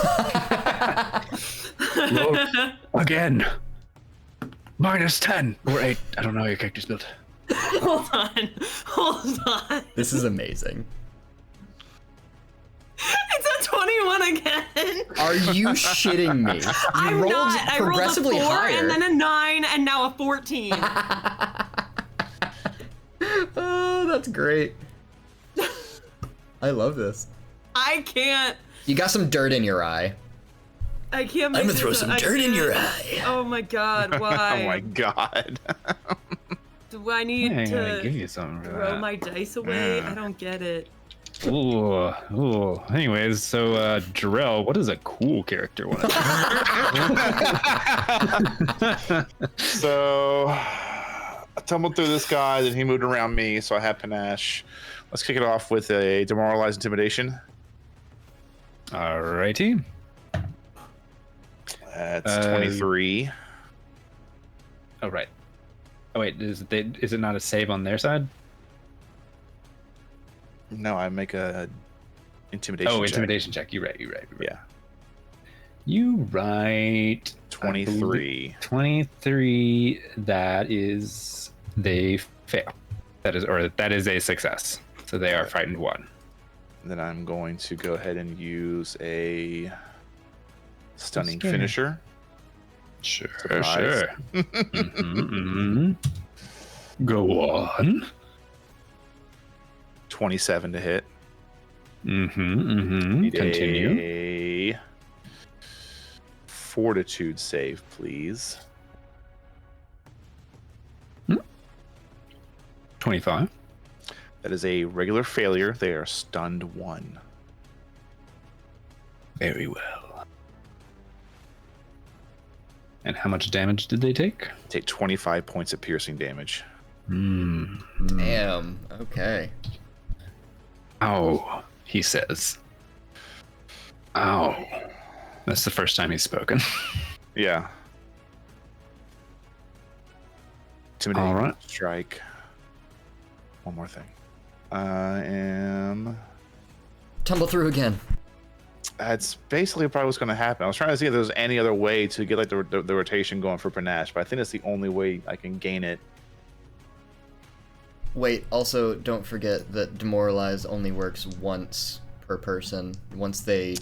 Again. -10 or 8. I don't know how your character's built. Hold on. This is amazing. It's a 21 again. Are you shitting me? You I'm rolled not. I rolled a progressively 4 higher. and then a 9 and now a 14. Oh, that's great. I love this. I can't. You got some dirt in your eye. I can't. I'm make gonna throw this- some I dirt in can't. your eye. Oh my god, why? Oh my god. Do I need Yeah, I gotta give to you something for throw that. my dice away? I don't get it. Ooh. Anyways, so Jarrell, what does a cool character want? So I tumbled through this guy, then he moved around me, so I had panache. Let's kick it off with a demoralized intimidation. Alrighty. That's 23. Oh right. Oh wait, is it not a save on their side? No, I make a intimidation. Oh, check. intimidation check. You're right. Yeah, You right. 23. 23. That is they fail. That is a success. So they are frightened 1. Then I'm going to go ahead and use a stunning Scary. finisher. Sure. Surprise. Go on. 27 to hit. Continue. A fortitude save, please. 25. That is a regular failure. They are stunned 1. Very well. And how much damage did they take? Take 25 points of piercing damage. Damn. Okay. Ow, he says. Ow. That's the first time he's spoken. Yeah. Intimidating All right. strike. One more thing. I am. Tumble through again. That's basically probably what's going to happen. I was trying to see if there was any other way to get like the rotation going for panache, but I think that's the only way I can gain it. Wait, also don't forget that demoralize only works once per person. Once they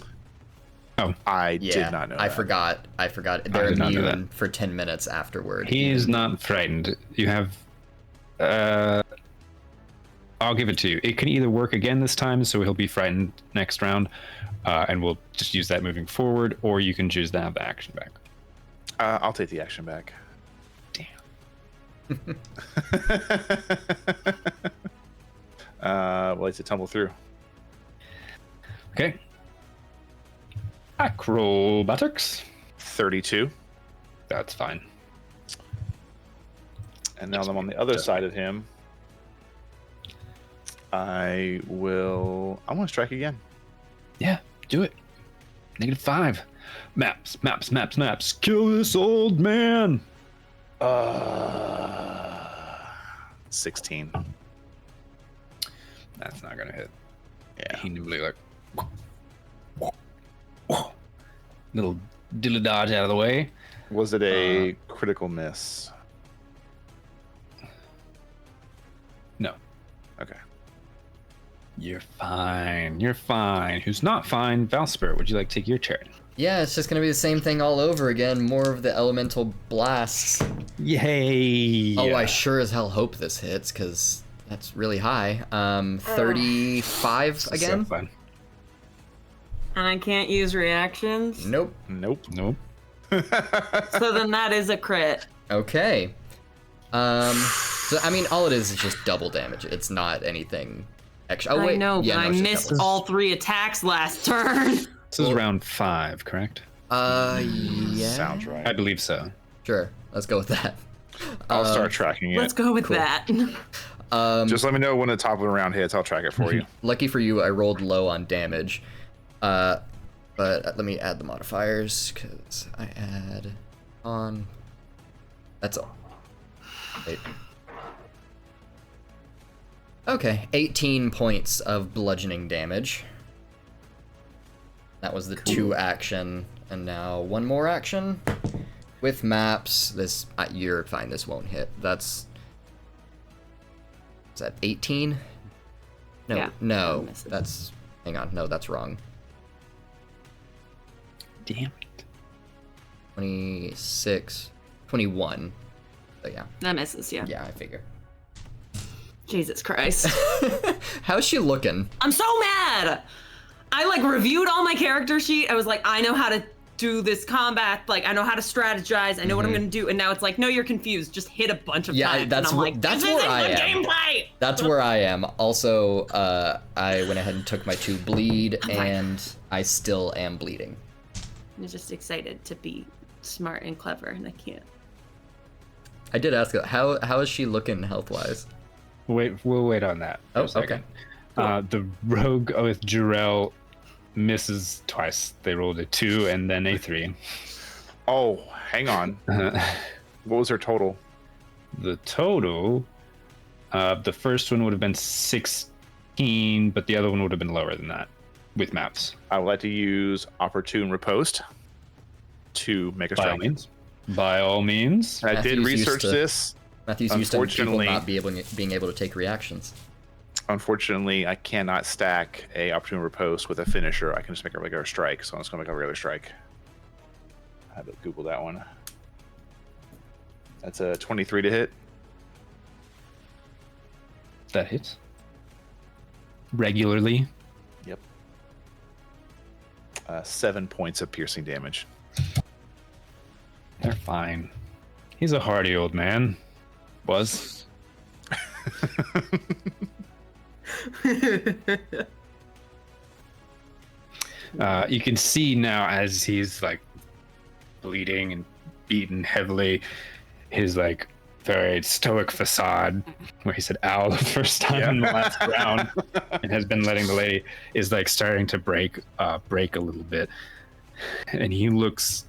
I yeah, did not know. I that. forgot. They're did not know immune for 10 minutes afterward. He's not frightened. You have I'll give it to you. It can either work again this time, so he'll be frightened next round, and we'll just use that moving forward, or you can choose to have the action back. I'll take the action back. Damn. Well, it's a tumble through. Okay. Acrobatics. 32. That's fine. And now that I'm on the other side of him, I want to strike again. Yeah, do it. -5. Maps. Kill this old man. 16. That's not gonna hit. Yeah. He nimbly like little dilly dodge out of the way. Was it a critical miss? No. Okay. You're fine. Who's not fine? Valspur, would you like to take your turn? Yeah, it's just gonna be the same thing all over again. More of the elemental blasts. Yay! Oh, I sure as hell hope this hits, because that's really high. 35 again? So fun. And I can't use reactions. Nope. Nope. So then that is a crit. Okay. So I mean, all it is just double damage. It's not anything extra. Oh wait, I know, yeah, but no, I it's just missed double. all 3 attacks last turn. This is round 5, correct? Yeah. Sounds right. I believe so. Sure. Let's go with that. I'll start tracking it. Let's go with Cool. that. Just let me know when the top of the round hits. I'll track it for you. Lucky for you, I rolled low on damage. But let me add the modifiers, because I add on... That's all. Wait. Okay, 18 points of bludgeoning damage. That was the 2 action, and now 1 more action. With maps, this... you're fine, this won't hit. That's... Is that 18? No, Yeah, no, misses. that's... Hang on, no, that's wrong. Damn. 26, 21. So yeah, That misses, yeah. yeah, I figure. Jesus Christ. How's she looking? I'm so mad! I like reviewed all my character sheet. I was like, I know how to do this combat. Like, I know how to strategize. I know what I'm gonna do. And now it's like, no, you're confused. Just hit a bunch of Yeah, times. that's and I'm wh- like, that's this where isn't I good am. gameplay! That's where I am. Also, I went ahead and took my 2 bleed, and I still am bleeding. I'm just excited to be smart and clever, and I can't. I did ask her, how is she looking health-wise? We'll wait on that. For Oh, a second. okay. The rogue with Jarrell misses twice. They rolled a 2 and then a 3. Oh, hang on. What was her total? The total, the first one would have been 16, but the other one would have been lower than that with maps. I would like to use opportune riposte to make a By all strike. means. By all means. I did Matthew's used research to- this. Matthew's used to people Unfortunately- not being able to take reactions. Unfortunately, I cannot stack a opportune riposte with a finisher. I can just make a regular strike, so I'm just gonna make a regular strike. I had to Google that one. That's a 23 to hit. That hits. Regularly. Yep. 7 points of piercing damage. They're fine. He's a hardy old man. Was. You can see now as he's like bleeding and beaten heavily, his like very stoic facade where he said ow the first time in the last round and has been letting the lady is like starting to break a little bit, and he looks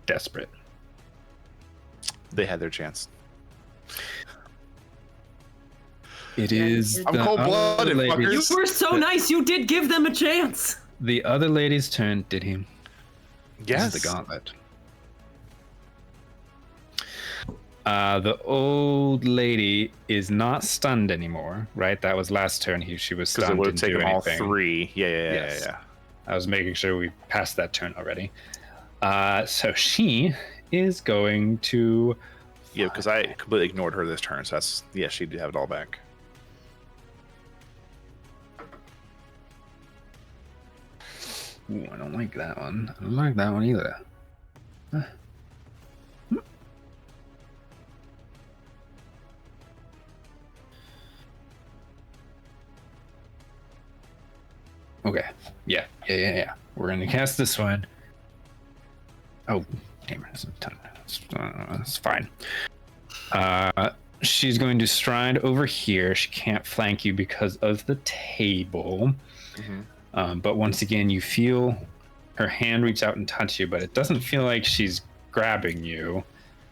desperate. They had their chance. It is I'm the cold-blooded, other lady's- fuckers. You were so nice. You did give them a chance. The other lady's turn, did he? Yes. This is the gauntlet. The old lady is not stunned anymore, right? That was last turn. She was Because stunned. it would have didn't do taken all anything. 3. Yeah. Yes. I was making sure we passed that turn already. So she is going to. Yeah, because I completely ignored her this turn. So that's she did have it all back. Ooh, I don't like that one. I don't like that one either. Okay. Yeah. We're gonna cast this one. Oh, damn it! That's fine. She's going to stride over here. She can't flank you because of the table. Mm-hmm. But once again, you feel her hand reach out and touch you, but it doesn't feel like she's grabbing you.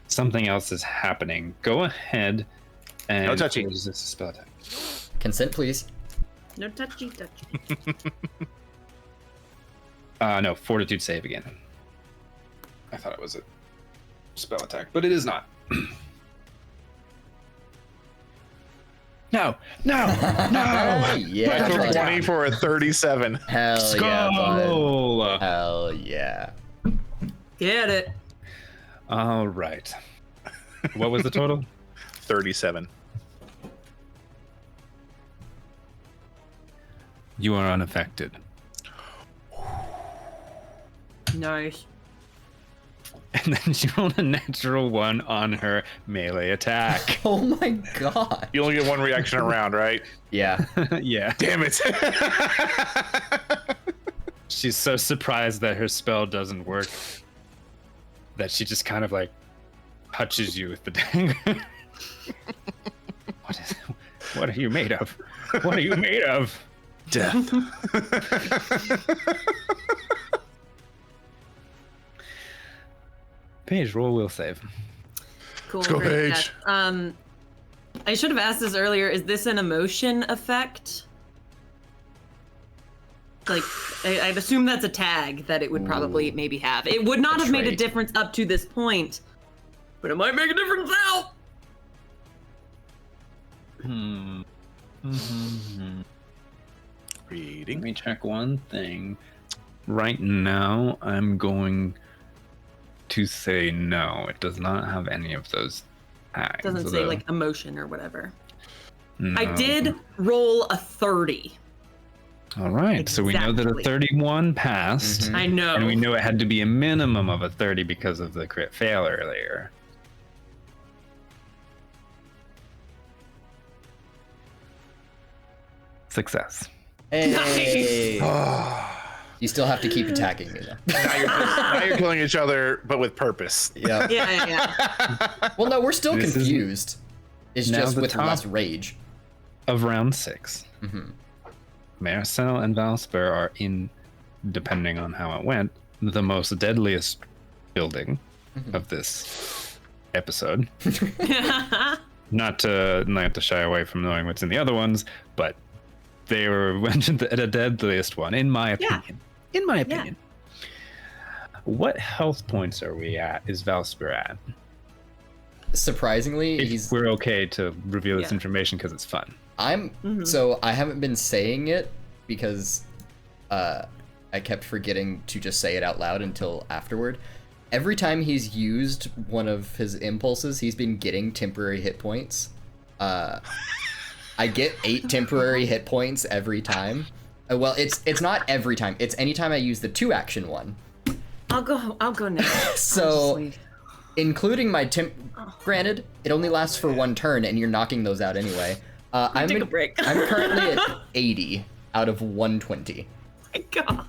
Something else is happening. Go ahead and No touching. resist a spell attack. Consent, please. No touchy. No, fortitude save again. I thought it was a spell attack, but it is not. No. Yeah, Natural bud. 20 for a 37. Hell yeah, bud. Skull! Hell yeah. Get it. All right. What was the total? 37. You are unaffected. Nice. And then she rolled a natural 1 on her melee attack. Oh my god. You only get one reaction around, right? Yeah. Yeah. Damn it. She's so surprised that her spell doesn't work that she just kind of like touches you with the dagger. What are you made of? What are you made of? Death. Paige, roll will save. Cool. Let's go, great Paige. catch. I should have asked this earlier. Is this an emotion effect? Like, I'd assume that's a tag that it would probably maybe have. It would not have made a trait. difference up to this point, but it might make a difference now. Reading. Let me check one thing. Right now, I'm going to say no. It does not have any of those tags. Doesn't say like emotion or whatever. No. I did roll a 30. All right, so we know that a Exactly. 31 passed, Mhm. I know. and we knew it had to be a minimum of a 30 because of the crit fail earlier. Success. Hey. now You still have to keep attacking me though. you're killing each other, but with purpose. Yeah. Yeah. Well, no, we're still This is- confused. It's Now just the with top- less rage. Of round 6, Mhm. Marcel and Valsper are in, depending on how it went, the most deadliest building of this episode. Not to shy away from knowing what's in the other ones, but they were mentioned at a deadliest one, in my Yeah. opinion. In my opinion. What health points are we at? Is Valsper at? Surprisingly, If we're okay to reveal this Yeah. information because it's fun. So I haven't been saying it because I kept forgetting to just say it out loud until afterward. Every time he's used one of his impulses, he's been getting temporary hit points. I get 8 temporary hit points every time. Well, it's not every time. It's anytime I use the 2-action one. I'll go now. So, Honestly. including my granted, it only lasts for 1 turn, and you're knocking those out anyway. I'm take a break. I'm currently at 80 out of 120. My God.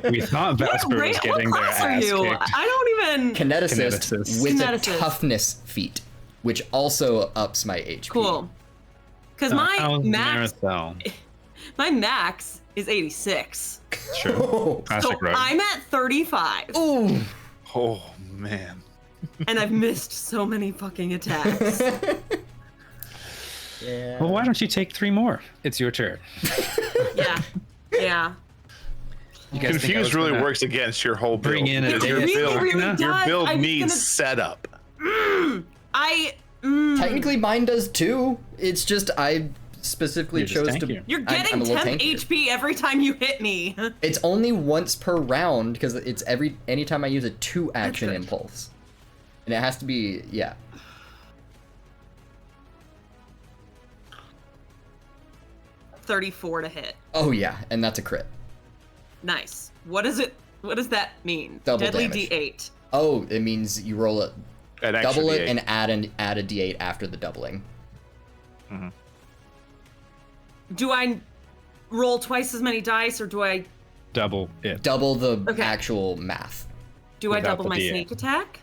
We thought Valsper was What getting their class are ass you? kicked. I don't even. Kineticist, Kineticist. with Kineticist. a toughness feat, which also ups my HP. Cool. Because my how's max, Marcel? my max is 86. Sure. Oh. Classic So rogue. I'm at 35, Ooh. Oh, man. and I've missed so many fucking attacks. Yeah. Well, why don't you take 3 more? It's your turn. Yeah. Yeah. You guys think I Confused was really gonna works against your whole build. bring in a It David really, Phil? really Your does. Your build I was needs gonna- setup. Technically, mine does too. It's just I specifically You're just chose to. tankier. You're I'm getting a little 10 tankier. HP every time you hit me. It's only once per round because it's anytime I use a 2-action good. impulse, and it has to be 34 to hit. Oh yeah, and that's a crit. Nice. What does that mean? Double Deadly damage. D8. Oh, it means you roll it, An extra double it, D8. and add a D8 after the doubling. Do I roll twice as many dice, or do I Double it. Double the Okay. actual math. Without double the my D8. sneak attack?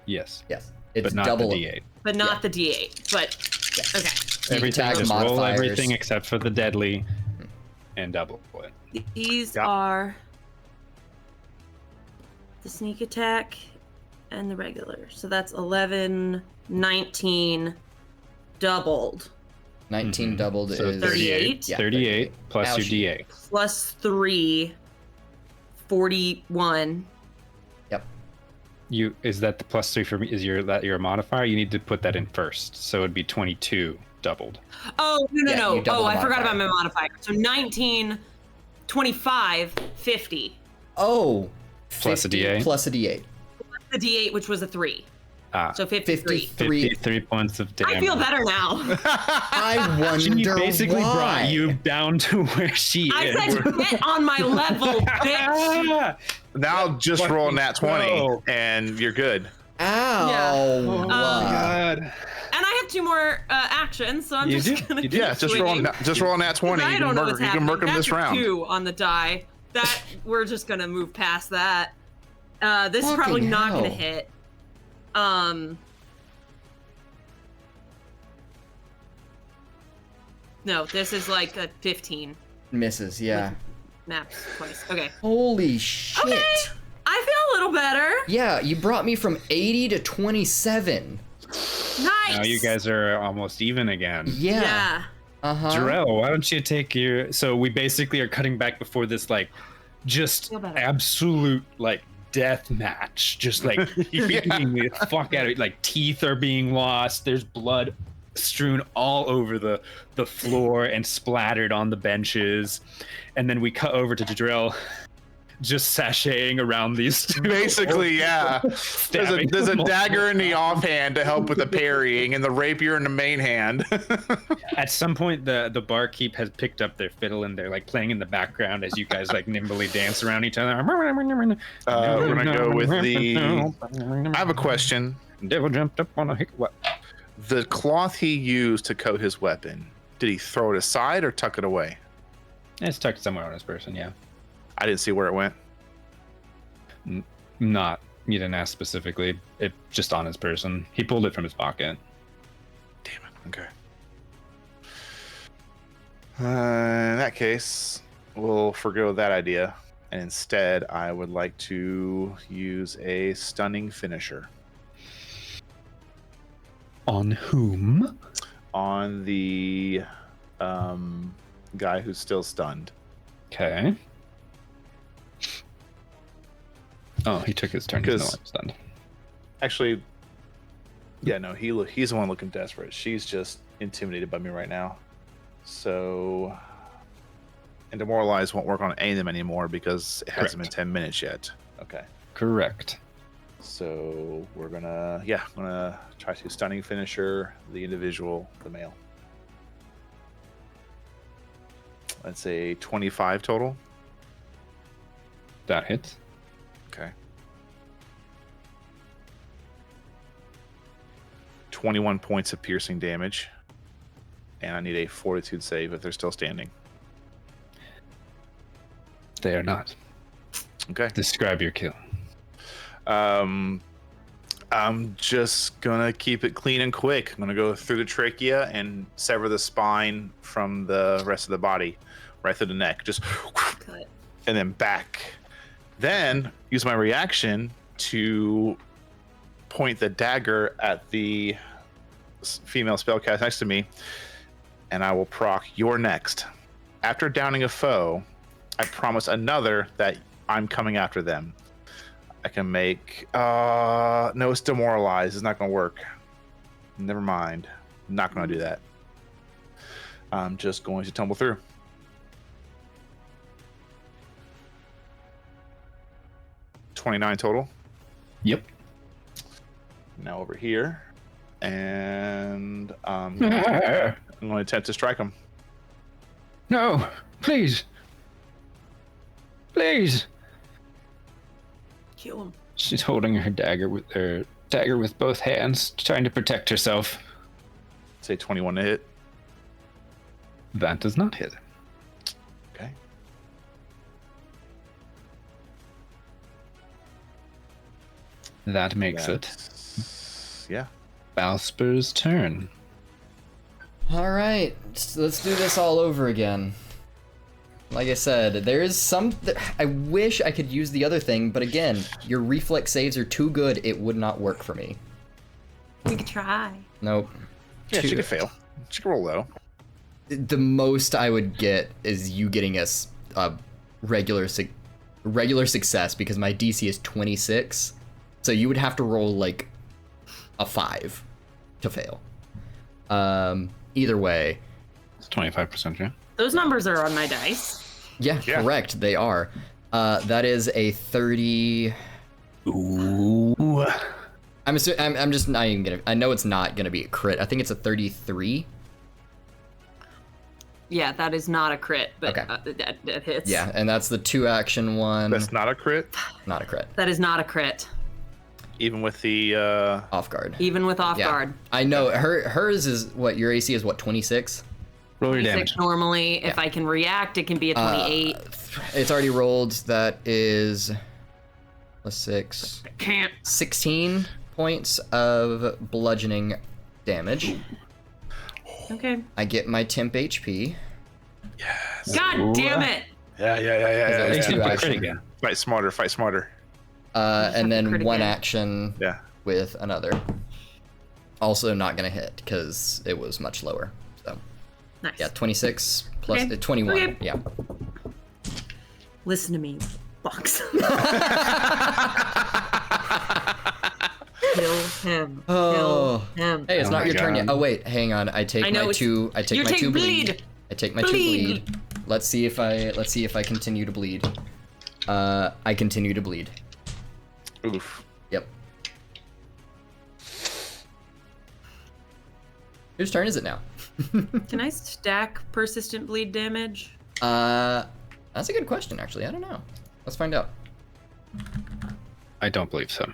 Yes. Yes, it's But not double the D8. But not Yeah. the D8. But okay. Sneak Everything, attack just roll modifiers. everything except for the deadly and double it. These Yeah. are the sneak attack, and the regular. So that's 11, 19 doubled. 19 doubled So is 38? Yeah, 38 plus Ouchie. your DA. Plus 3, 41. Is that the plus 3 for me? Is your modifier? You need to put that in first. So it'd be 22 doubled. Oh, no. Yeah, you double Oh, the I forgot modifier. about my modifier. So 19, 25, 50. Oh, Plus a 50 D8? Plus a D8. The D8, which was a 3. Ah, So 53. 53 points of damage. I feel better now. I wonder She basically why. brought you down to where she I is. said get on my level, bitch. Now just roll Fucking nat 20 pro. and you're good. Ow. Oh my god. And I have 2 more actions, so I'm You just do? gonna You do? keep Yeah, just roll swinging. nat 20. I don't know what's You can happening. murk him That's this a round. 2 on the die. That we're just gonna move past that. This is probably Fucking not gonna hell. hit. No, this is like a 15. Misses, yeah. Maps twice. Okay. Holy shit. Okay. I feel a little better. Yeah, you brought me from 80 to 27. Nice. Now you guys are almost even again. Yeah. Yeah. Uh-huh. Jarrell, why don't you take your... So we basically are cutting back before this, like, just Feel better. absolute, like, death match. Just, like, beating the fuck out of it. Like, teeth are being lost. There's blood strewn all over the floor and splattered on the benches. And then we cut over to Jarrell just sashaying around these two. Basically, yeah. Stabbing There's a them all. dagger in the offhand to help with the parrying, and the rapier in the main hand. At some point, the barkeep has picked up their fiddle and they're like playing in the background as you guys like nimbly dance around each other. We're gonna go with the. I have a question. Devil jumped up on a hick. What? The cloth he used to coat his weapon, did he throw it aside or tuck it away? It's tucked somewhere on his person. Yeah. I didn't see where it went. Not. You didn't ask specifically. It just on his person. He pulled it from his pocket. Damn it. Okay. In that case, we'll forgo that idea. And instead, I would like to use a stunning finisher On whom? on the guy who's still stunned. Okay. Oh, he took his turn. He's no Because- longer stunned. Actually, yeah, no, he's the one looking desperate. She's just intimidated by me right now. So, and demoralize won't work on any of them anymore because it hasn't been Correct. 10 minutes yet. Okay. Correct. So we're gonna, I'm gonna try to stunning finisher the individual, the male. Let's say 25 total. That hits. Okay. 21 points of piercing damage. And I need a fortitude save if they're still standing. They are not. Okay. Describe your kill. I'm just gonna keep it clean and quick. I'm gonna go through the trachea and sever the spine from the rest of the body, right through the neck. Just Cut. and then back. Then use my reaction to point the dagger at the female spellcast next to me, and I will proc "You're next." After downing a foe, I promise another that I'm coming after them. I can make no, it's demoralized. It's not gonna work. Never mind. Not gonna do that. I'm just going to tumble through. $29 total. Yep. Now over here, and I'm going to attempt to strike him. No, please. Please. Kill him. She's holding her dagger with both hands, trying to protect herself. Say 21 to hit. That does not hit. Okay. That makes it Yeah. Balsper's turn. All right, let's do this all over again. Like I said, there is some. I wish I could use the other thing, but again, your reflex saves are too good. It would not work for me. We could try. Nope. Yeah, she could fail. She could roll low. The most I would get is you getting us a regular success because my DC is 26, so you would have to roll like a 5 to fail. Either way, It's 25%, yeah. Those numbers are on my dice. yeah, correct. They are. That is a 30. Ooh. I'm just not even gonna. I know it's not gonna be a crit. I think it's a 33. Yeah, that is not a crit, but Okay. that hits. Yeah, and that's the 2-action one. That's not a crit, Not a crit. That is not a crit, even with the. Off guard. even with off Yeah. guard. I know hers is what your AC is. What 26? Roll your 26 damage. normally. If I can react, it can be a 28. It's already rolled. That is plus 6. Can't. 16 points of bludgeoning damage. Okay. I get my temp HP. Yes. God damn it! Yeah. That was It's two gonna put action. crit again. Fight smarter. Fight smarter. And then crit one again. action Yeah. with another. Also not gonna hit because it was much lower. So Nice. yeah, 26 plus Okay. 21. Okay. Yeah. Listen to me, box. Kill him. Oh. Kill him. Hey, it's Oh not my your turn yet. God. Oh wait, hang on. I take I know my it's- two. I take you're my taking 2 bleed. bleed. I take my 2 Bleed. bleed. Let's see if I continue to bleed. I continue to bleed. Oof. Yep. Whose turn is it now? Can I stack persistent bleed damage? That's a good question, actually. I don't know. Let's find out. I don't believe so.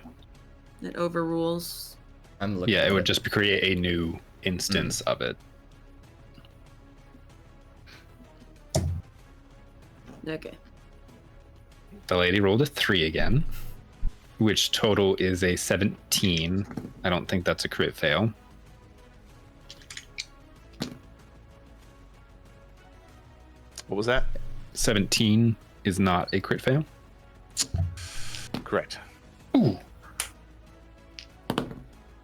It overrules. I'm looking. Yeah, at it would just create a new instance Mm. of it. Okay. The lady rolled a 3 again, which total is a 17. I don't think that's a crit fail. What was that? 17 is not a crit fail. Correct. Ooh.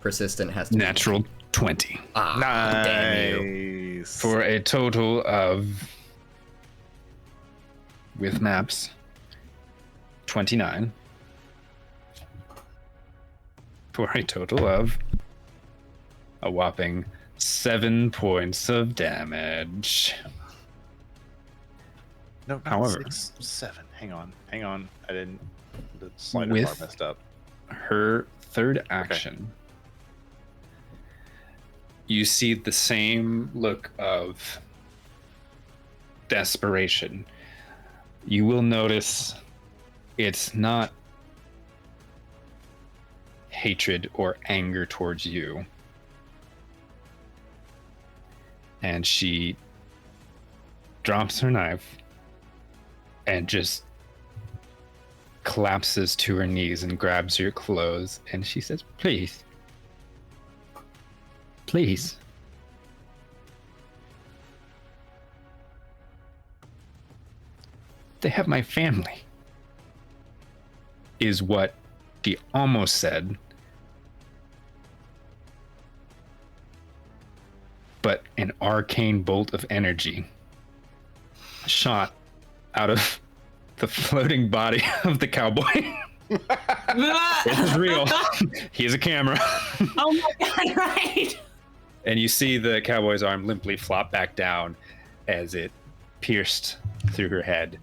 Persistent has to be Natural 20. Ah, damn you. Nice. For a total of, with maps, 29. For a total of a whopping 7 points of damage. No, not However- 6, 7. Hang on. I didn't. The slider With- bar messed up. Her third action, you see the same look of desperation. You will notice it's not hatred or anger towards you. And she drops her knife and just collapses to her knees and grabs your clothes, and she says, please, please. They have my family, is what she almost said. But an arcane bolt of energy shot out of the floating body of the cowboy. This is real. He's a camera. Oh my god, right! And you see the cowboy's arm limply flop back down as it pierced through her head.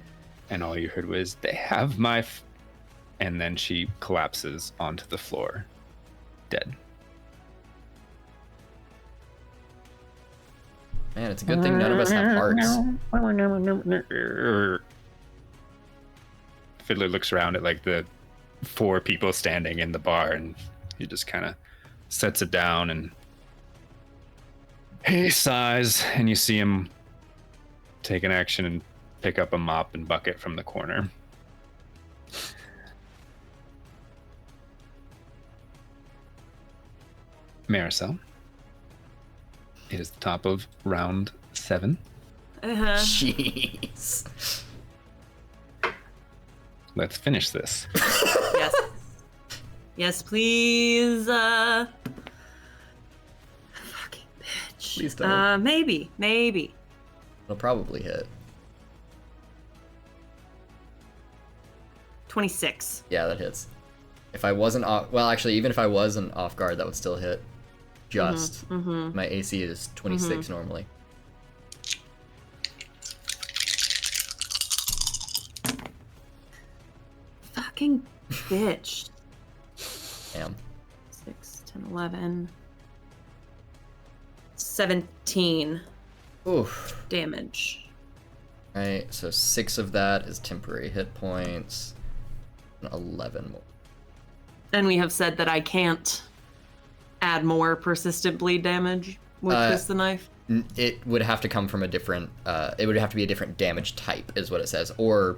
And all you heard was, they have my... And then she collapses onto the floor, dead. Man, it's a good thing none of us have hearts. Fiddler looks around at like the 4 people standing in the bar, and he just kind of sets it down, and he sighs, and you see him take an action and pick up a mop and bucket from the corner. Marisol, it is the top of round 7. Jeez. Let's finish this. Yes. Yes, please. Fucking bitch. Please don't. Maybe. It'll probably hit. 26. Yeah, that hits. If I wasn't off, well, actually, even if I wasn't off guard, that would still hit. Just. My AC is 26 normally. Fucking bitch. Damn. 6, 10, 11. 17 Oof. damage. Right, so 6 of that is temporary hit points. And 11 more. And we have said that I can't add more persistent bleed damage with Twist the Knife. It would have to come from a different, it would have to be a different damage type, is what it says. Or,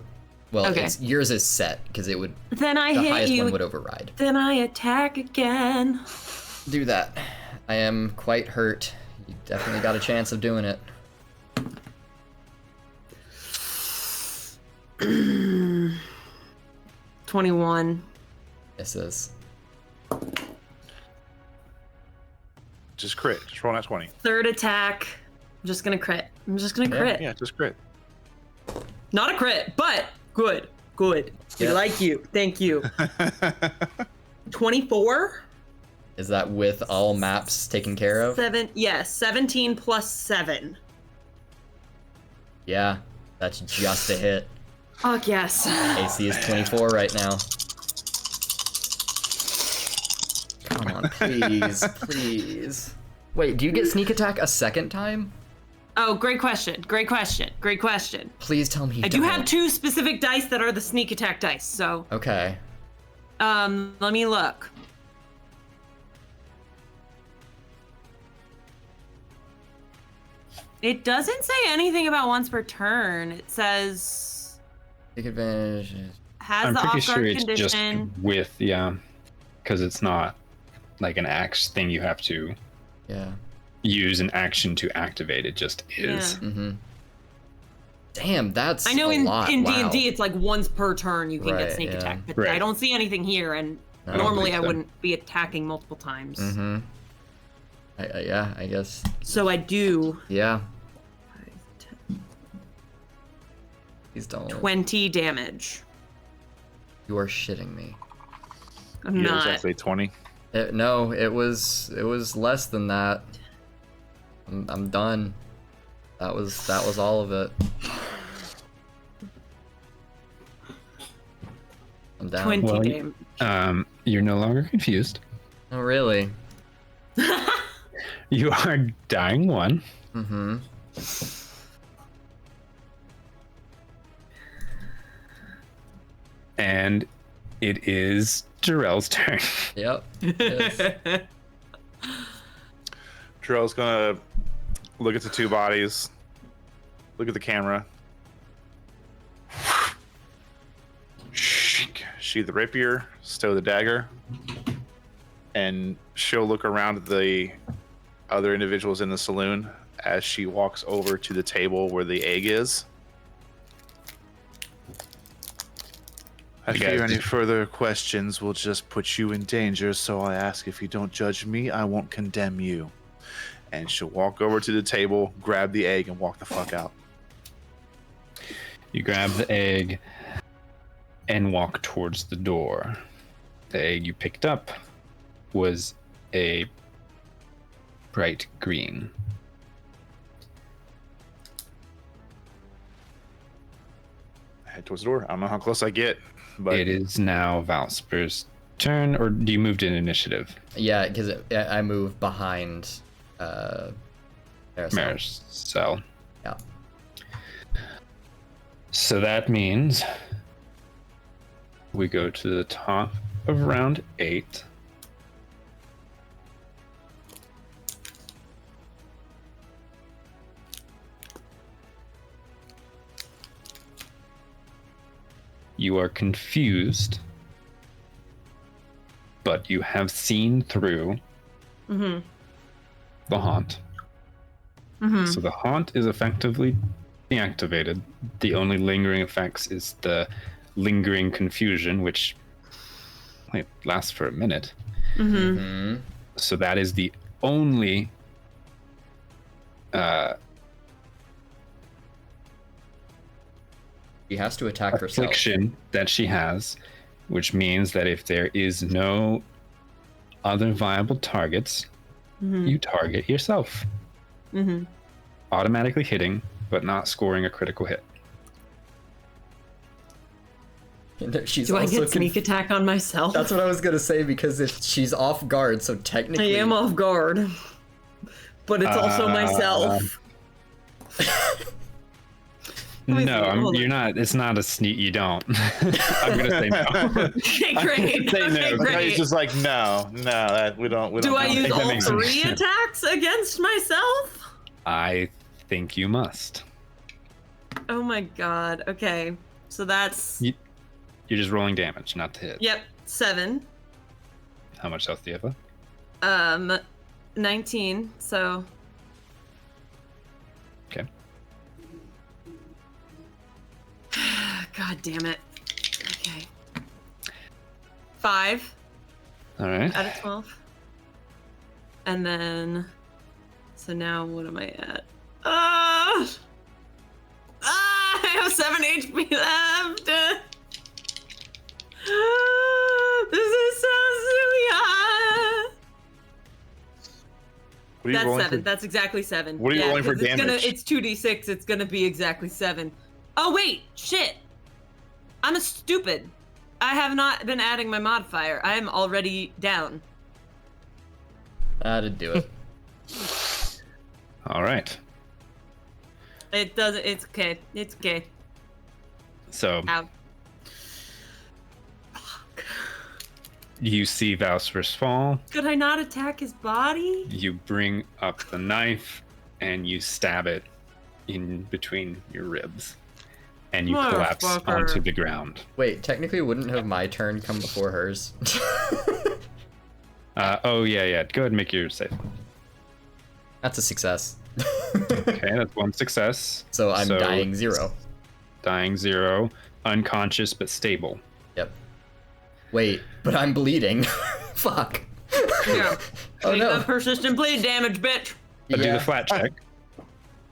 well, Okay. yours is set, because it would, Then I the hit highest you. one would override. Then I attack again. Do that. I am quite hurt. You definitely got a chance of doing it. 21. Misses. Just crit. Just roll that 20. Third attack. I'm just gonna crit. Crit. Yeah, just crit. Not a crit, but good. Good. We Yeah. like you. Thank you. 24? Is that with all maps taken care of? 17 plus 7. Yeah, that's just a hit. Fuck yes. AC is 24 right now. Come on, please, please. Wait, do you get sneak attack a second time? Oh, great question. Please tell me you I do don't. have 2 specific dice that are the sneak attack dice, so Okay. let me look. It doesn't say anything about once per turn. It says Take advantage. has I'm the pretty off guard sure it's condition. just with, yeah, because it's not like an axe thing you have to Yeah. use an action to activate. It just is. Yeah. Mm-hmm. Damn, that's I know a in lot. D&D Wow. it's like once per turn you can Right, get sneak yeah. attack, but Right. I don't see anything here, and I don't normally think I so. wouldn't be attacking multiple times. Mm-hmm. Yeah, I guess. So I do Yeah. Please don't. 20 damage. You are shitting me. I'm Yeah, it was not. actually 20. No, it was less than that. I'm done. That was all of it. I'm down. 20 Well, damage. You're no longer confused. Oh, really? You are dying 1. Mm-hmm. And it is Jarrell's turn. Yep. Yes. Drell's gonna look at the 2 bodies, look at the camera, sheath the rapier, stow the dagger, and she'll look around at the other individuals in the saloon as she walks over to the table where the egg is. I You guys fear any just- further questions will just put you in danger, so I ask if you don't judge me, I won't condemn you. And she'll walk over to the table, grab the egg, and walk the fuck out. You grab the egg and walk towards the door. The egg you picked up was a bright green. Head towards the door. I don't know how close I get, but It is now Valsper's turn, or do you move to initiative? Yeah, because I move behind. Marisol. Marisol. Yeah. So that means we go to the top of round 8. You are confused, but you have seen through Mm-hmm. the haunt. Mm-hmm. So the haunt is effectively activated. The only lingering effects is the lingering confusion, which lasts for a minute. Mm-hmm. So that is the only She has to attack herself. affliction that she has, which means that if there is no other viable targets, you target yourself. Mm-hmm. Automatically hitting, but not scoring a critical hit. She's Do I also get sneak attack on myself? That's what I was gonna say, because if she's off guard, so technically I am off guard, but it's also myself. No, you're not. It's not a sneak. You don't. I'm gonna say no. Okay, great. Say no. Okay, great. He's just like, no, we don't. Do I use think that all makes 3 sense. attacks against myself? I think you must. Oh my god. Okay, so that's You're just rolling damage, not to hit. yep, 7. How much health do you have? 19. So Okay. God damn it. Okay. 5 All right. out of 12. And then, so now what am I at? I have 7 HP left. This is so silly. What are you That's rolling 7. for? That's exactly 7. What are you rolling for 'cause damage? It's 2d6. It's gonna be exactly 7. Oh wait, shit. I'm a stupid. I have not been adding my modifier. I am already down. that'd do it. All right. It doesn't. It's okay. It's okay. So Ow. you see Valsper's fall. Could I not attack his body? You bring up the knife and you stab it in between your ribs, and you collapse Motherfucker. onto the ground. Wait, technically, wouldn't have my turn come before hers? Oh yeah. Go ahead and make your save. That's a success. Okay, that's 1 success. So I'm dying 0. Dying 0, unconscious but stable. Yep. Wait, but I'm bleeding. Fuck. Yeah. Oh Take no. the persistent bleed damage, bitch. But do the flat check.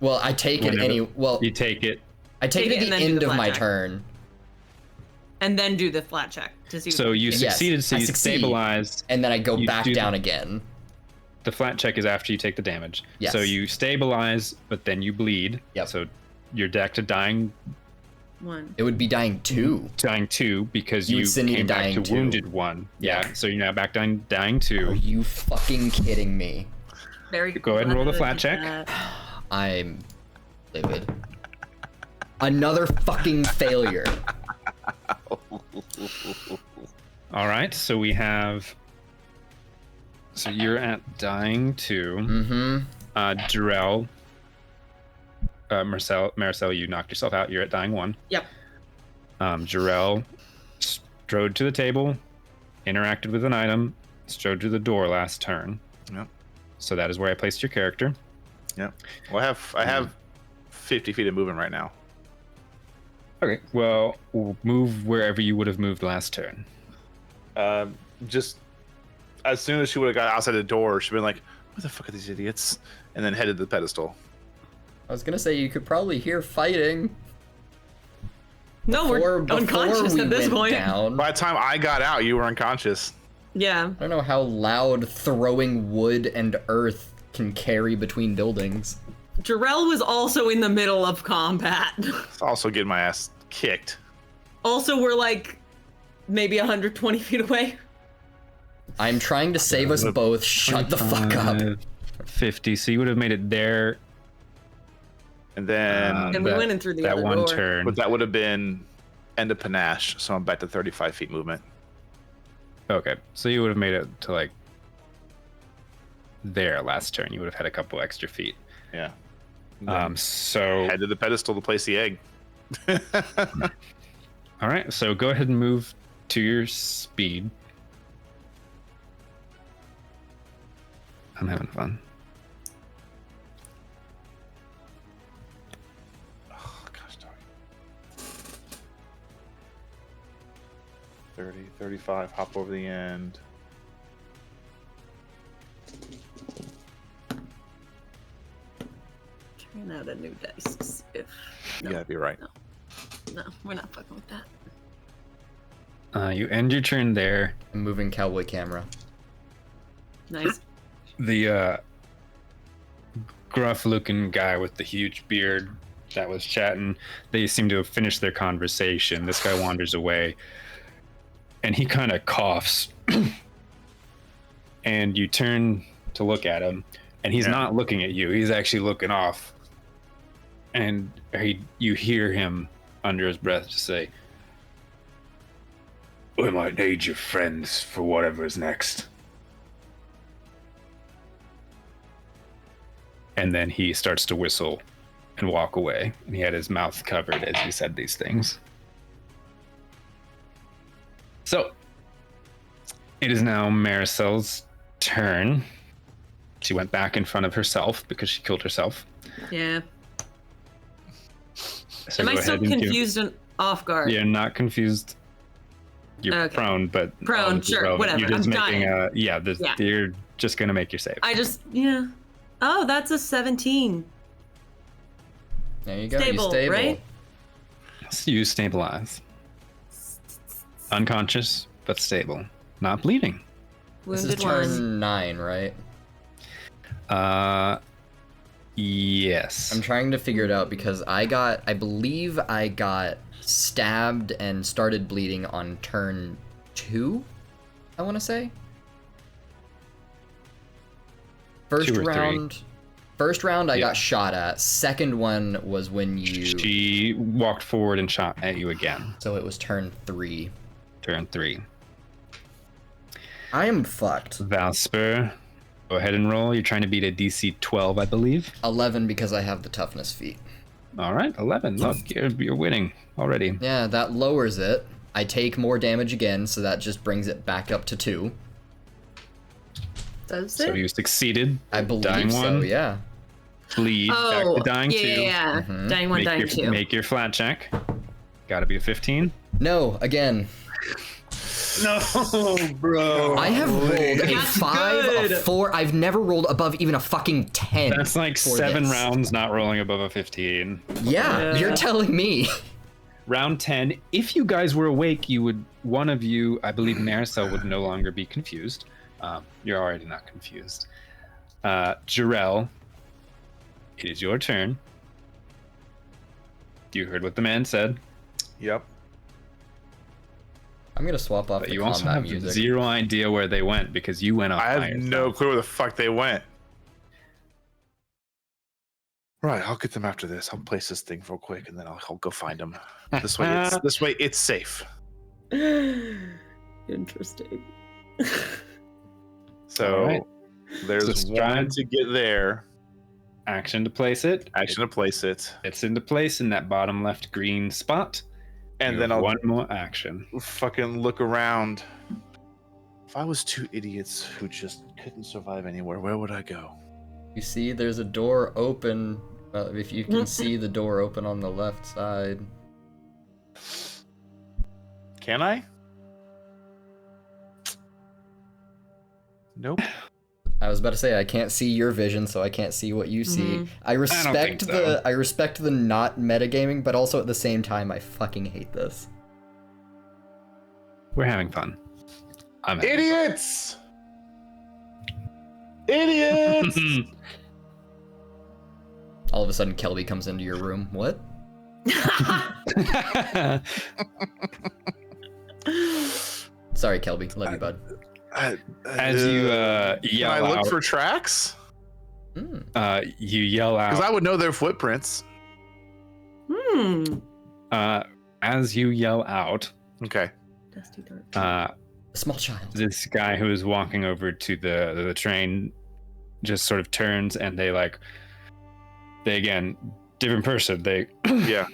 Well, I take it Whenever Well, You take it. I take it and at then the do end the of flat my check. turn. And then do the flat check to see. So you Yes, succeeded. So I you succeed. stabilized. And then I go You back do down the- again. The flat check is after you take the damage. Yes. So you stabilize, but then you bleed. Yep. So you're back to dying 1. It would be dying 2. 2 because You you would send me came to back to dying 2. wounded 1. Yeah. Yeah. So you're now back dying 2. Are you fucking kidding me? Very. Go ahead and roll the flat glad check. I did that. I'm livid. Another fucking failure. All right. So we have. So you're at dying 2. Mm-hmm. Jarrell. Marcel, you knocked yourself out. You're at dying 1. Yep. Jarrell strode to the table, interacted with an item, strode to the door last turn. Yep. So that is where I placed your character. Yeah. Well, I have 50 feet of movement right now. Okay. Well, we'll move wherever you would have moved last turn. Just as soon as she would have got outside the door, she'd been like, "What the fuck are these idiots?" And then headed to the pedestal. I was gonna say you could probably hear fighting. No, we're before unconscious we at this went point. down. By the time I got out, you were unconscious. Yeah. I don't know how loud throwing wood and earth can carry between buildings. Jarrell was also in the middle of combat. Also getting my ass kicked. Also, we're like maybe 120 feet away. I'm trying to save us both. Shut the fuck up. 50. So you would have made it there. And then, And we went in through the that other one door. turn. but that would have been end of panache, so I'm back to 35 feet movement. Okay. So you would have made it to like there last turn. You would have had a couple extra feet. Yeah. So Head to the pedestal to place the egg. all right. So go ahead and move to your speed. I'm having fun. 30, 35, hop over the end. Trying out a new dice to see if. No, You gotta be right. no, we're not fucking with that. You end your turn there. Moving cowboy camera. Nice. The gruff-looking guy with the huge beard that was chatting, they seem to have finished their conversation. This guy wanders away, and he kind of coughs. And you turn to look at him, and he's not looking at you. He's actually looking off. And you hear him under his breath just say, "We might need your friends for whatever's next." And then he starts to whistle and walk away. And he had his mouth covered as he said these things. So, it is now Maricel's turn. She went back in front of herself because she killed herself. Yeah. So Am I go still ahead and confused and off guard? You're not confused. You're Okay. prone, but Prone, sure, irrelevant. whatever. You're just I'm making dying. yeah. You're just gonna make your save. Yeah. Oh, that's a 17. There you go. Stable, you stable. right? So you stabilize. Unconscious, but stable. Not bleeding. This is Wounded turn one. 9, right? Yes. I'm trying to figure it out because I believe I got stabbed and started bleeding on turn 2, I want to say. First 2 or 3. round. First round I got shot at. Second one was when you... She walked forward and shot at you again. So it was turn 3. Turn 3. I am fucked. Valsper, go ahead and roll. You're trying to beat a DC 12, I believe. 11 because I have the toughness feat. All right, 11. Look, you're winning already. Yeah, that lowers it. I take more damage again, so that just brings it back up to 2. Does So it? you succeeded. I believe Dying so, one. yeah. Bleed back to dying 2. yeah. Mhm. Dying one, dying two. Make your flat check. Gotta be a 15. No, again. No, bro. I have rolled a That's 5, good. a 4. I've never rolled above even a fucking 10. That's like for 7 this. rounds not rolling above a 15. Yeah, you're telling me. Round 10, if you guys were awake, one of you, I believe Maricel, would no longer be confused. You're already not confused. Jarrell, it is your turn. You heard what the man said, Yep. I'm gonna swap off but the you also combat have music. zero idea where they went because you went off I by have yourself. no clue where the fuck they went. Right, I'll get them after this. I'll place this thing real quick, and then I'll go find them. This way, it's safe. Interesting. So Alright. there's So stride. one to get there. Action to place it. Action to place it, It's into place in that bottom left green spot. and You then have I'll one more action. fucking look around. If I was 2 idiots who just couldn't survive anywhere, where would I go? You see, there's a door open. If you can see the door open on the left side. Can I? Nope. I was about to say I can't see your vision, so I can't see what you see. I respect think so. I respect the not metagaming, but also at the same time I fucking hate this. We're having fun. I'm having Idiots! Idiots! fun. All of a sudden Kelby comes into your room. What? Sorry, Kelby. Love you, bud. As you can yell I look out, for tracks? you yell Because out. I would know their footprints. As you yell out, Okay. Dusty dark. A small child. this guy who is walking over to the train just sort of turns and they again, different person. Yeah.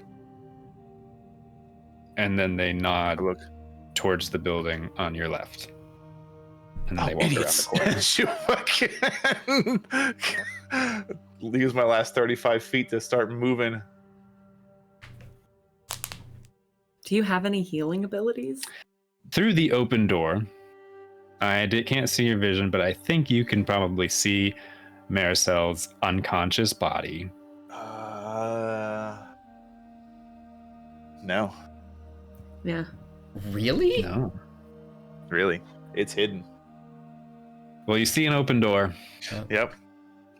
And then they nod I look. towards the building on your left. And then Oh, they walk idiots. around the corner. Shoot, fucking use my last 35 feet to start moving. Do you have any healing abilities? through the open door, can't see your vision, but I think you can probably see Maricel's unconscious body. No. Yeah. Really? No. Really. It's hidden. Well, you see an open door. Yep.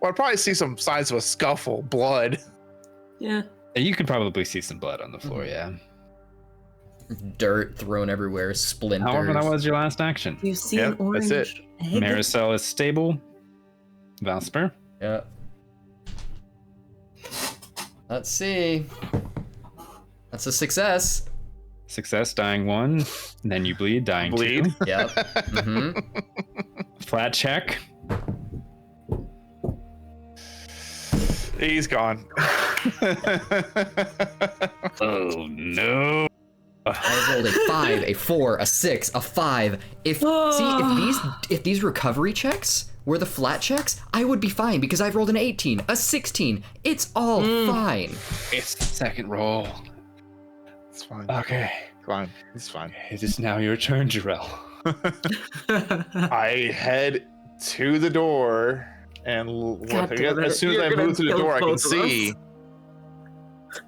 Well, I'd probably see some signs of a scuffle, blood. Yeah. You could probably see some blood on the floor, yeah. Dirt thrown everywhere, splinters. However, that was your last action. You see Yep, an orange that's it. egg? Maricel is stable. Valsper. Yeah. Let's see. That's a success. Success, dying 1. And then you bleed, dying 2. Yep. Mm-hmm. Flat check. He's gone. Oh no. I rolled a 5, a 4, a 6, a 5. If these recovery checks were the flat checks, I would be fine because I've rolled an 18, a 16. It's all fine. It's the second roll. It's fine. Okay. Fine. It's fine. It is now your turn, Jarrell. I head to the door, and God damn it. as soon as You're I gonna move to the kill door, I can both of us. see.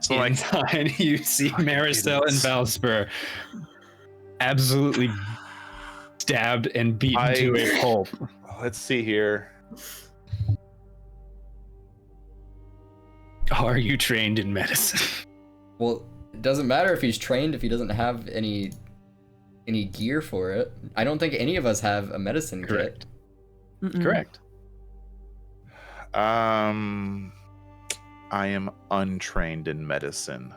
So like, Inside, you see Maricel and Valsper absolutely stabbed and beaten to a pulp. let's see here. Are you trained in medicine? Well, it doesn't matter if he's trained if he doesn't have any gear for it. I don't think any of us have a medicine Correct. kit. Correct. I am untrained in medicine.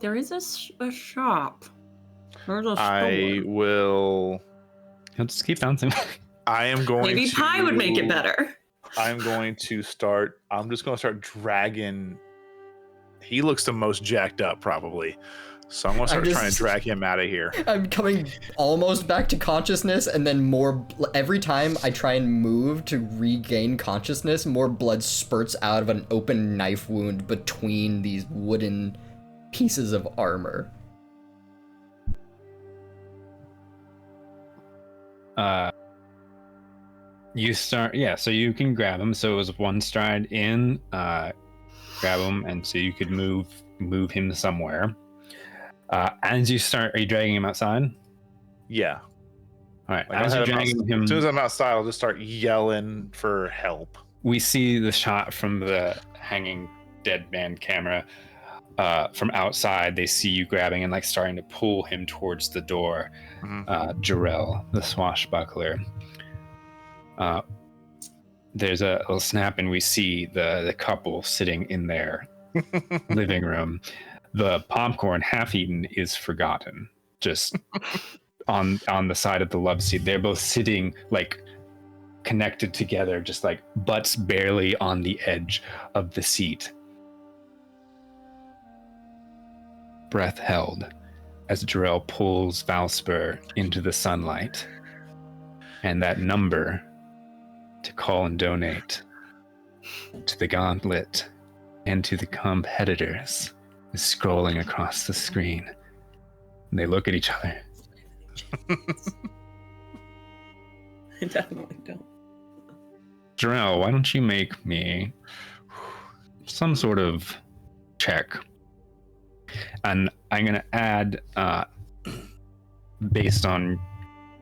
There is a shop. There's a I store. will. He'll just keep bouncing. I am going Maybe to. pie would make it better. I'm going to start. I'm just going to start dragging. He looks the most jacked up, probably. So I'm going to start trying to drag him out of here. I'm coming almost back to consciousness, and then every time I try and move to regain consciousness, more blood spurts out of an open knife wound between these wooden pieces of armor. You start, so you can grab him. So it was one stride in, grab him, and so you could move him somewhere. As you start, are you dragging him outside? Yeah. All right. Like, As you're dragging him, as soon as I'm outside, I'll just start yelling for help. we see the shot from the hanging dead man camera. From outside, they see you grabbing and like starting to pull him towards the door. Jarrell, the swashbuckler. There's a little snap, and we see the couple sitting in their living room. The popcorn, half eaten, is forgotten, just on the side of the love seat. They're both sitting like connected together, just like butts barely on the edge of the seat. Breath held as Jarrell pulls Valsper into the sunlight, and that number to call and donate to the Gauntlet and to the competitors is scrolling across the screen. And they look at each other. I definitely don't. Jarrell, why don't you make me some sort of check? And I'm going to add, based on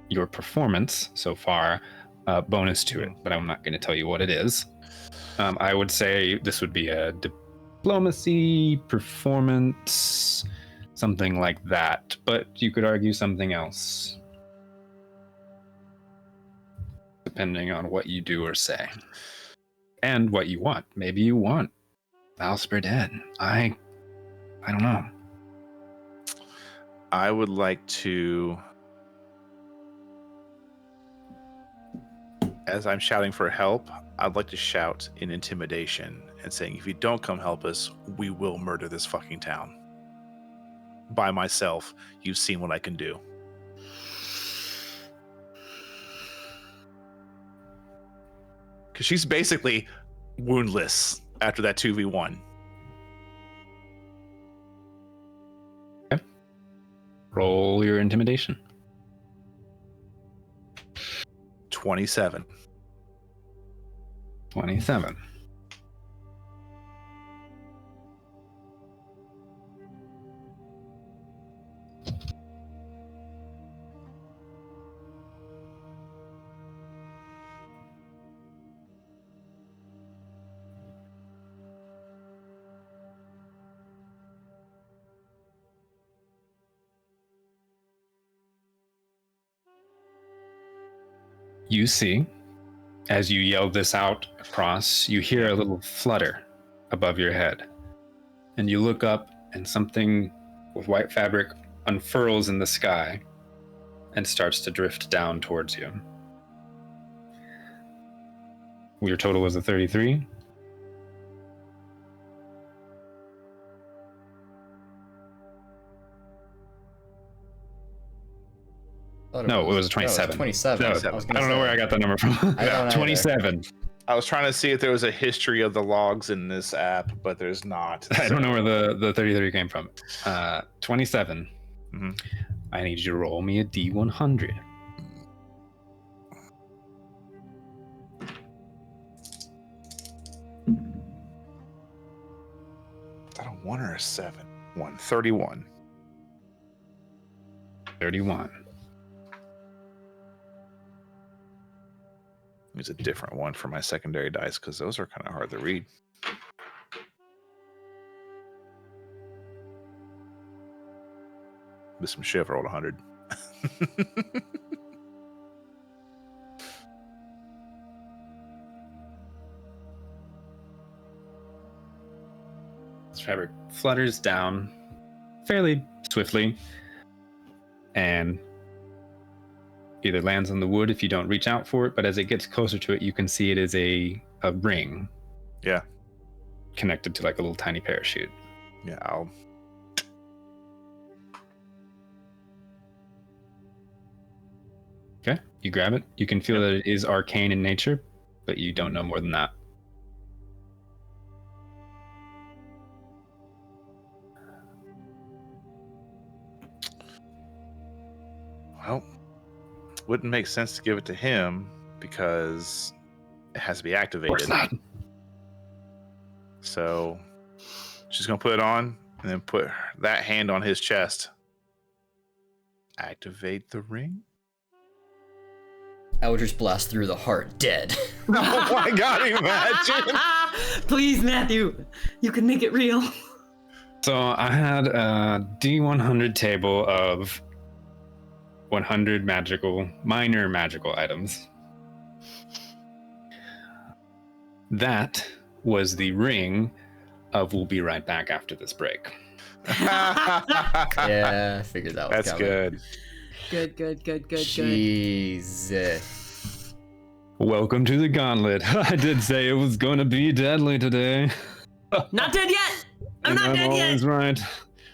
your performance so far, bonus to it, but I'm not going to tell you what it is. I would say this would be a diplomacy, performance, something like that, but you could argue something else, depending on what you do or say, and what you want. Maybe you want Valsper dead. I don't know. I would like to, as I'm shouting for help, I'd like to shout in intimidation and saying, if you don't come help us, we will murder this fucking town. By myself, you've seen what I can do. Because she's basically woundless. after that 2v1. Okay. Roll your intimidation. 27. 27. You see, as you yell this out across, you hear a little flutter above your head. And you look up, and something with white fabric unfurls in the sky and starts to drift down towards you. Your total was a 33. No, it was 27. 27. No, I don't know where I got that number from. I don't 27. I was trying to see if there was a history of the logs in this app, but there's not. I don't know where the 33 came from. 27. Mm-hmm. I need you to roll me a D100. Is that a 1 or a 7? 31. 31. Use a different one for my secondary dice because those are kind of hard to read. Miss some shit rolled 100. This fabric flutters down fairly swiftly and either lands on the wood if you don't reach out for it, but as it gets closer to it, you can see it is a ring. Yeah. Connected to like a little tiny parachute. Yeah, I'll... Okay, you grab it. You can feel that it is arcane in nature, but you don't know more than that. Well, wouldn't make sense to give it to him because it has to be activated. Of course not. So she's gonna put it on and then put that hand on his chest. Activate the ring. Eldritch blast through the heart, dead. Oh my god, imagine! Please, Matthew, you can make it real. So I had a D100 table of 100 minor magical items. That was the ring of "We'll be right back after this break." Yeah, I figured that was That's coming. good. Good. Jesus. Welcome to the Gauntlet. I did say it was going to be deadly today. Not dead yet. I'm And not dead yet. always right.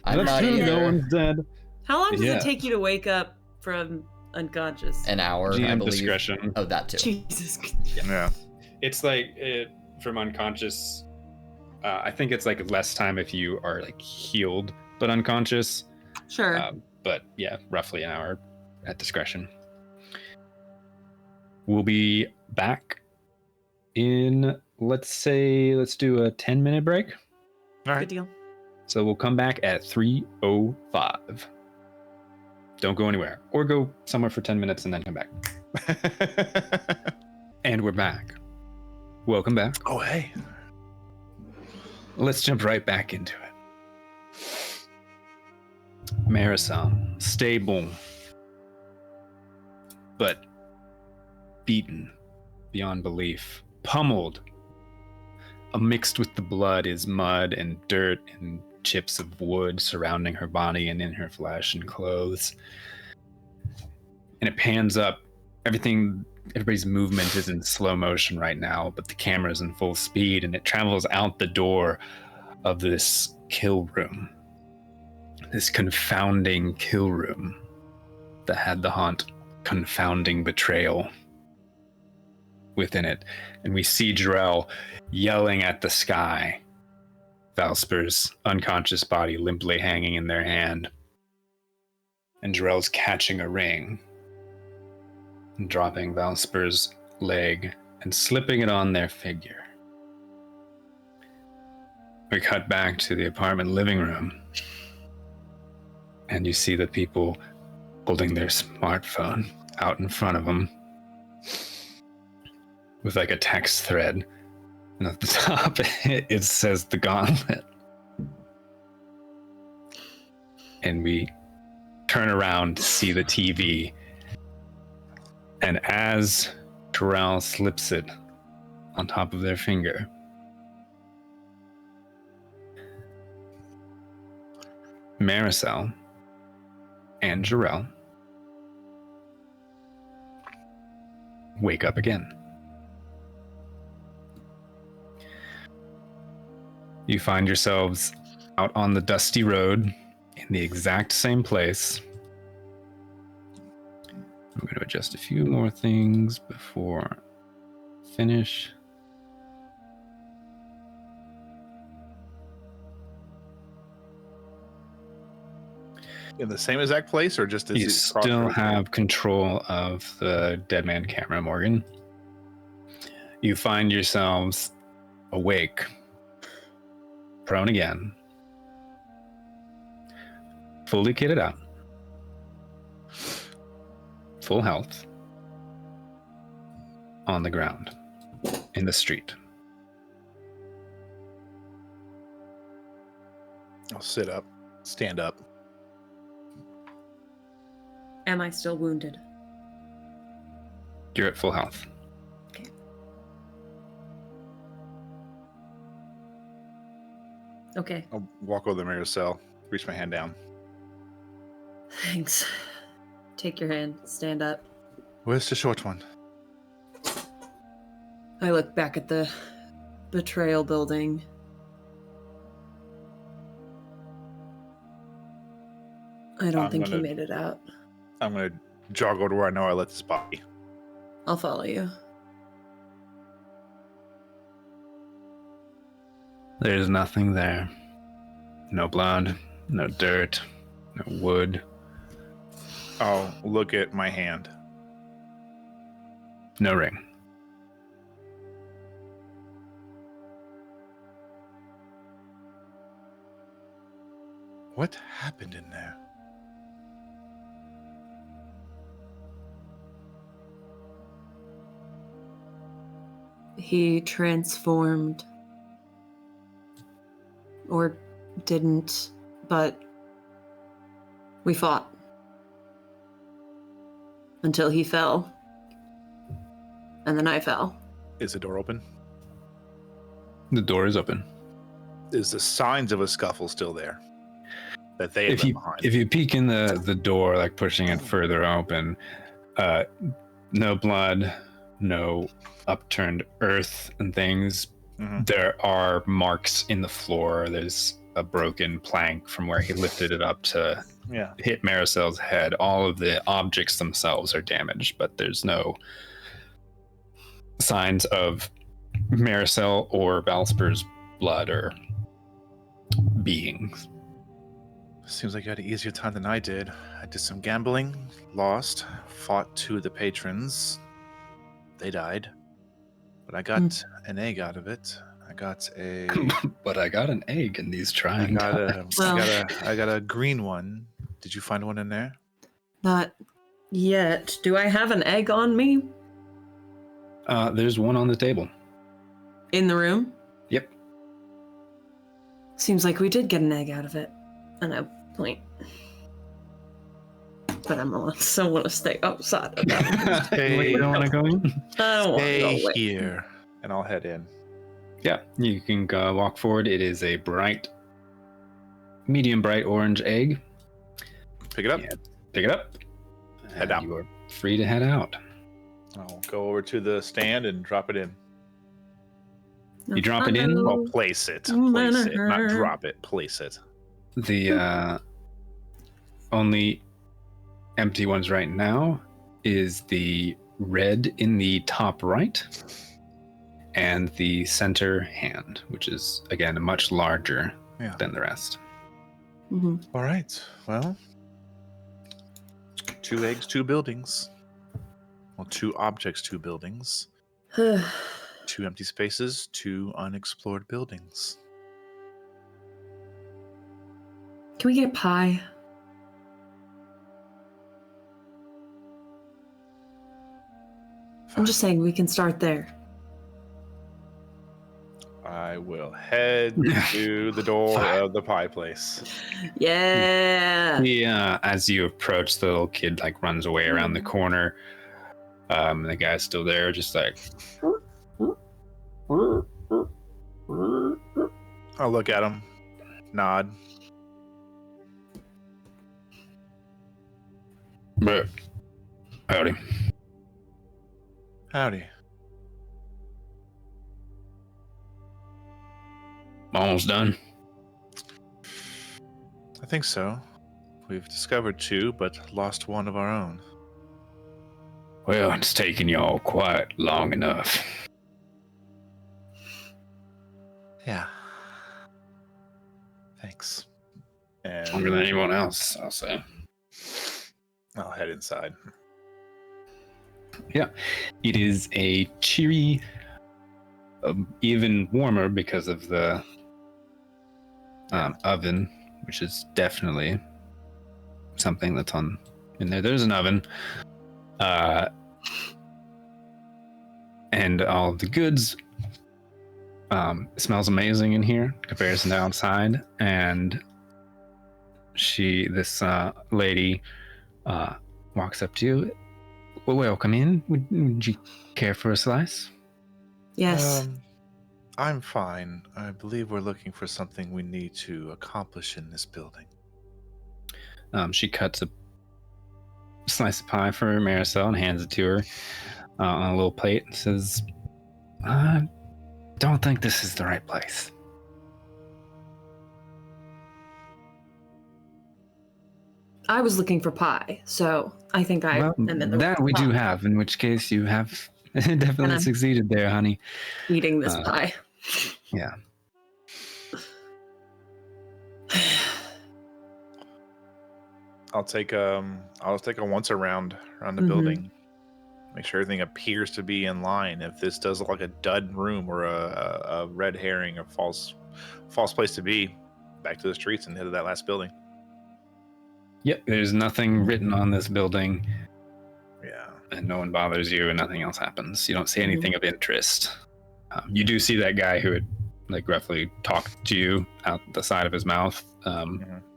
I'm That's not true, either. no one's dead. How long does Yeah. it take you to wake up from unconscious? An hour, I GM believe. discretion. Oh, that too. Jesus. Yeah. It's like from unconscious. I think it's like less time if you are like healed but unconscious. Sure. But yeah, roughly an hour at discretion. We'll be back in, let's do a 10-minute break. All right. Good deal. So we'll come back at 3:05. Don't go anywhere, or go somewhere for 10 minutes and then come back. And we're back. Welcome back. Oh, hey. Let's jump right back into it. Marisol, stable, but beaten beyond belief, pummeled. Mixed with the blood is mud and dirt and chips of wood surrounding her body and in her flesh and clothes. And it pans up. Everybody's movement is in slow motion right now, but the camera's in full speed, and it travels out the door of this kill room. This confounding kill room that had the haunt confounding betrayal. within it, and we see Jarrell yelling at the sky, Valsper's unconscious body limply hanging in their hand, and Jarrell's catching a ring and dropping Valsper's leg and slipping it on their figure. We cut back to the apartment living room, and you see the people holding their smartphone out in front of them with like a text thread, and at the top it says the Gauntlet. And we turn around to see the TV, and as Jarrell slips it on top of their finger, Maricel and Jarrell wake up again. You find yourselves out on the dusty road in the exact same place. I'm going to adjust a few more things before I finish. In the same exact place, or just as You still have control of the dead man camera, Morgan. You find yourselves awake, prone again, fully kitted out, full health, on the ground, in the street. I'll sit up, stand up. Am I still wounded? You're at full health. Okay. I'll walk over the mirror cell, reach my hand down. Thanks. Take your hand. Stand up. Where's the short one? I look back at the betrayal building. I don't think he made it out. I'm gonna jog over to where I know I left his body. I'll follow you. There's nothing there. No blood, no dirt, no wood. I'll look at my hand. No ring. What happened in there? He transformed. Or didn't, but we fought. Until he fell. And then I fell. Is the door open? The door is open. Is the signs of a scuffle still there? That they had left behind? If you peek in the door, like pushing it further open, no blood, no upturned earth and things. Mm-hmm. There are marks in the floor. There's a broken plank from where he lifted it up to hit Maricel's head. All of the objects themselves are damaged, but there's no signs of Maricel or Valsper's blood or beings. Seems like you had an easier time than I did. I did some gambling, lost, fought two of the patrons. They died. But I got an egg out of it. I got a... But I got an egg in these trying times. I got a green one. Did you find one in there? Not yet. Do I have an egg on me? There's one on the table. In the room? Yep. Seems like we did get an egg out of it. And I point. But I still want to stay outside of that. You don't want to go in? I don't want to go away. Here. And I'll head in. Yeah, you can walk forward. It is a medium bright orange egg. Pick it up. Yeah, pick it up. Head out. You are free to head out. I'll go over to the stand and drop it in. You drop it in? I'll place it. Place it. Not drop it. Place it. The only empty ones right now is the red in the top right, and the center hand, which is again much larger than the rest. Mm-hmm. All right. Well, 2 eggs, 2 buildings. Well, 2 objects, 2 buildings. 2 empty spaces, 2 unexplored buildings. Can we get pie? I'm just saying we can start there. I will head to the door of the pie place. Yeah. Yeah, as you approach, the little kid like runs away around the corner. The guy's still there, just like. I'll look at him, nod. But howdy. Howdy. Almost done. I think so. We've discovered 2, but lost 1 of our own. Well, it's taken y'all quite long enough. Yeah. Thanks. And Longer than anyone else, I'll say. I'll head inside. Yeah, it is a cheery, even warmer because of the oven, which is definitely something that's on in there. There's an oven, and all the goods. It smells amazing in here in comparison to outside. And this lady walks up to you. Well, welcome in. Would you care for a slice? Yes. I'm fine. I believe we're looking for something we need to accomplish in this building. She cuts a slice of pie for Marisol and hands it to her on a little plate and says, I don't think this is the right place. I was looking for pie, so I think I am in the that we do have, in which case you have definitely succeeded there, honey. Eating this pie. Yeah. I'll take a once around the building. Make sure everything appears to be in line. If this does look like a dud room or a red herring or false place to be, back to the streets and head to that last building. Yep, there's nothing written on this building. Yeah. And no one bothers you and nothing else happens. You don't see anything of interest. You do see that guy who had like roughly talked to you out the side of his mouth,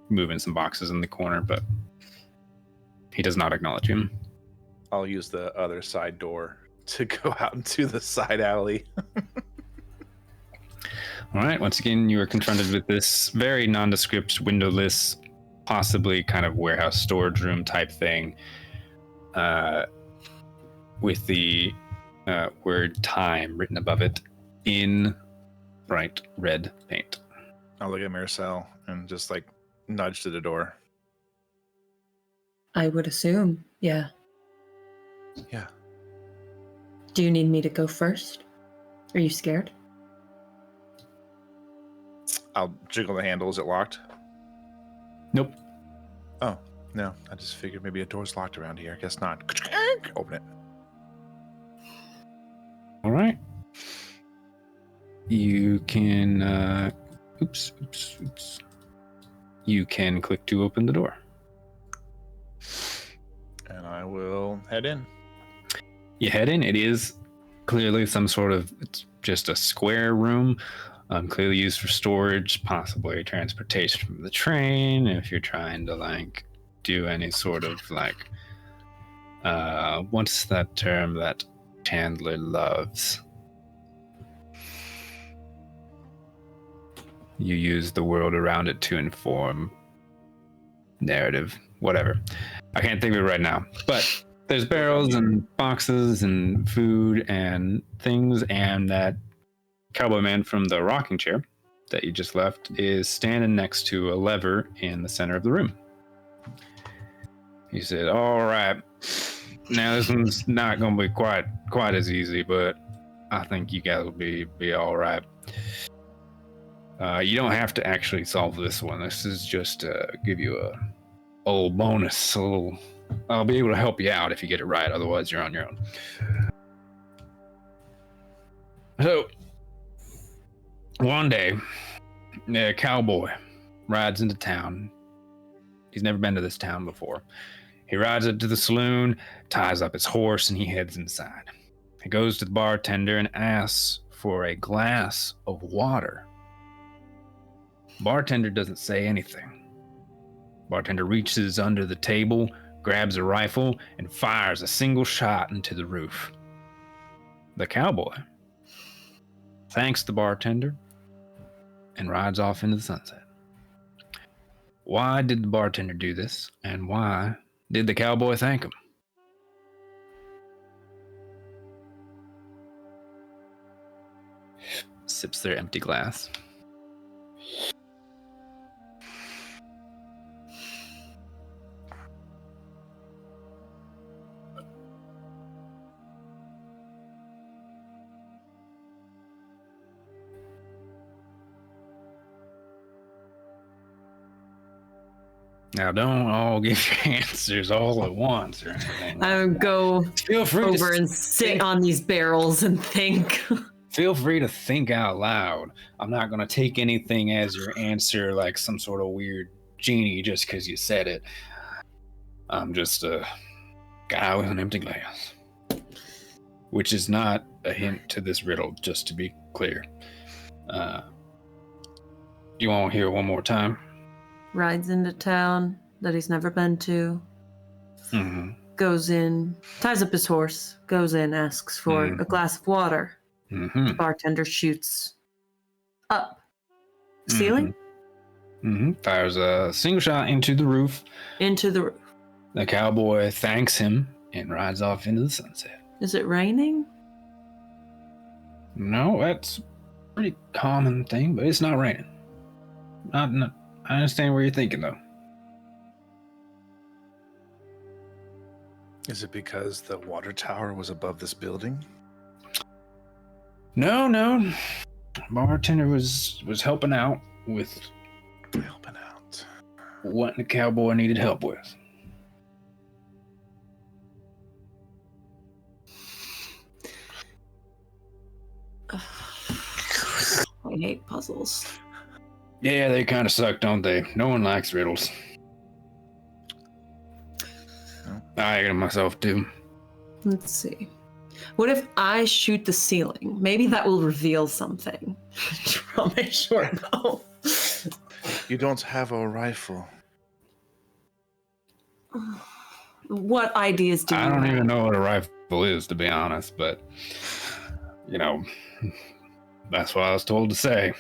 moving some boxes in the corner, but he does not acknowledge you. I'll use the other side door to go out into the side alley. All right, once again, you are confronted with this very nondescript, windowless, possibly kind of warehouse storage room type thing, with the word time written above it in bright red paint. I'll look at Marisol and just like nudge to the door. I would assume, yeah. Yeah. Do you need me to go first? Are you scared? I'll jiggle the handle. Is it locked? Nope. Oh, no. I just figured maybe a door's locked around here. Guess not. Open it. All right. You can, oops. You can click to open the door. And I will head in. You head in. It is clearly some sort of, it's just a square room, clearly used for storage, possibly transportation from the train. If you're trying to like do any sort of like, what's that term that Chandler loves? You use the world around it to inform narrative, whatever. I can't think of it right now, but there's barrels and boxes and food and things, and that cowboy man from the rocking chair that you just left is standing next to a lever in the center of the room. He said, all right, Now this one's not gonna be quite as easy, but I think you guys will be all right. You don't have to actually solve this one. This is just give you a little bonus. I'll be able to help you out if you get it right. Otherwise, you're on your own. So, one day, a cowboy rides into town. He's never been to this town before. He rides up to the saloon, ties up his horse, and he heads inside. He goes to the bartender and asks for a glass of water. Bartender doesn't say anything. Bartender reaches under the table, grabs a rifle, and fires a single shot into the roof. The cowboy thanks the bartender and rides off into the sunset. Why did the bartender do this, and why did the cowboy thank him? Sips their empty glass. Now, don't all give your answers all at once or anything. I would go Feel free over and sit on these barrels and think. Feel free to think out loud. I'm not going to take anything as your answer like some sort of weird genie just because you said it. I'm just a guy with an empty glass. Which is not a hint to this riddle, just to be clear. You want to hear it one more time? Rides into town that he's never been to. Mm-hmm. Goes in, ties up his horse, goes in, asks for a glass of water. Mm-hmm. The bartender shoots up. Ceiling? Mm-hmm. Fires a single shot into the roof. Into the roof. The cowboy thanks him and rides off into the sunset. Is it raining? No, that's a pretty common thing, but it's not raining. Not I understand where you're thinking, though. Is it because the water tower was above this building? No. Bartender was helping out with Helping out. what the cowboy needed help with. I hate puzzles. Yeah, they kind of suck, don't they? No one likes riddles. I hate them myself, too. Let's see. What if I shoot the ceiling? Maybe that will reveal something. From my short bow. You don't have a rifle. What ideas do you I don't have? even know what a rifle is, to be honest, but, you know, that's what I was told to say.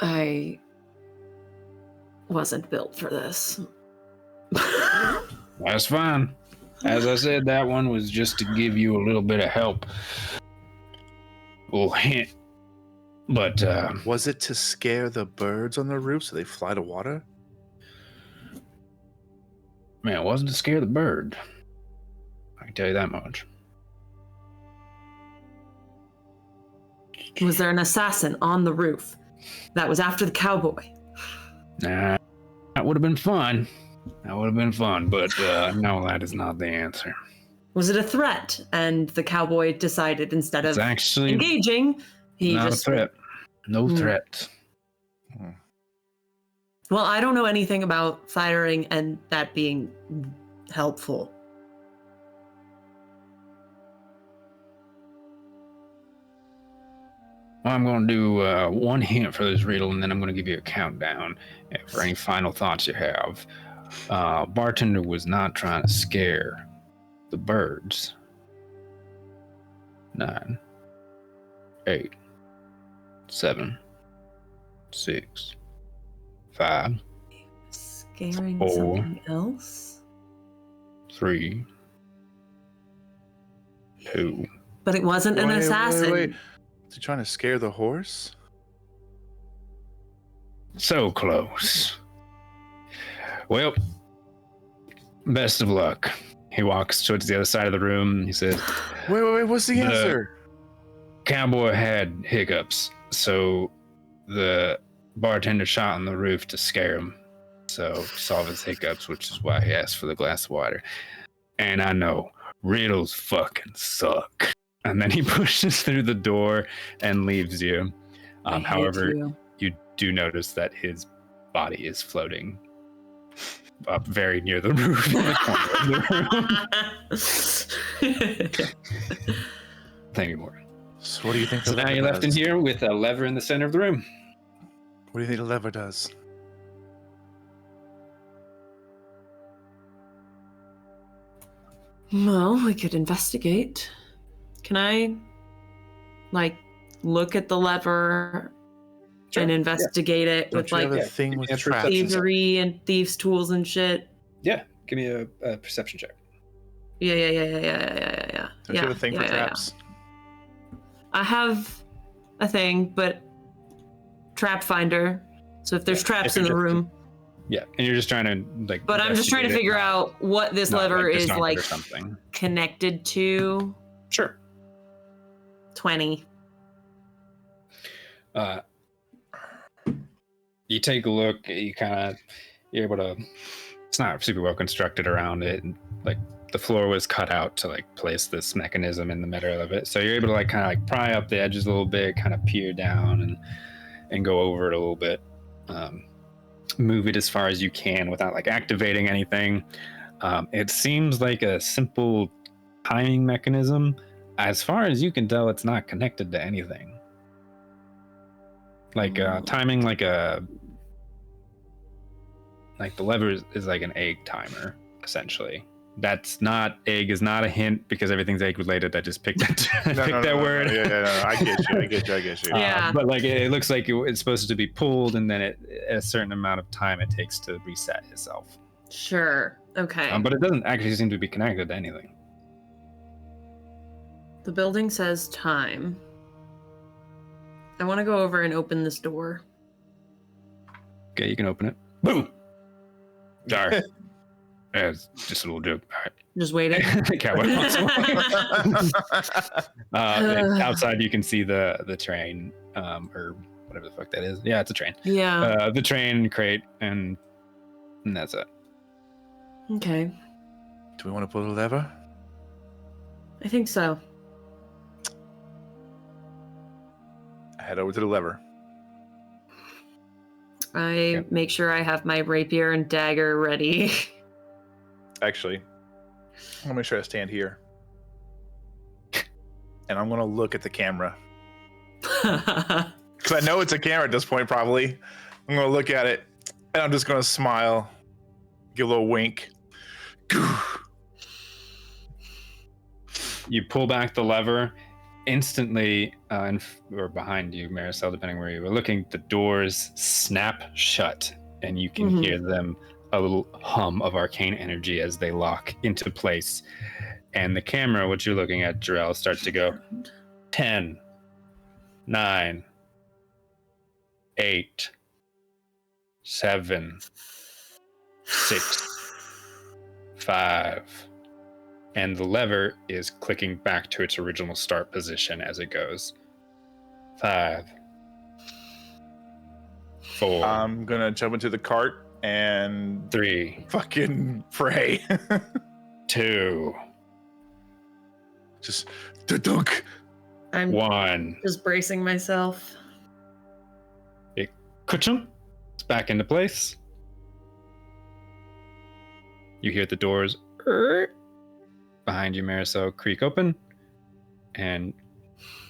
I wasn't built for this. That's fine. As I said, that one was just to give you a little bit of help. A little hint. But, Was it to scare the birds on the roof so they fly to water? man, it wasn't to scare the bird. I can tell you that much. Was there an assassin on the roof that was after the cowboy? Nah, that would have been fun. That would have been fun, but no, that is not the answer. Was it a threat? And the cowboy decided instead of It's actually engaging, he not just a threat. No threat. Well, I don't know anything about firing and that being helpful. Well, I'm going to do one hint for this riddle, and then I'm going to give you a countdown for any final thoughts you have. Bartender was not trying to scare the birds. 9, 8, 7, 6, 5, Scaring 4, something else? 3, 2, But it wasn't an assassin. Wait. Is he trying to scare the horse? So close. Well, best of luck. He walks towards the other side of the room. He says, Wait. What's the answer? Cowboy had hiccups, so the bartender shot on the roof to scare him. So solve his hiccups, which is why he asked for the glass of water. And I know, riddles fucking suck. And then he pushes through the door and leaves you. However, you do notice that his body is floating up very near the roof in the corner of the room. Thank you, Morgan. So what do you think? So now you're left in here with a lever in the center of the room. What do you think the lever does? Well, we could investigate. Can I, look at the lever and investigate it Don't with, you have a thing with traps? thievery and thieves' tools and shit? Yeah, give me a perception check. Yeah. Don't you have a thing for traps? I have a thing, but trap finder. So if there's traps in the room. Yeah, and you're just trying to But I'm just trying to figure out what this lever is something connected to. Sure. 20. You take a look. You're able to. It's not super well constructed around it. The floor was cut out to place this mechanism in the middle of it. So you're able to kind of pry up the edges a little bit, kind of peer down and go over it a little bit. Move it as far as you can without activating anything. It seems like a simple timing mechanism. As far as you can tell, it's not connected to anything. Timing the lever is like an egg timer, essentially. Egg is not a hint because everything's egg related. I just picked that word. Yeah, I get you. Yeah. But it looks like it's supposed to be pulled, and then a certain amount of time it takes to reset itself. Sure. Okay. But it doesn't actually seem to be connected to anything. The building says time. I want to go over and open this door. Okay, you can open it. Boom! Sorry. Yeah, it's just a little joke. All right. Just waiting. Cowboy outside, you can see the train, or whatever the fuck that is. Yeah, it's a train. Yeah. The train crate, and that's it. Okay. Do we want to pull the lever? I think so. I head over to the lever. I make sure I have my rapier and dagger ready. Actually, I'm gonna make sure I stand here. And I'm gonna look at the camera. Because I know it's a camera at this point, probably. I'm gonna look at it, and I'm just gonna smile, give a little wink. You pull back the lever. Instantly, or behind you, Maricel, depending where you were looking, the doors snap shut, and you can hear them, a little hum of arcane energy as they lock into place. And the camera, what you're looking at, Jarrell, starts to go 10, 9, 8, 7, 6, 5. And the lever is clicking back to its original start position as it goes. 5, 4. I'm gonna jump into the cart and 3, fucking pray. 2, Just dunk. I'm 1. just bracing myself. Ka-chunk! It's back into place. You hear the doors behind you, Marisol, creak open, and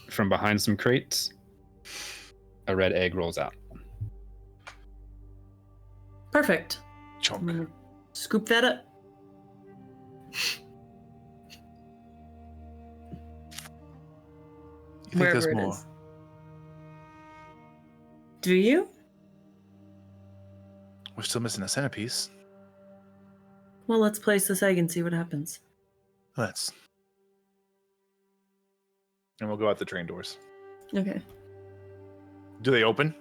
from behind some crates, a red egg rolls out. Perfect. Chunk. I'm gonna scoop that up. You think Wherever there's it more? is. Do you? We're still missing a centerpiece. Well, let's place this egg and see what happens. Let's. And we'll go out the train doors. Okay. Do they open?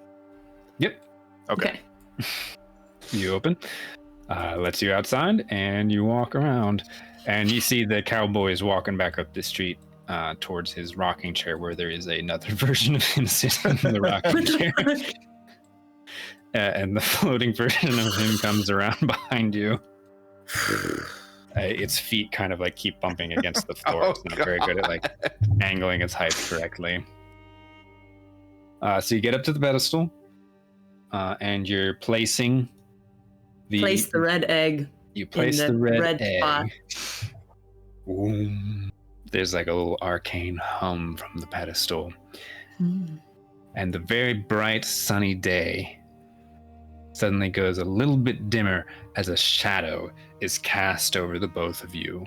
Yep. Okay. You open. Lets you outside, and you walk around, and you see the cowboys walking back up the street towards his rocking chair, where there is another version of him sitting in the rocking chair. And the floating version of him comes around behind you. Its feet kind of like keep bumping against the floor. It's not very good at like angling its height correctly. So you get up to the pedestal, and you're placing Place the red egg. You place in the red egg. spot. Ooh. There's like a little arcane hum from the pedestal. And the very bright sunny day suddenly goes a little bit dimmer as a shadow is cast over the both of you.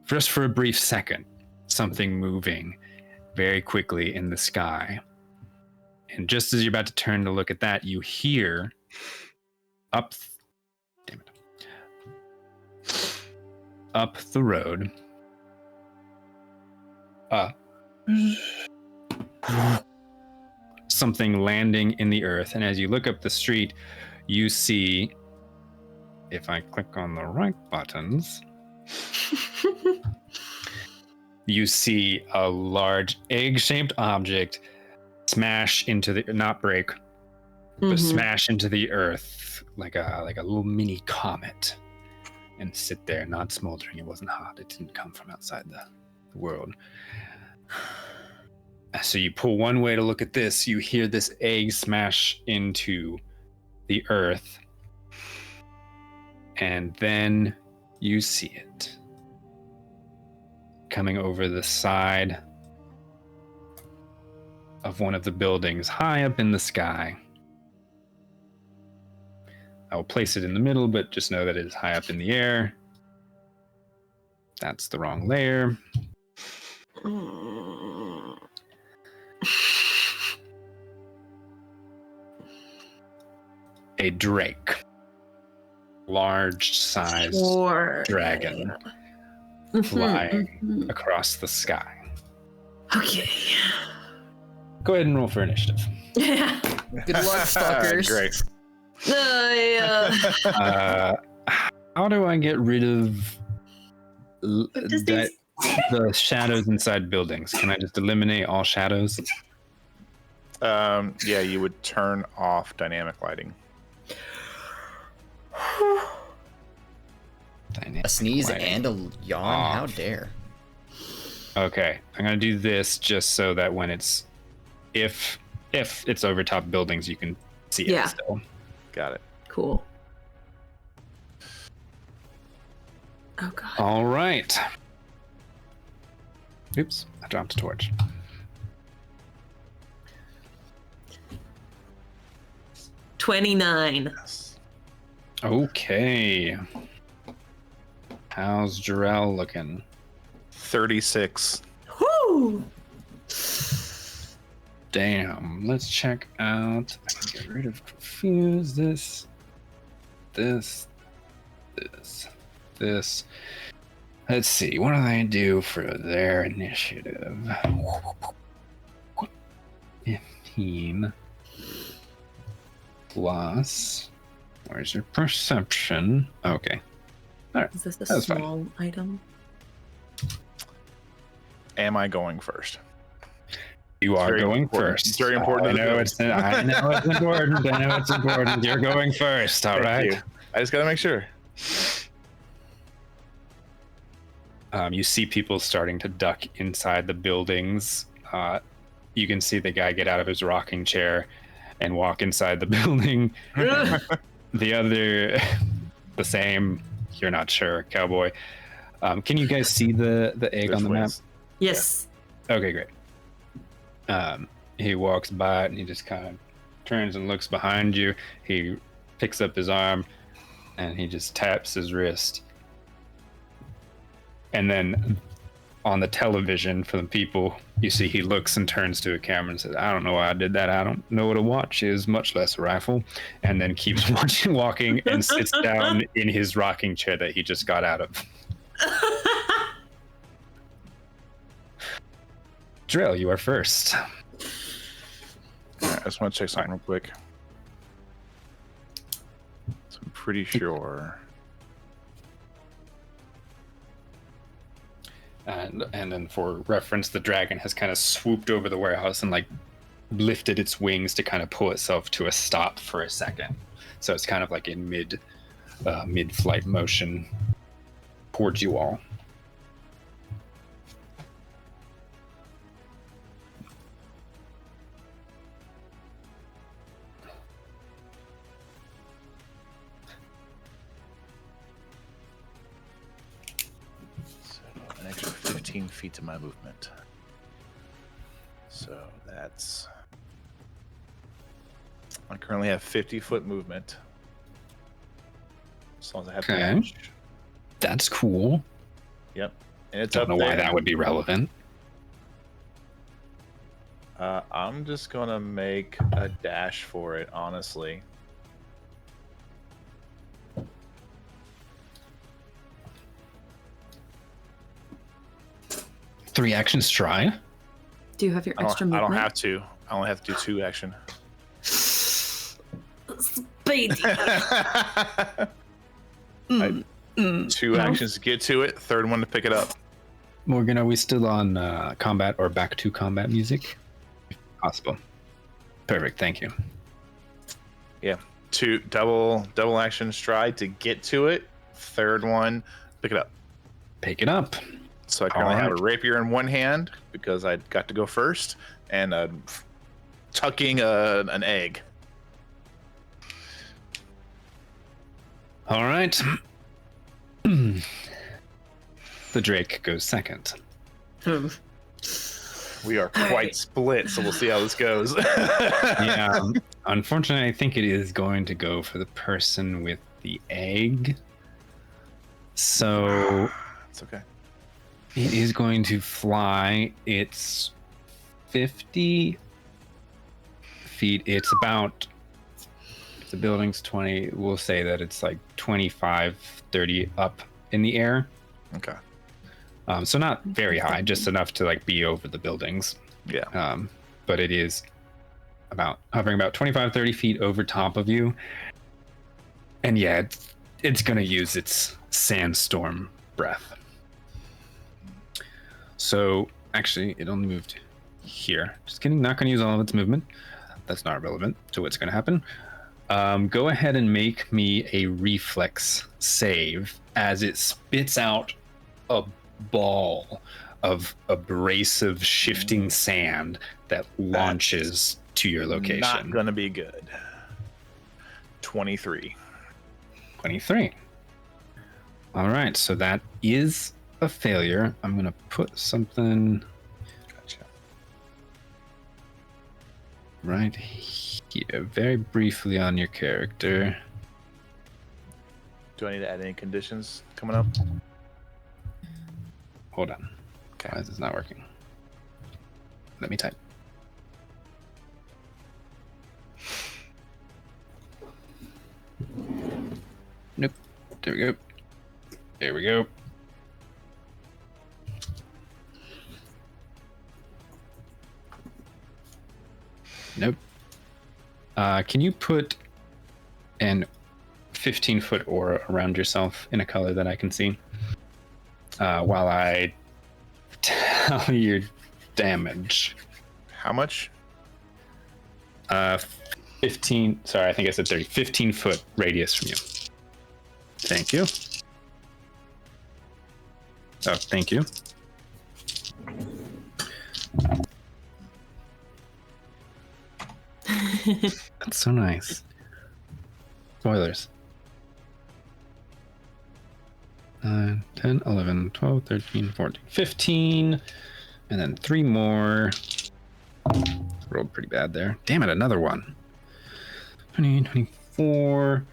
Just for a brief second, something moving very quickly in the sky. And just as you're about to turn to look at that, you hear up the road, something landing in the earth. And as you look up the street, you see, if I click on the right buttons, you see a large egg-shaped object smash into the, not break, but smash into the earth like a little mini comet and sit there, not smoldering. It wasn't hot. It didn't come from outside the world. So you pull one way to look at this, you hear this egg smash into the earth, and then you see it coming over the side of one of the buildings high up in the sky. I will place it in the middle, but just know that it is high up in the air. That's the wrong layer. A drake. Large-sized dragon flying across the sky. Okay. Go ahead and roll for initiative. Yeah. Good luck, fuckers. Great. How do I get rid of the shadows inside buildings? Can I just eliminate all shadows? Yeah, you would turn off dynamic lighting. A sneeze and a yawn? How dare. Okay, I'm gonna do this just so that when it's, if it's over top buildings, you can see it still. Got it. Cool. Oh god. All right. Oops, I dropped a torch. $29. Okay. How's Jarrell looking? 36. Whoo! Damn. Let's check out. I can get rid of confuse this. Let's see. What do they do for their initiative? 15 plus. Where's your perception? Okay. All right. Is this a That's small item? Am I going first? You are Very going important. first. It's very important. I know it's important. I know it's important. You're going first. All right. Thank you. I just gotta make sure. You see people starting to duck inside the buildings. You can see the guy get out of his rocking chair and walk inside the building. The other, the same. You're not sure, cowboy. Can you guys see the egg on the map? Yes. Okay, great. He walks by and he just kind of turns and looks behind you. He picks up his arm and he just taps his wrist. And then on the television for the people, you see he looks and turns to a camera and says, I don't know why I did that. I don't know what a watch is, much less a rifle. And then keeps walking and sits down in his rocking chair that he just got out of. Drill, you are first. All right, I just want to check something real quick. So I'm pretty sure. And then for reference, the dragon has kind of swooped over the warehouse and like lifted its wings to kind of pull itself to a stop for a second. So it's kind of like in mid-flight motion towards you all. An extra 15 feet to my movement. So that's... I currently have 50-foot movement. As long as I have Okay. dash. That's cool. Yep. And it's Don't up know there. why that would be relevant. I'm just going to make a dash for it, honestly. Three actions try. Do you have your extra I movement? don't have to. I only have to do 2 action. Baby. 2 actions to get to it, third one to pick it up. Morgan, are we still on combat or back to combat music? If possible. Perfect, thank you. Yeah. 2 double action stride to get to it. Third one, pick it up. Pick it up. So I currently have a Alright. rapier in one hand because I got to go first, and tucking an egg. All right. The Drake goes second. We are quite Alright. split, so we'll see how this goes. Yeah. Unfortunately, I think it is going to go for the person with the egg. So It's okay. it is going to fly. It's 50 feet. It's about, the building's 20. We'll say that it's like 25, 30 up in the air. Okay. So not very high, just enough to like be over the buildings. Yeah. But it is about hovering about 25, 30 feet over top of you. And yeah, it's going to use its sandstorm breath. So actually, it only moved here. Just kidding, not going to use all of its movement. That's not relevant to what's going to happen. Go ahead and make me a reflex save as it spits out a ball of abrasive shifting sand that launches to your location. Not gonna be good. 23. 23. All right, so that is a failure. I'm going to put something Gotcha. right here, very briefly on your character. Do I need to add any conditions coming up? Hold on. Okay. Why is this not working? Let me type. Nope. There we go. There we go. Nope. Can you put an 15-foot aura around yourself in a color that I can see? While I tell your damage. How much? 15. Sorry, I think I said 30. 15-foot radius from you. Thank you. Oh, thank you. That's so nice. Spoilers. 9, 10, 11, 12, 13, 14, 15. And then 3 more. Rolled pretty bad there. Damn it, another one. 20, 24.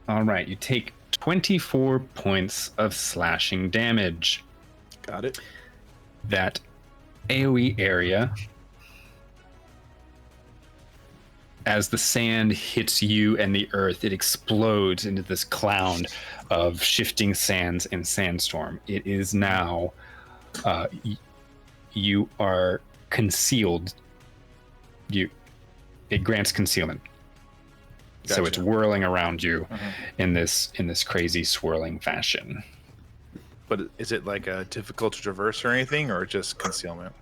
All right, you take 24 points of slashing damage. Got it. That AoE area as the sand hits you and the earth, it explodes into this cloud of shifting sands and sandstorm. It is now, you are concealed. It grants concealment. Gotcha. So it's whirling around you in this crazy swirling fashion. But is it like a difficult to traverse or anything, or just concealment?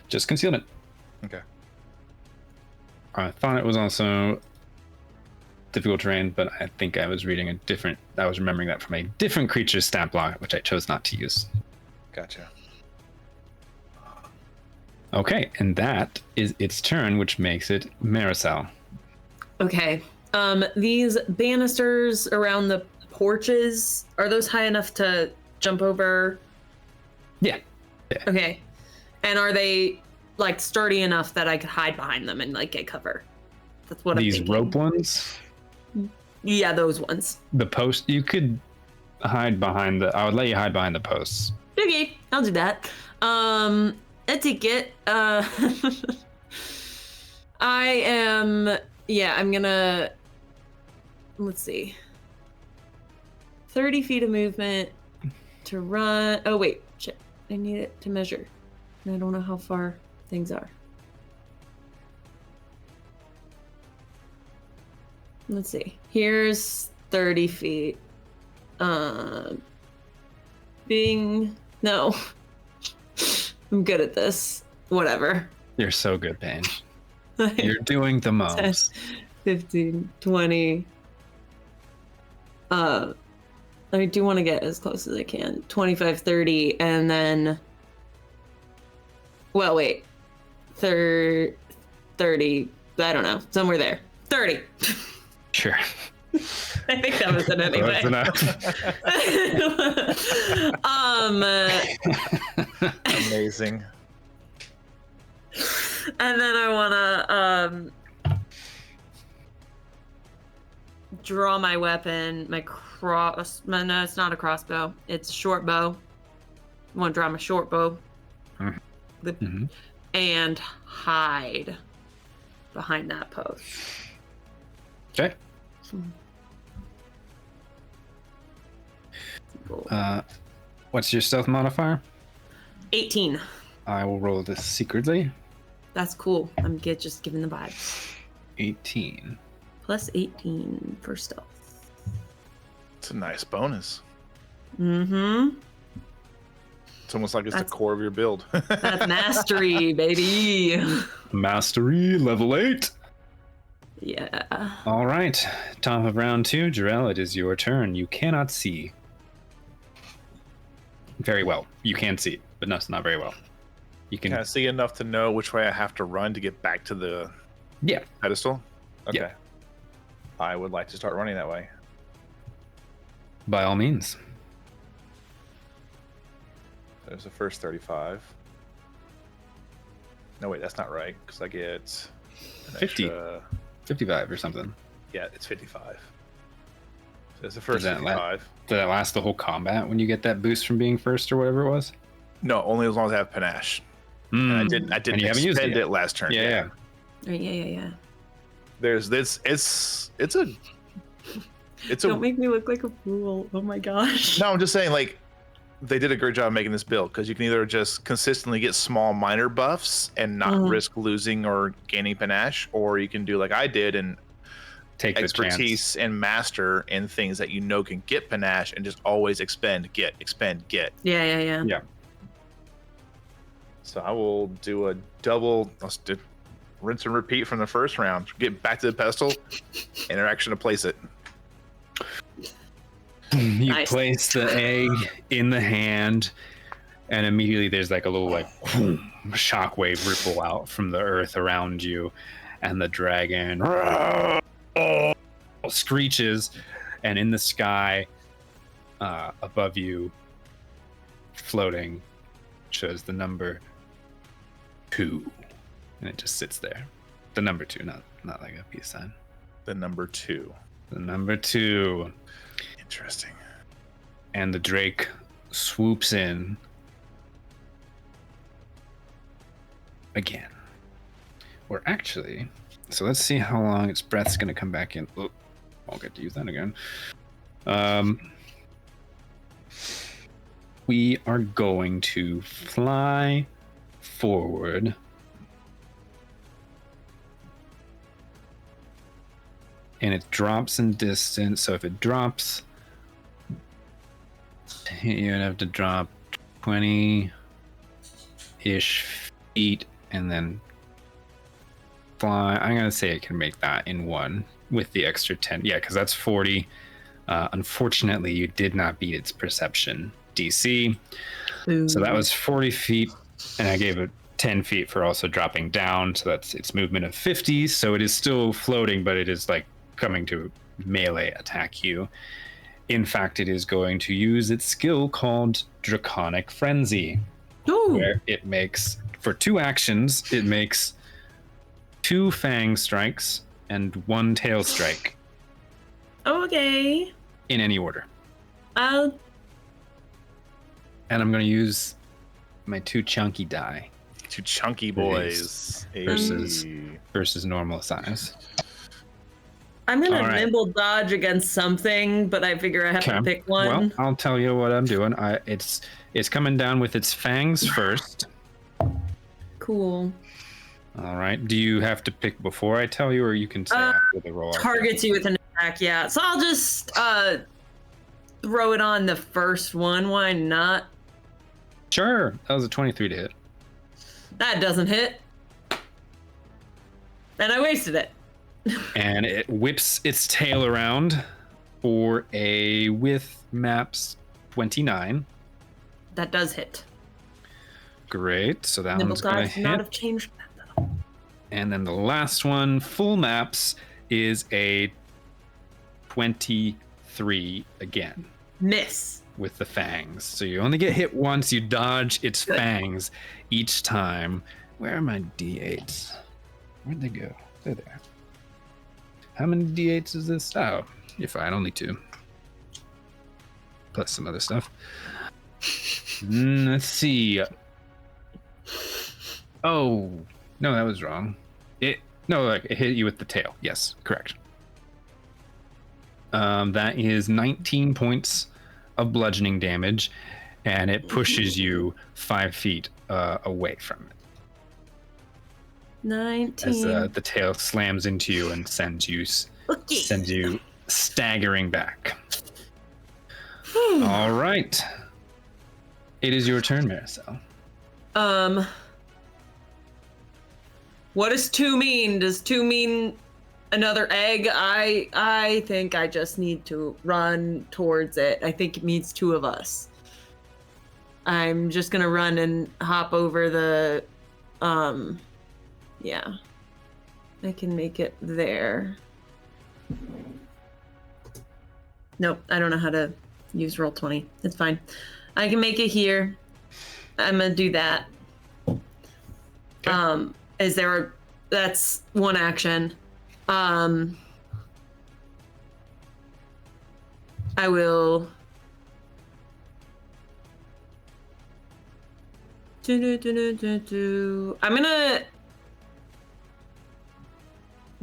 Just concealment. Okay. I thought it was also difficult terrain, but I think I was reading I was remembering that from a different creature's stat block, which I chose not to use. Gotcha. Okay, and that is its turn, which makes it Marisol. Okay. These banisters around the porches, are those high enough to jump over? Yeah. Okay. And are they like sturdy enough that I could hide behind them and like get cover? That's what These I'm thinking. rope ones? Yeah, those ones. The post, you could hide behind I would let you hide behind the posts. Okay, I'll do that. A ticket. I'm gonna, let's see. 30 feet of movement to run. Oh, wait, shit. I need it to measure. And I don't know how far things are. Let's see. Here's 30 feet. No. I'm good at this. Whatever. You're so good, Paige. You're doing the most. 15, 20. I do want to get as close as I can. 25, 30, and then... Well, wait. 30. I don't know. Somewhere there. 30. Sure. I think that was it anyway. That's enough. Amazing. And then I want to draw my weapon, no, it's not a crossbow. It's a short bow. I want to draw my short bow. And hide behind that post. Okay. What's your stealth modifier? 18. I will roll this secretly. That's cool. I'm just giving the vibes. 18. Plus 18 for stealth. It's a nice bonus. Mm-hmm. It's almost like it's the core of your build. That's mastery, baby. Mastery, level 8. Yeah. All right. Top of round 2, Jarell, it is your turn. You cannot see. Very well. You can see, but no, it's not very well. You can I see enough to know which way I have to run to get back to the pedestal? Okay. Yeah. I would like to start running that way. By all means. There's the first 35. No, wait, that's not right, because I get 50. extra... 55 or something. Yeah, it's 55. So there's the first 55. Did that last the whole combat when you get that boost from being first or whatever it was? No, only as long as I have panache. And I didn't expend it last turn. Yeah. Yeah. There's this. It's a. Don't make me look like a fool. Oh my gosh. No, I'm just saying, like, they did a great job making this build, because you can either just consistently get small minor buffs and not risk losing or gaining panache, or you can do like I did and take the expertise and master in things that you know can get panache and just always expend, get. Yeah. So I will do a double. Let's do rinse and repeat from the first round. Get back to the pedestal, interaction to place it. You place the egg in the hand, and immediately there's like a little shockwave ripple out from the earth around you, and the dragon screeches, and in the sky above you, floating, shows the number 2, and it just sits there. The number 2, not like a peace sign. The number 2. The number 2. Interesting. And the Drake swoops in again. Or actually, So let's see how long its breath's going to come back in. Oh, I'll get to use that again. We are going to fly forward. And it drops in distance. So if it drops, you'd have to drop 20-ish feet and then fly. I'm going to say it can make that in one with the extra 10. Yeah, because that's 40. Unfortunately, you did not beat its perception DC. Ooh. So that was 40 feet, and I gave it 10 feet for also dropping down. So that's its movement of 50. So it is still floating, but it is like coming to melee attack you. In fact, it is going to use its skill called Draconic Frenzy. Ooh. Where it makes, for 2 actions, it makes 2 fang strikes and 1 tail strike. Okay. In any order. And I'm going to use my 2 chunky die. 2 chunky boys. Versus normal size. I'm going to nimble dodge against something, but I figure I have to pick one. Well, I'll tell you what I'm doing. It's coming down with its fangs first. Cool. All right. Do you have to pick before I tell you, or you can say after the roll? Targets you with an attack, yeah. So I'll just throw it on the first one. Why not? Sure. That was a 23 to hit. That doesn't hit. And I wasted it. And it whips its tail around for a with maps 29. That does hit. Great. So that one's going to hit. Not have changed that though. And then the last one, full maps, is a 23 again. Miss. With the fangs. So you only get hit once. You dodge its fangs each time. Where are my D8s? Where'd they go? They're there. How many D8s is this? Oh, you're fine. Only 2. Plus some other stuff. Let's see. Oh, no, that was wrong. It hit you with the tail. Yes, correct. That is 19 points of bludgeoning damage, and it pushes you 5 feet away from it. 19. As the tail slams into you and sends you staggering back. All right. It is your turn, Maricel. What does 2 mean? Does 2 mean another egg? I think I just need to run towards it. I think it means 2 of us. I'm just gonna run and hop over the yeah. I can make it there. Nope, I don't know how to use Roll20. It's fine. I can make it here. I'm gonna do that. Okay. That's 1 action. I will I'm gonna.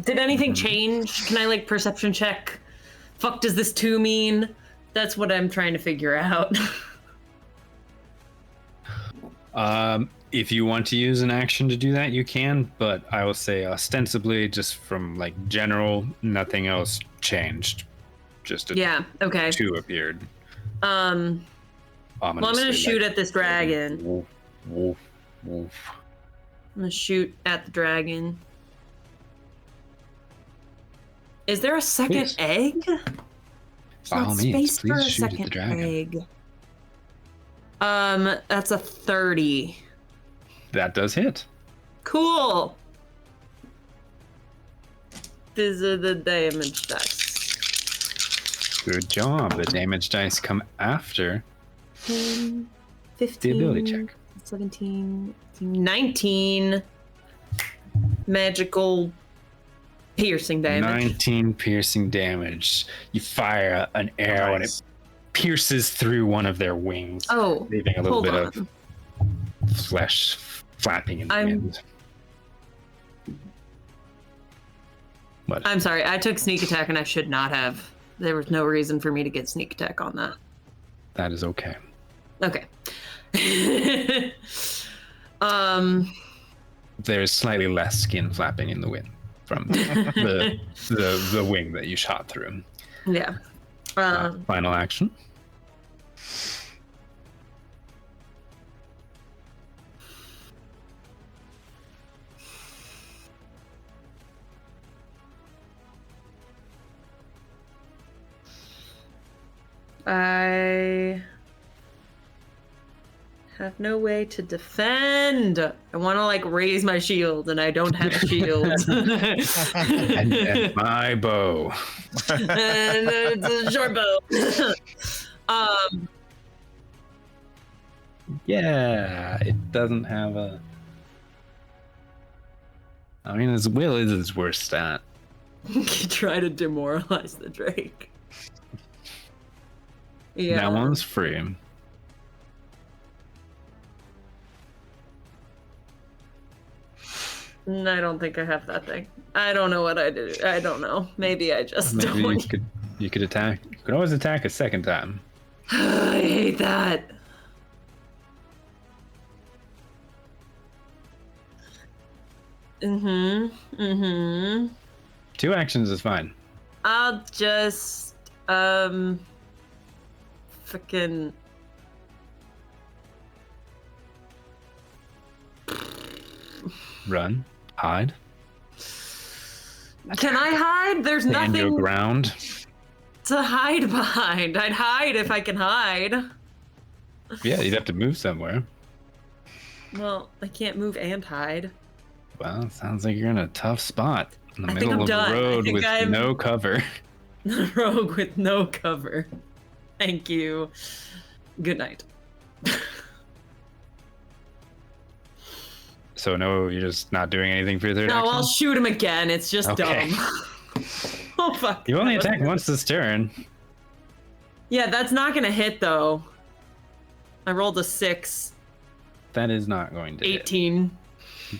Did anything change? Can I perception check? Fuck does this 2 mean? That's what I'm trying to figure out. If you want to use an action to do that, you can, but I will say ostensibly, just from general, nothing else changed. Just a 2 appeared. Well, I'm gonna shoot at this dragon. Woof, woof, woof. I'm gonna shoot at the dragon. Is there a second egg? By all means, please shoot at the dragon. Egg. That's a 30. That does hit. Cool. These are the damage dice. Good job. The damage dice come after 10, 15, the ability check. 17, 19 magical piercing damage. 19 piercing damage. You fire an arrow and it pierces through one of their wings, leaving a little bit of flesh flapping in the wind. What? I'm sorry. I took sneak attack and I should not have. There was no reason for me to get sneak attack on that. That is okay. Okay. There's slightly less skin flapping in the wind from the wing that you shot through. Yeah. Final action. I have no way to defend. I want to like raise my shield, and I don't have a shield. and my bow. And it's a short bow. Yeah, it doesn't have a. I mean, its will is its worst stat. Try to demoralize the Drake. Yeah. That one's free. I don't think I have that thing. I don't know what I did. I don't know. Maybe I just Maybe don't. you could attack. You could always attack a second time. I hate that. Mm-hmm. 2 actions is fine. I'll just freaking Run, hide, Can I hide? There's stand your nothing ground. to hide behind. I'd hide if I can hide. Yeah, you'd have to move somewhere. Well, I can't move and hide. Well, it sounds like you're in a tough spot in the I think middle I'm of done. the I road think with I'm- no cover. Rogue with no cover. Thank you. Good night. So no, you're just not doing anything for your third No, action? I'll shoot him again. It's just Okay. dumb. Oh fuck. You only That was- attack once this turn. Yeah, that's not gonna hit though. I rolled a 6, That is not going to hit. 18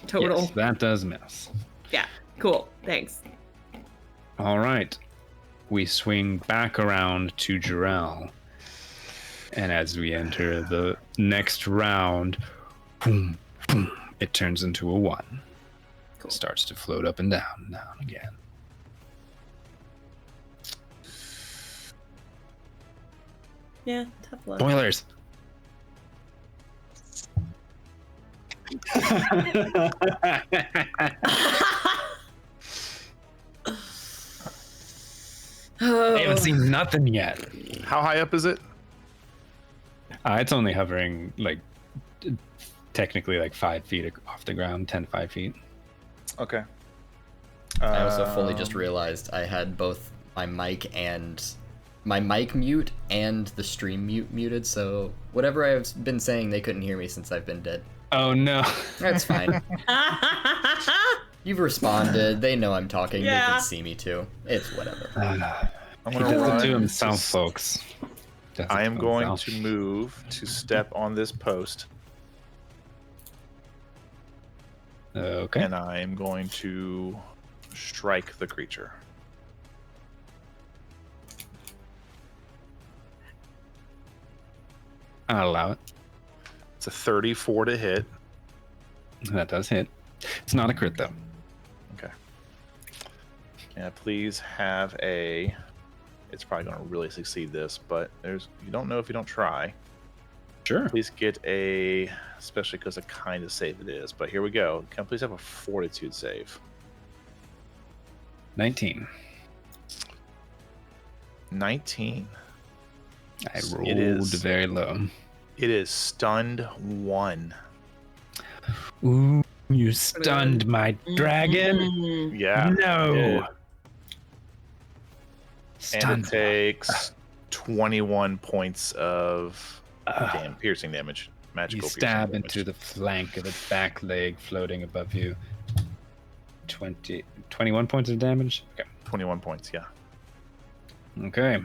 total. Yes, that does miss. Yeah, cool. Thanks. All right. We swing back around to Jarrell. And as we enter the next round, boom, boom, it turns into a 1. Cool. It starts to float up and down again. Yeah, tough luck. Boilers. Oh. I haven't seen nothing yet. How high up is it? It's only hovering like technically like 5 feet off the ground, 10 to 5 feet. Okay. I also fully just realized I had both my mic mute and the stream muted, so whatever I've been saying, they couldn't hear me since I've been dead. Oh no. That's fine. You've responded. They know I'm talking. They Yeah. can see me too. It's whatever. I'm He gonna does run it to himself, to- folks. Does it I am to going himself. to move to step on this post, Okay. and I am going to strike the creature. I'll allow it. It's a 34 to hit. That does hit. It's not a crit though. Okay. Can I please have a? It's probably going to really succeed this, but you don't know if you don't try. Sure. Please get a, especially because the kind of save it is. But here we go. Can I please have a fortitude save? 19. 19. I It rolled is. very low. It is stunned 1. Ooh, you stunned my dragon. Mm. Yeah. No. And Stunned. it takes 21 points of piercing damage. You Magical stab piercing into damage. the flank of its back leg floating above you. 21 points of damage? Okay. 21 points, yeah. Okay.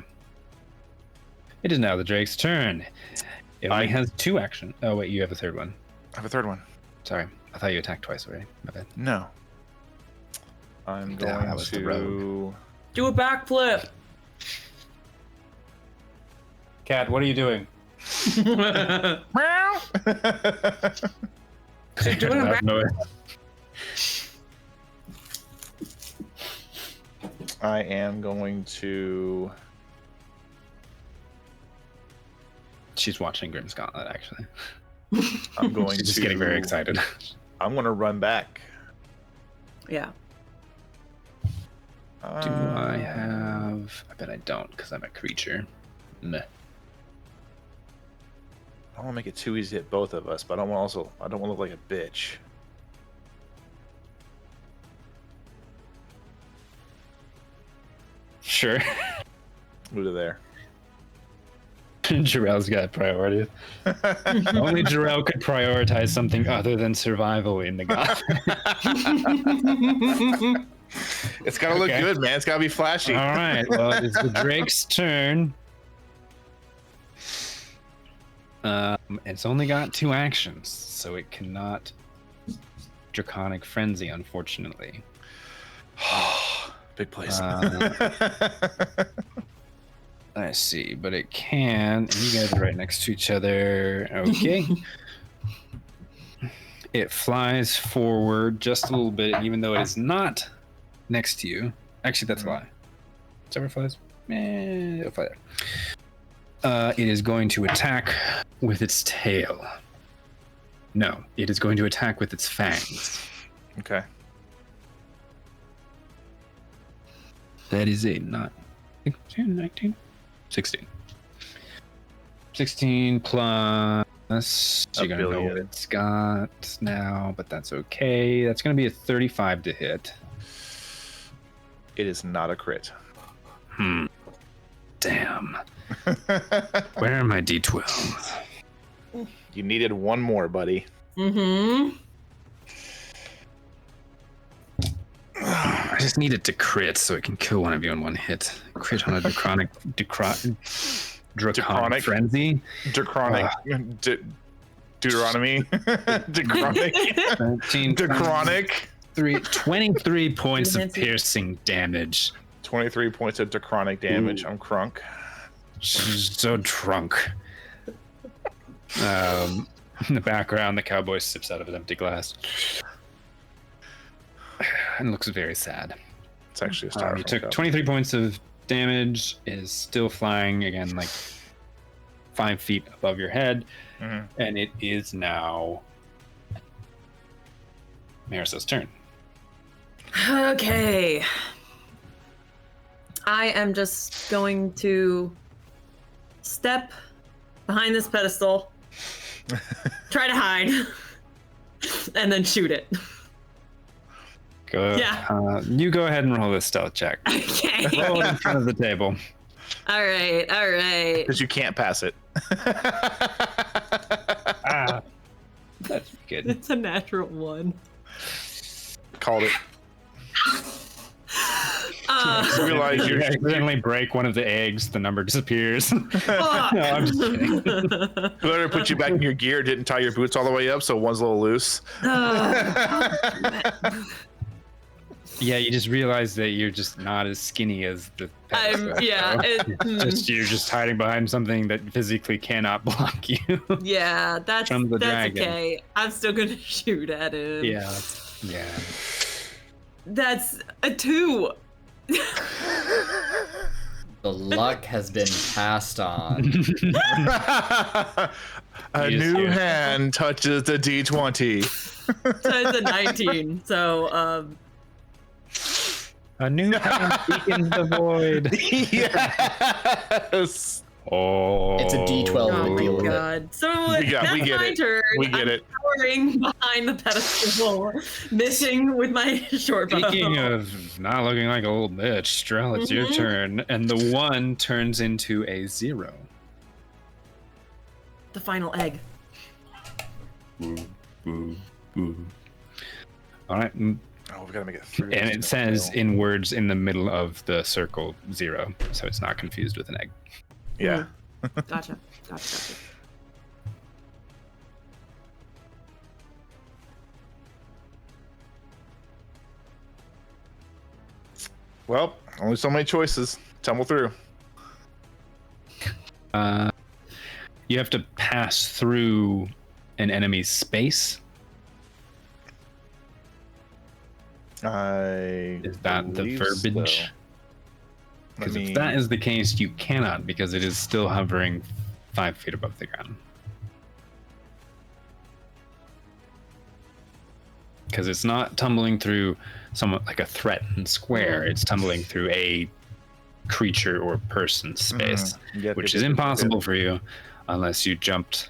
It is now the Drake's turn. It only has 2 action. Oh, wait, you have a third one. I have a third one. Sorry. I thought you attacked twice already. My bad. No. I'm Yeah, going that was the to. rogue. Do a backflip. Cat, what are you doing? Meow. doing a That noise. I am going to. She's watching Grimm's Gauntlet, actually. I'm going She's to. just getting very excited. I'm going to run back. Yeah. Do I have... I bet I don't, because I'm a creature. Meh. I don't want to make it too easy to hit both of us, but I don't want to look like a bitch. Sure. Move to there. Jarrell's got priorities. Only Jarrell could prioritize something other than survival in the Gauntlet. It's got to look good, man. It's got to be flashy. All right. Well, it's the Drake's turn. It's only got 2 actions, so it cannot Draconic Frenzy, unfortunately. Big place. I see, but it can. And you guys are right next to each other. Okay. It flies forward just a little bit, even though it is not next to you. Actually, that's a lie. Whichever flies. It'll fly there. It is going to attack with its tail. No, it is going to attack with its fangs. Okay. That is a not 19, 16. 16 plus. So you're gonna know what it's got now, but that's okay. That's gonna be a 35 to hit. It is not a crit. Damn. Where are my D12s? You needed one more, buddy. Mm-hmm. I just need it to crit so it can kill one of you in one hit. Crit on a draconic frenzy. Draconic. Deuteronomy. Draconic. 13, Draconic. 23 points of piercing damage. 23 points of draconic damage. I'm crunk. So drunk. In the background, the cowboy sips out of an empty glass and looks very sad. It's actually a star. He took 23 points of damage, is still flying again, like 5 feet above your head, and it is now Marisa's turn. Okay. I am just going to step behind this pedestal, try to hide, and then shoot it. Go. Yeah. You go ahead and roll this stealth check. Okay. Roll it in front of the table. All right. Because you can't pass it. That's good. It's a natural 1. Called it. Realize you accidentally break one of the eggs, the number disappears. No, I'm just kidding. Whoever put you back in your gear didn't tie your boots all the way up, so one's a little loose. Yeah, you just realize that you're just not as skinny as the you're just hiding behind something that physically cannot block you. Yeah, that's dragon. okay. I'm still gonna shoot at him. Yeah. That's a 2. The luck has been passed on. A new hand touches the D20. So it's a 19. So a new hand beacons the void. Yes. Oh, It's a D12 to deal with it. So We get my it. turn. We get I'm it. cowering behind the pedestal, missing with my short bow. Speaking of not looking like a little bitch, Strel, it's your turn, and the 1 turns into a 0. The final egg. All right. Oh, we gotta make it 3. And it says in words in the middle of the circle 0, so it's not confused with an egg. Yeah. Gotcha. Well, only so many choices. Tumble through. You have to pass through an enemy's space. Is that the verbiage? So. Because if that is the case, you cannot, because it is still hovering 5 feet above the ground. Because it's not tumbling through somewhat like a threatened square. It's tumbling through a creature or person space, which is impossible for you unless you jumped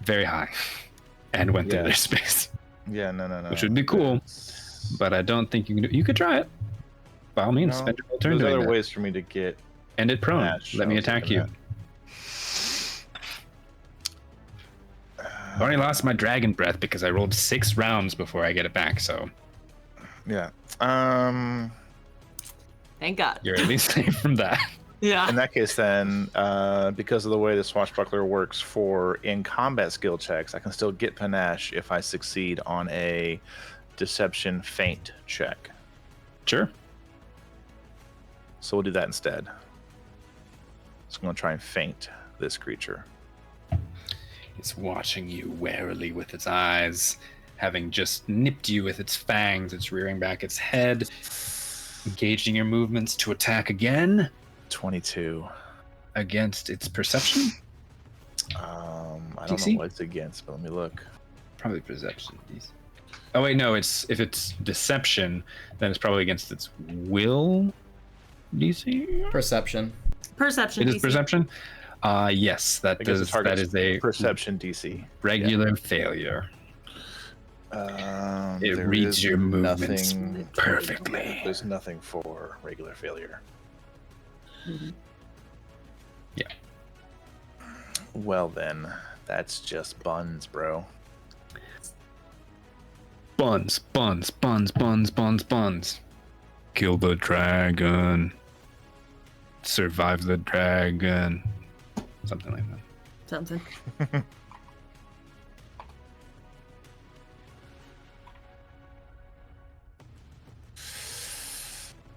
very high and went through their space. Yeah, no. Which would be cool, but I don't think you can do. You could try it. By all means, spend your turn There's doing other ways for me to get. End it prone. Let me attack you. I've already lost my dragon breath because I rolled 6 rounds before I get it back, so. Yeah. Thank God. You're at least safe from that. Yeah. In that case, then, because of the way the swashbuckler works for in combat skill checks, I can still get panache if I succeed on a deception feint check. Sure. So we'll do that instead. So I'm going to try and feint this creature. It's watching you warily with its eyes. Having just nipped you with its fangs, it's rearing back its head, engaging your movements to attack again. 22. Against its perception? I don't know what it's against, but let me look. Probably perception. Oh wait, no, if it's deception, then it's probably against its will DC? Perception. Perception. It is perception? Yes, that is a perception DC. Regular failure. It reads your movements perfectly. There's nothing for regular failure. Mm-hmm. Yeah. Well then, that's just buns, bro. Buns. Kill the dragon. Survive the dragon. Something like that. Something.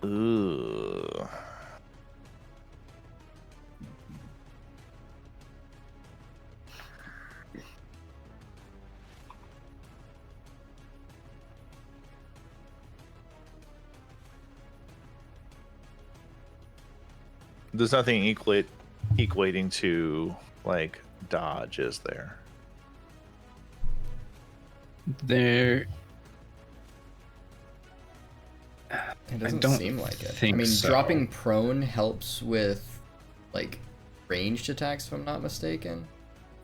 Ooh. There's nothing equating to like dodge, is there? There. It doesn't don't seem like it. I think mean, so. dropping prone helps with like ranged attacks, if I'm not mistaken.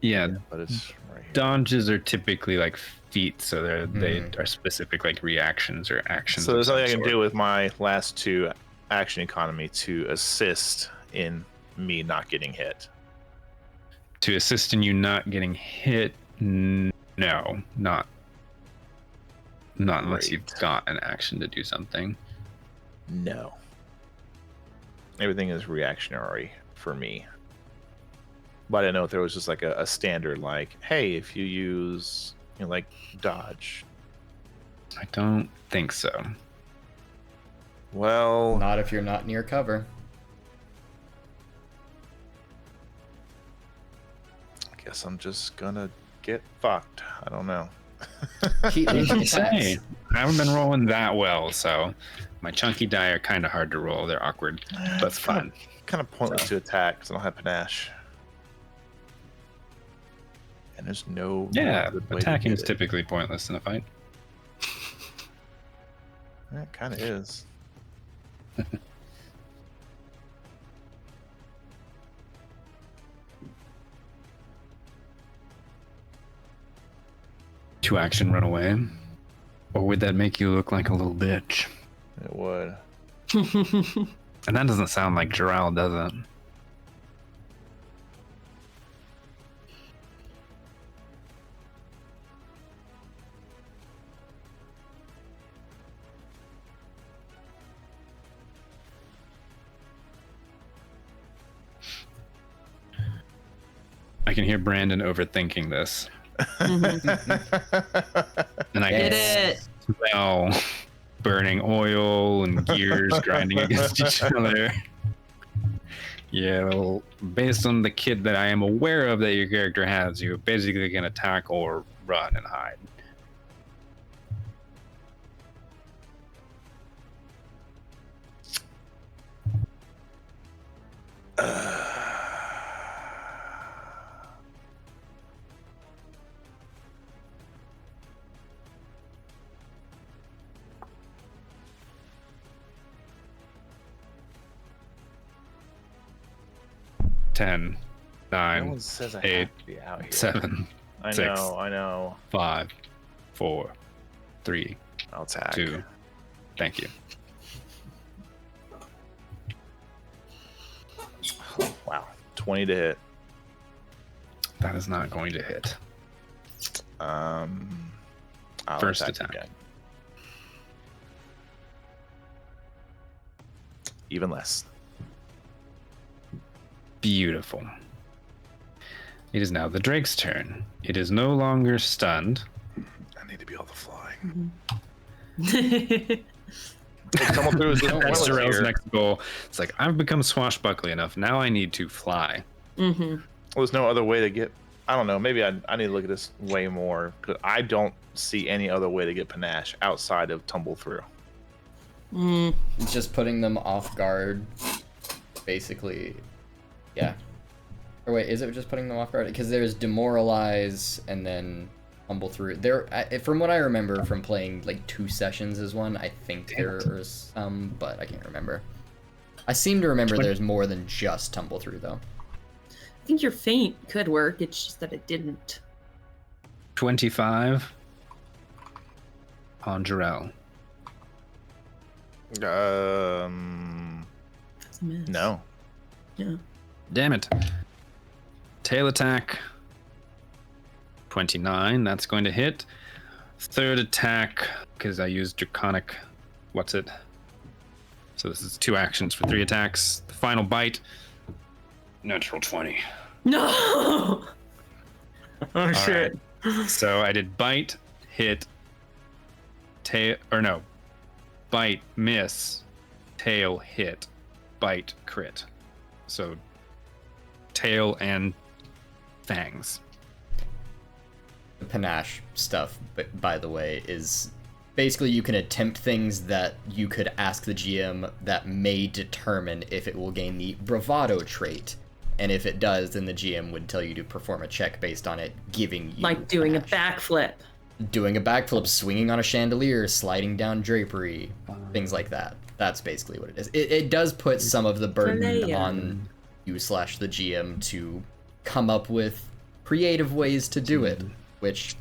Yeah, But it's right here. dodges are typically like feet, so they are specific like reactions or actions. So there's of nothing I some can sort. do with my last 2 action economy to assist in me not getting hit. To assist in you not getting hit. No, not unless Great. you've got an action to do something. No. Everything is reactionary for me. But I didn't know if there was just like a standard, like, hey, if you use, like dodge. I don't think so. Well, Not if you're not near cover. I guess I'm just gonna get fucked. I don't know. Keep making Say, attacks. I haven't been rolling that well, so my chunky die are kind of hard to roll. They're awkward, but It's fun. Kind of pointless to attack because I don't have panache. And there's no Yeah, good way to attacking get is it. typically pointless in a fight. Yeah, it kind of is. Two action run away. Or would that make you look like a little bitch? It would. And that doesn't sound like Gerald, does it? I can hear Brandon overthinking this. And I Get can it. smell burning oil and gears grinding against each other. Yeah, well, based on the kit that I am aware of that your character has, you basically can attack or run and hide. Ten, No 9, one says I 8, have to be out here. 7, I 6. know, I know. 5, 4, 3, I'll attack. 2. Thank you. Wow, 20 to hit. That is not going to hit. I'll First attack attack. again. Even less. Beautiful. It is now the Drake's turn. It is no longer stunned. I need to be able to fly. Mm-hmm. Through his Sorrel's next goal. It's like, I've become swashbuckly enough. Now I need to fly. Mm-hmm. Well, there's no other way to get. I don't know. Maybe I need to look at this way more because I don't see any other way to get panache outside of tumble through. Mm. It's just putting them off guard, basically. Yeah. Or wait, is it just putting them off guard? Because there's demoralize and then tumble through. From what I remember from playing like 2 sessions as one, I think there are some, but I can't remember. I seem to remember there's more than just tumble through though. I think your feint could work. It's just that it didn't. 25 on Jarrell. That's a miss. No. Yeah. Damn it. Tail attack. 29. That's going to hit. Third attack, because I used Draconic. What's it? So this is 2 actions for 3 attacks. The final bite. Natural 20. No. Oh All shit. right. So I did bite, hit, tail, or no. Bite, miss, tail, hit, bite, crit. So tail and fangs. The panache stuff, by the way, is basically you can attempt things that you could ask the GM that may determine if it will gain the bravado trait. And if it does, then the GM would tell you to perform a check based on it giving you Like doing a panache. backflip. Doing a backflip, swinging on a chandelier, sliding down drapery, things like that. That's basically what it is. It does put some of the burden Freya. on you / the GM to come up with creative ways to do it, which,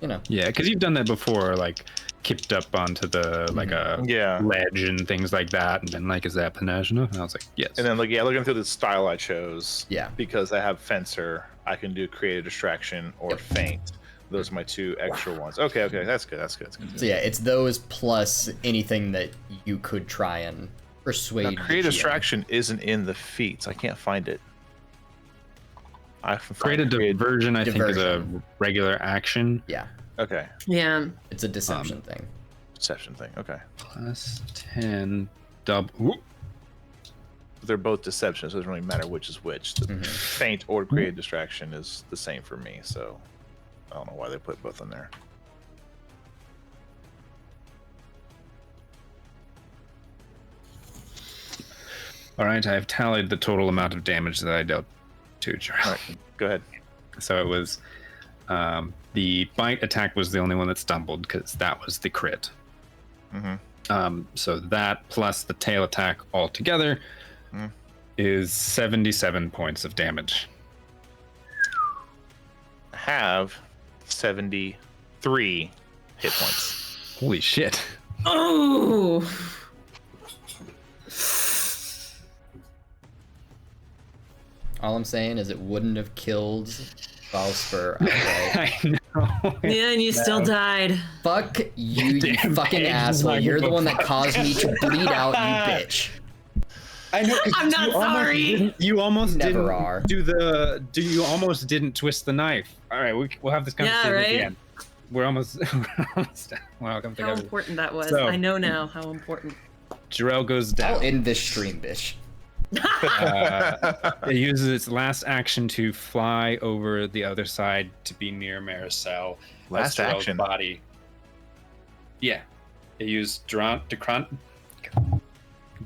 you know. Yeah, because you've done that before, like kicked up onto the like a ledge and things like that, and then like, is that panache enough? And I was like, yes. And then looking through the style I chose. Yeah. Because I have fencer, I can do creative distraction or feint. Those are my 2 extra ones. Okay, that's good. That's good. So yeah, it's those plus anything that you could try and persuade. Now, creative the GM. distraction isn't in the feats. I can't find it. I can find Create a diversion, I think, is a Diversion. regular action. Yeah, Okay, Yeah. it's a deception thing. deception thing. Okay, Plus 10 double. Whoop. they're both deceptions. So it doesn't really matter which is which. The feint or creative distraction is the same for me. So I don't know why they put both in there. All right, I've tallied the total amount of damage that I dealt to Jarrell. All right, go ahead. So it was the bite attack was the only one that stumbled because that was the crit. So that plus the tail attack altogether is 77 points of damage. I have 73 hit points. Holy shit. Oh. All I'm saying is it wouldn't have killed Valspur outright. I know. Yeah, and you still died. Fuck you, you Damn fucking pig, asshole. like You're the a one that caused me to bleed out, you bitch. I know. I'm not sorry. You almost Never didn't are. You almost didn't twist the knife. All right, we'll have this conversation right? at the end. we're almost welcome to How important that was. So- I know now how important. Jarrell goes I'll down. end this stream, bitch. It uses its last action to fly over the other side to be near Maricel. Last Jarrell's action. body. Yeah. It used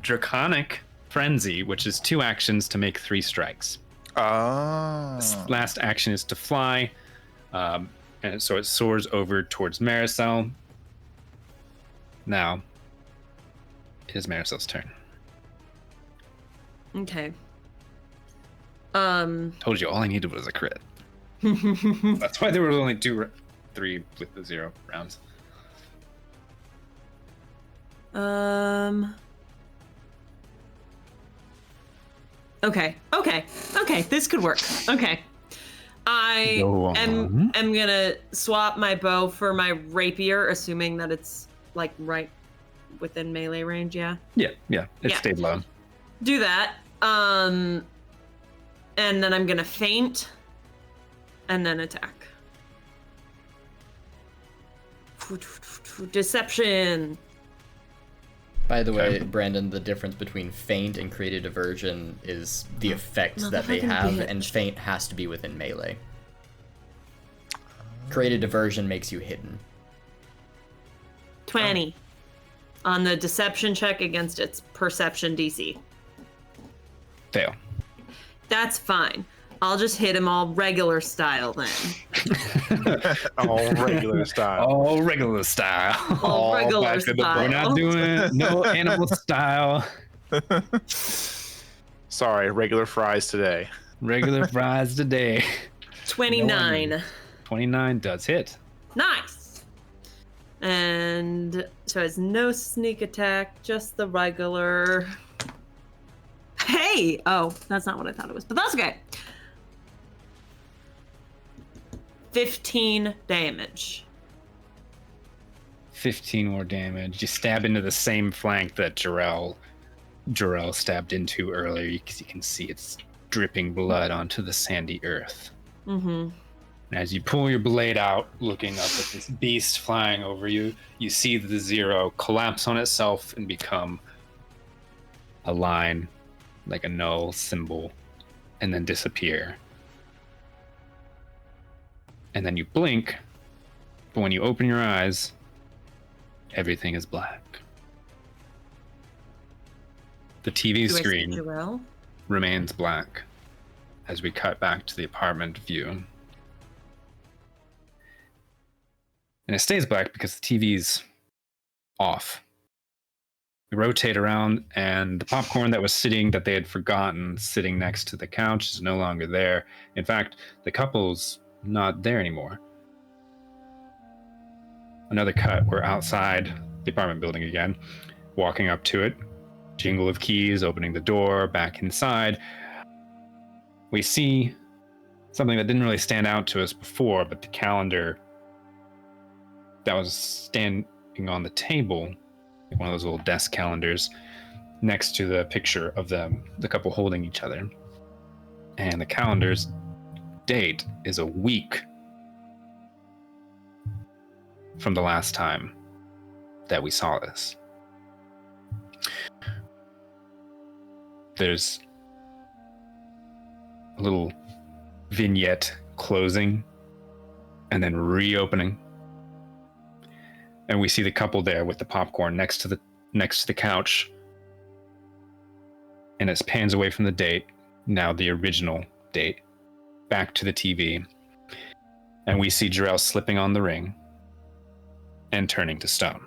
Draconic Frenzy, which is 2 actions to make 3 strikes. Oh. Its last action is to fly, and so it soars over towards Maricel. Now, it is Maricel's turn. Okay. Told you all I needed was a crit. That's why there were only 3 with the 0 rounds. Okay. This could work. Okay. I Go am on. gonna swap my bow for my rapier, assuming that it's like right within melee range. Yeah. Yeah. It Yeah. stayed low. Do that. And then I'm gonna feint, and then attack. Deception. By the way, Okay. Brandon, the difference between feint and created diversion is the effects that they Motherfucking have, bitch. and feint has to be within melee. Created diversion makes you hidden. 20 on the deception check against its perception DC. Fail. That's fine. I'll just hit him all regular style then. All regular style. All regular style. All regular back to the style. We're not doing no animal style. Sorry, regular fries today. Regular fries today. 29. 29 does hit. Nice. And so it's no sneak attack, just the regular. Hey! Oh, that's not what I thought it was, but that's okay. 15 damage. 15 more damage. You stab into the same flank that Jarrell stabbed into earlier, because you can see it's dripping blood onto the sandy earth. Mm-hmm. And as you pull your blade out, looking up at this beast flying over you, you see the 0 collapse on itself and become a line, like a null symbol, and then disappear. And then you blink, but when you open your eyes, everything is black. The TV Do I see screen Jarrell? remains black as we cut back to the apartment view. And it stays black because the TV's off. We rotate around, and the popcorn that they had forgotten sitting next to the couch is no longer there. In fact, the couple's not there anymore. Another cut, we're outside the apartment building again, walking up to it, jingle of keys, opening the door, back inside. We see something that didn't really stand out to us before, but the calendar that was standing on the table, like one of those little desk calendars, next to the picture of them, the couple holding each other. And the calendar's date is a week from the last time that we saw this. There's a little vignette closing and then reopening. And we see the couple there with the popcorn next to the couch. And it pans away from the date, now the original date, back to the TV. And we see Jarrell slipping on the ring and turning to stone.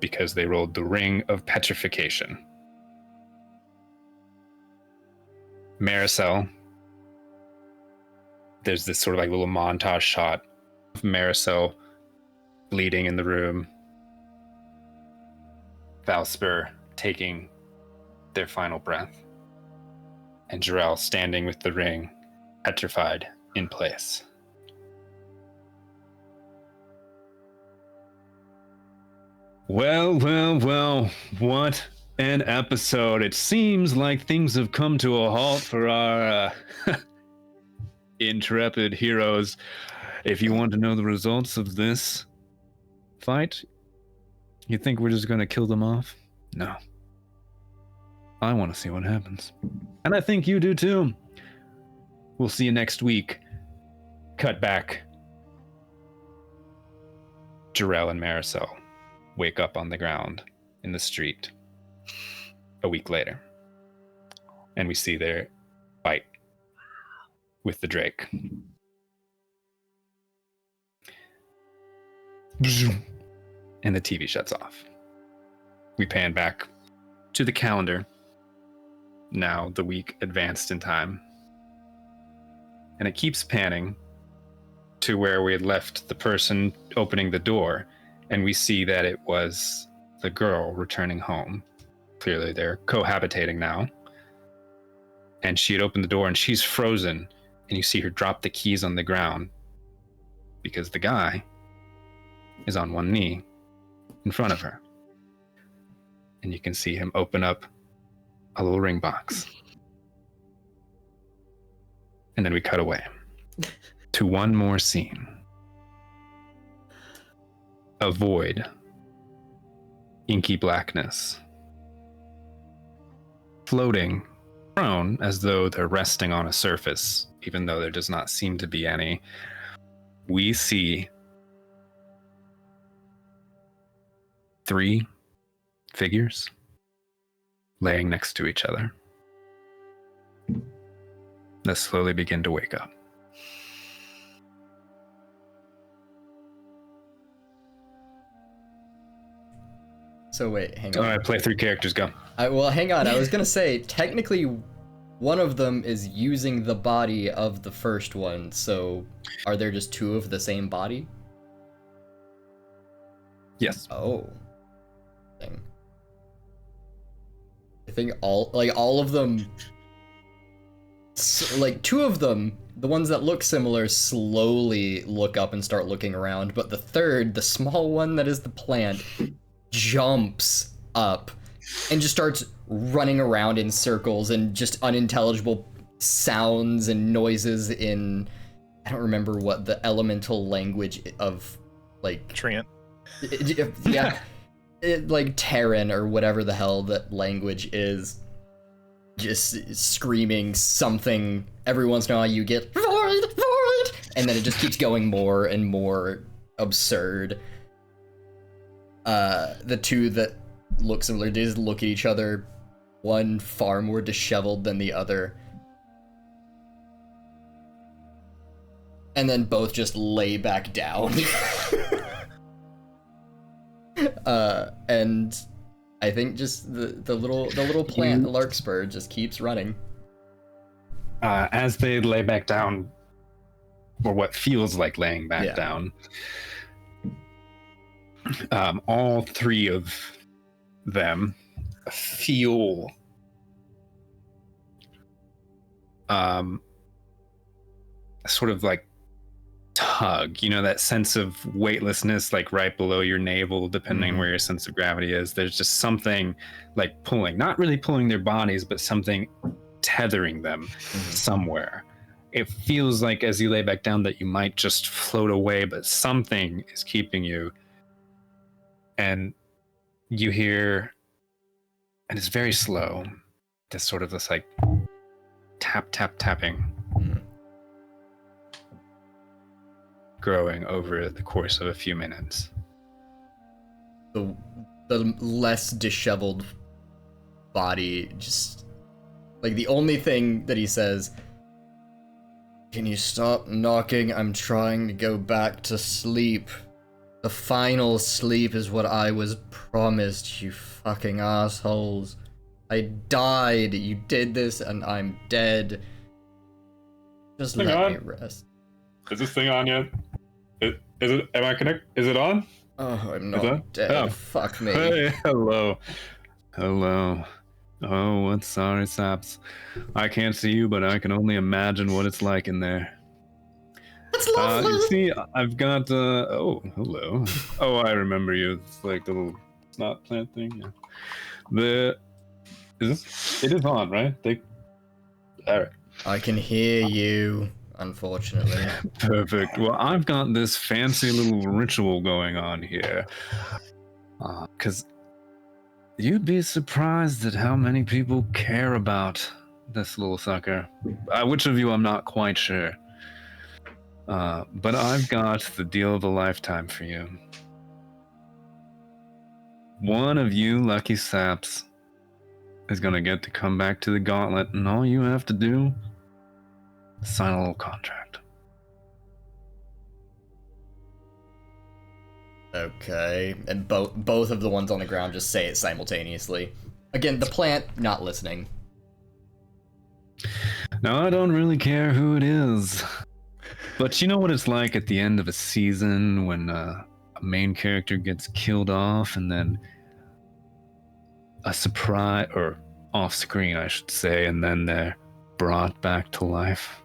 Because they rolled the ring of petrification. Maricel, there's this sort of like little montage shot of Maricel bleeding in the room. Valsper taking their final breath. And Jarrell standing with the ring, petrified in place. Well, what an episode. It seems like things have come to a halt for our intrepid heroes. If you want to know the results of this fight, you think we're just going to kill them off? No. I want to see what happens. And I think you do too. We'll see you next week. Cut back. Jarrell and Marisol wake up on the ground in the street a week later. And we see their fight with the Drake. And the TV shuts off. We pan back to the calendar. Now the week advanced in time. And it keeps panning to where we had left the person opening the door, and we see that it was the girl returning home. Clearly they're cohabitating now. And she had opened the door and she's frozen, and you see her drop the keys on the ground because the guy is on one knee in front of her. And you can see him open up a little ring box. And then we cut away to one more scene. A void. Inky blackness. Floating, prone as though they're resting on a surface, even though there does not seem to be any. We see 3 figures laying next to each other that slowly begin to wake up. So wait, hang on. All right, play 3 characters, go. Well, hang on. I was gonna say, technically, one of them is using the body of the first one. So, are there just 2 of the same body? Yes. Oh. Thing. I think all of them, like 2 of them, the ones that look similar, slowly look up and start looking around, but the third, the small one that is the plant, jumps up and just starts running around in circles and just unintelligible sounds and noises in, I don't remember what the elemental language of, like... Trant. Yeah. Like Terran or whatever the hell that language is, just screaming something. Every once in a while you get void, and then it just keeps going more and more absurd. The 2 that look similar, they just look at each other, one far more disheveled than the other, and then both just lay back down. And I think just the little plant, the larkspur, just keeps running. As they lay back down, or what feels like laying back down, all 3 of them feel sort of like tug, you know, that sense of weightlessness, like right below your navel, depending where your sense of gravity is. There's just something like pulling, not really pulling their bodies, but something tethering them somewhere. It feels like as you lay back down that you might just float away, but something is keeping you. And you hear, and it's very slow, this sort of this like tapping growing over the course of a few minutes. The less disheveled body, just like the only thing that he says, "Can you stop knocking? I'm trying to go back to sleep. The final sleep is what I was promised, you fucking assholes. I died, you did this, and I'm dead. Just let me rest." Is this thing on yet? Is it? Am I connected? Is it on? Oh, I'm not dead. Oh. Fuck me. Hey, hello. Oh, what sorry saps. I can't see you, but I can only imagine what it's like in there. It's lovely. You see, I've got, oh, hello. Oh, I remember you. It's like the little snot plant thing. Yeah. It is on, right? All right. I can hear you. unfortunately. Perfect. Well, I've got this fancy little ritual going on here. Because you'd be surprised at how many people care about this little sucker. Which of you, I'm not quite sure. But I've got the deal of a lifetime for you. One of you lucky saps is going to get to come back to the Gauntlet, and all you have to do is sign a little contract. Okay, and both of the ones on the ground just say it simultaneously. Again, the plant not listening. Now, I don't really care who it is, but you know what it's like at the end of a season when a main character gets killed off and then a surprise, or off screen I should say, and then they're brought back to life.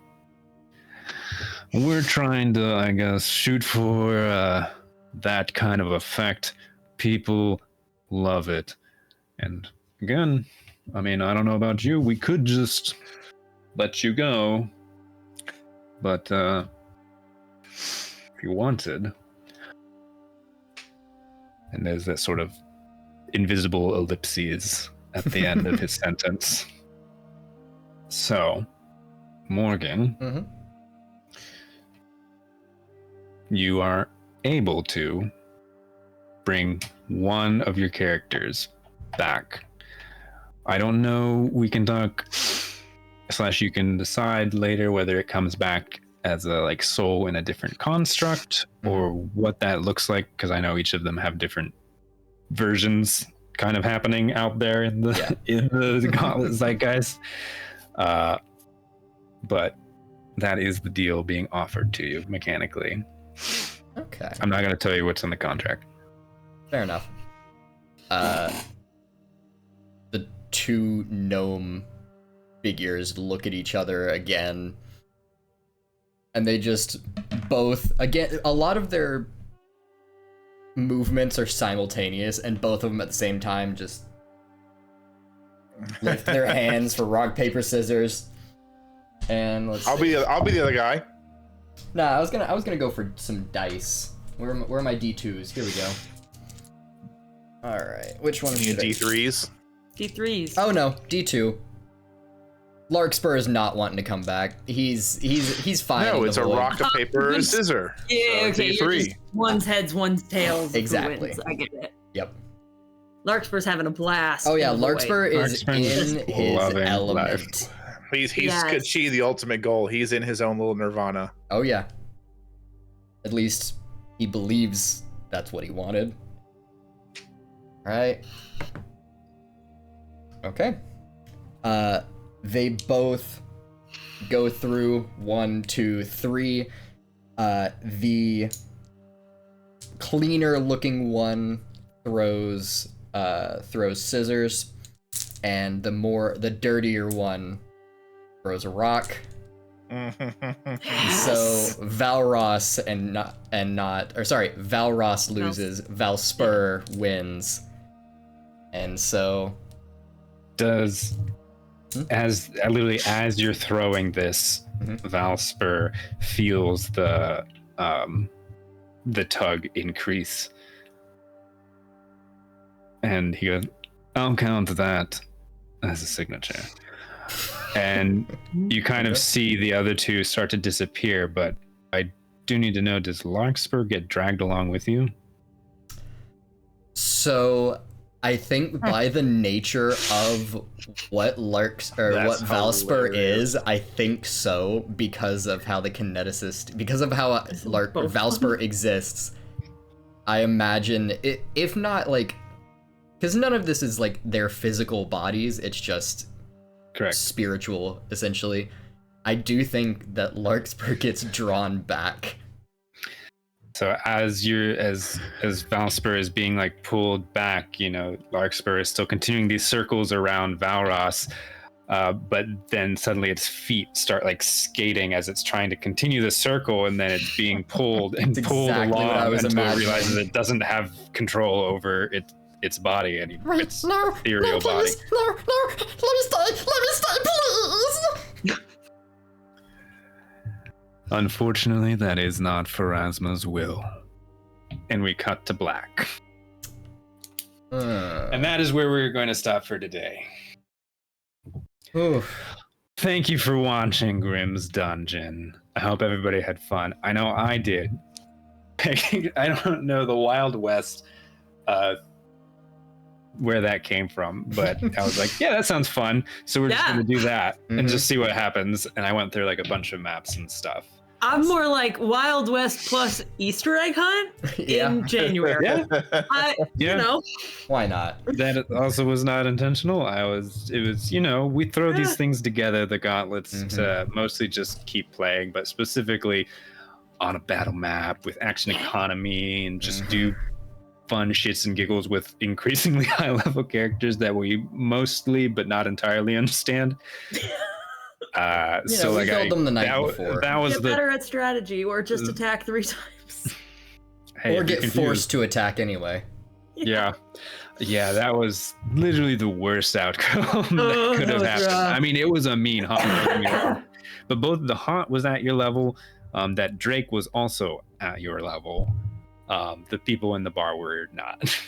We're trying to, I guess, shoot for that kind of effect. People love it. And again, I mean, I don't know about you, we could just let you go, but if you wanted, and there's that sort of invisible ellipses at the end of his sentence. So, Morgan, you are able to bring one of your characters back. I don't know, we can talk, / you can decide later whether it comes back as a like soul in a different construct or what that looks like, because I know each of them have different versions kind of happening out there in the in the Gauntlet zeitgeist. But that is the deal being offered to you mechanically. Okay. I'm not going to tell you what's in the contract. Fair enough. The two gnome figures look at each other again, and they just both, again, a lot of their movements are simultaneous, and both of them at the same time just lift their hands for rock, paper, scissors. And I'll be the other guy. Nah, I was gonna go for some dice. Where are my D2s? Here we go. All right, which one should D3s? D3s. Oh no, D2. Larkspur is not wanting to come back. He's fine. No, it's a rock, a paper, or a scissor. Yeah, so okay. D3. One's heads, one's tails. Exactly. I get it. Yep. Larkspur's having a blast. Oh yeah, in the Larkspur is Larkspur's in his loving element. life. He's Yes. achieved the ultimate goal. He's in his own little nirvana. Oh yeah. At least he believes that's what he wanted. Alright. Okay. They both go through 1, 2, 3. The cleaner looking one throws scissors, and the dirtier one throws a rock. So Valros Valros loses, Valspur wins. And so as you're throwing this, Valspur feels the tug increase, and he goes, I'll count that as a signature. And you kind of see the other two start to disappear, but I do need to know, does Larkspur get dragged along with you? So I think by the nature of what Valspur is, I think so, because of how the kineticist, because of how Valspur exists. I imagine it, if not like, because none of this is like their physical bodies, it's just Correct. Spiritual, essentially. I do think that Larkspur gets drawn back. So as Valspur is being like pulled back, you know, Larkspur is still continuing these circles around Valros, but then suddenly its feet start like skating as it's trying to continue the circle, and then it's being pulled and pulled exactly along until imagining. it realizes it doesn't have control over its body anymore. Wait, Its no, ethereal body. please, no, let me stay, please. Unfortunately, that is not Pharasma's will. And we cut to black. And that is where we're going to stop for today. Oof. Thank you for watching Grimm's Dungeon. I hope everybody had fun. I know I did. I don't know the Wild West where that came from, but I was like, yeah, that sounds fun. So we're just going to do that and just see what happens. And I went through like a bunch of maps and stuff. I'm more like Wild West plus Easter egg hunt in January. You know. Why not? That also was not intentional. It was, we throw these things together, the gauntlets, to mostly just keep playing, but specifically on a battle map with action economy and just do fun shits and giggles with increasingly high level characters that we mostly, but not entirely understand. So we like killed them the night before. That was Get better at strategy, or just attack 3 times. Or get forced to attack anyway. Yeah, that was literally the worst outcome that could have happened. Rough. I mean, it was a mean haunt, but both the haunt was at your level. That Drake was also at your level. The people in the bar were not.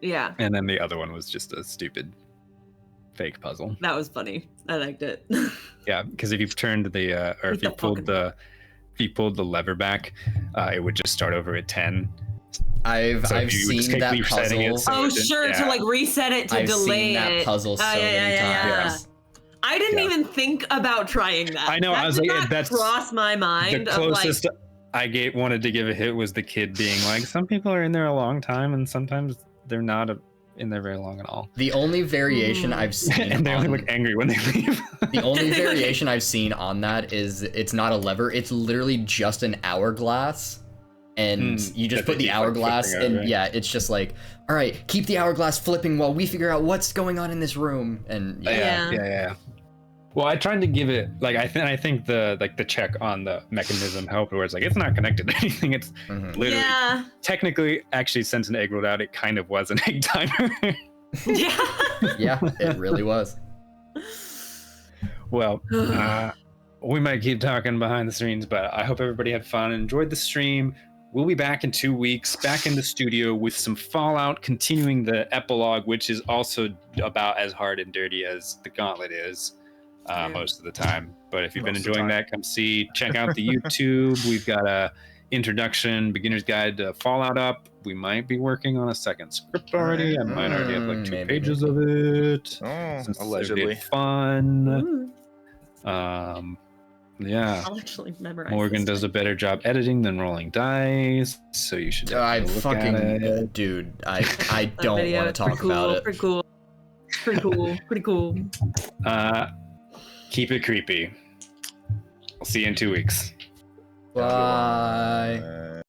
Yeah. And then the other one was just a stupid fake puzzle. That was funny. I liked it. Yeah, because if you turned the or if you pulled the lever back, it would just start over at 10. I've seen that puzzle. To like reset it to I've delay seen that puzzle so many times. I didn't even think about trying that. I know. That I was did like, not that's cross my mind. The closest I wanted to give a hit was the kid being like, some people are in there a long time, and sometimes they're not in there very long at all. The only variation I've seen, and they only look angry when they leave. The only variation I've seen on that is it's not a lever; it's literally just an hourglass, and you just put the hourglass, and it's just like, all right, keep the hourglass flipping while we figure out what's going on in this room, and yeah. Well, I tried to give it like I think the check on the mechanism helped, where it's like it's not connected to anything. It's literally technically actually since an egg rolled out, it kind of was an egg timer. Yeah, it really was. Well, we might keep talking behind the scenes, but I hope everybody had fun and enjoyed the stream. We'll be back in 2 weeks, back in the studio with some Fallout, continuing the epilogue, which is also about as hard and dirty as the Gauntlet is. Most of the time, but if you've been enjoying that, come check out the YouTube. We've got a introduction, beginner's guide to Fallout up. We might be working on a second script already. I might already have like 2 pages of it. Allegedly fun. Yeah. I'll actually memorize. Morgan does a better job editing than rolling dice, so you should. I fucking dude. I don't want to talk about it. Pretty cool. Keep it creepy. I'll see you in 2 weeks. Bye.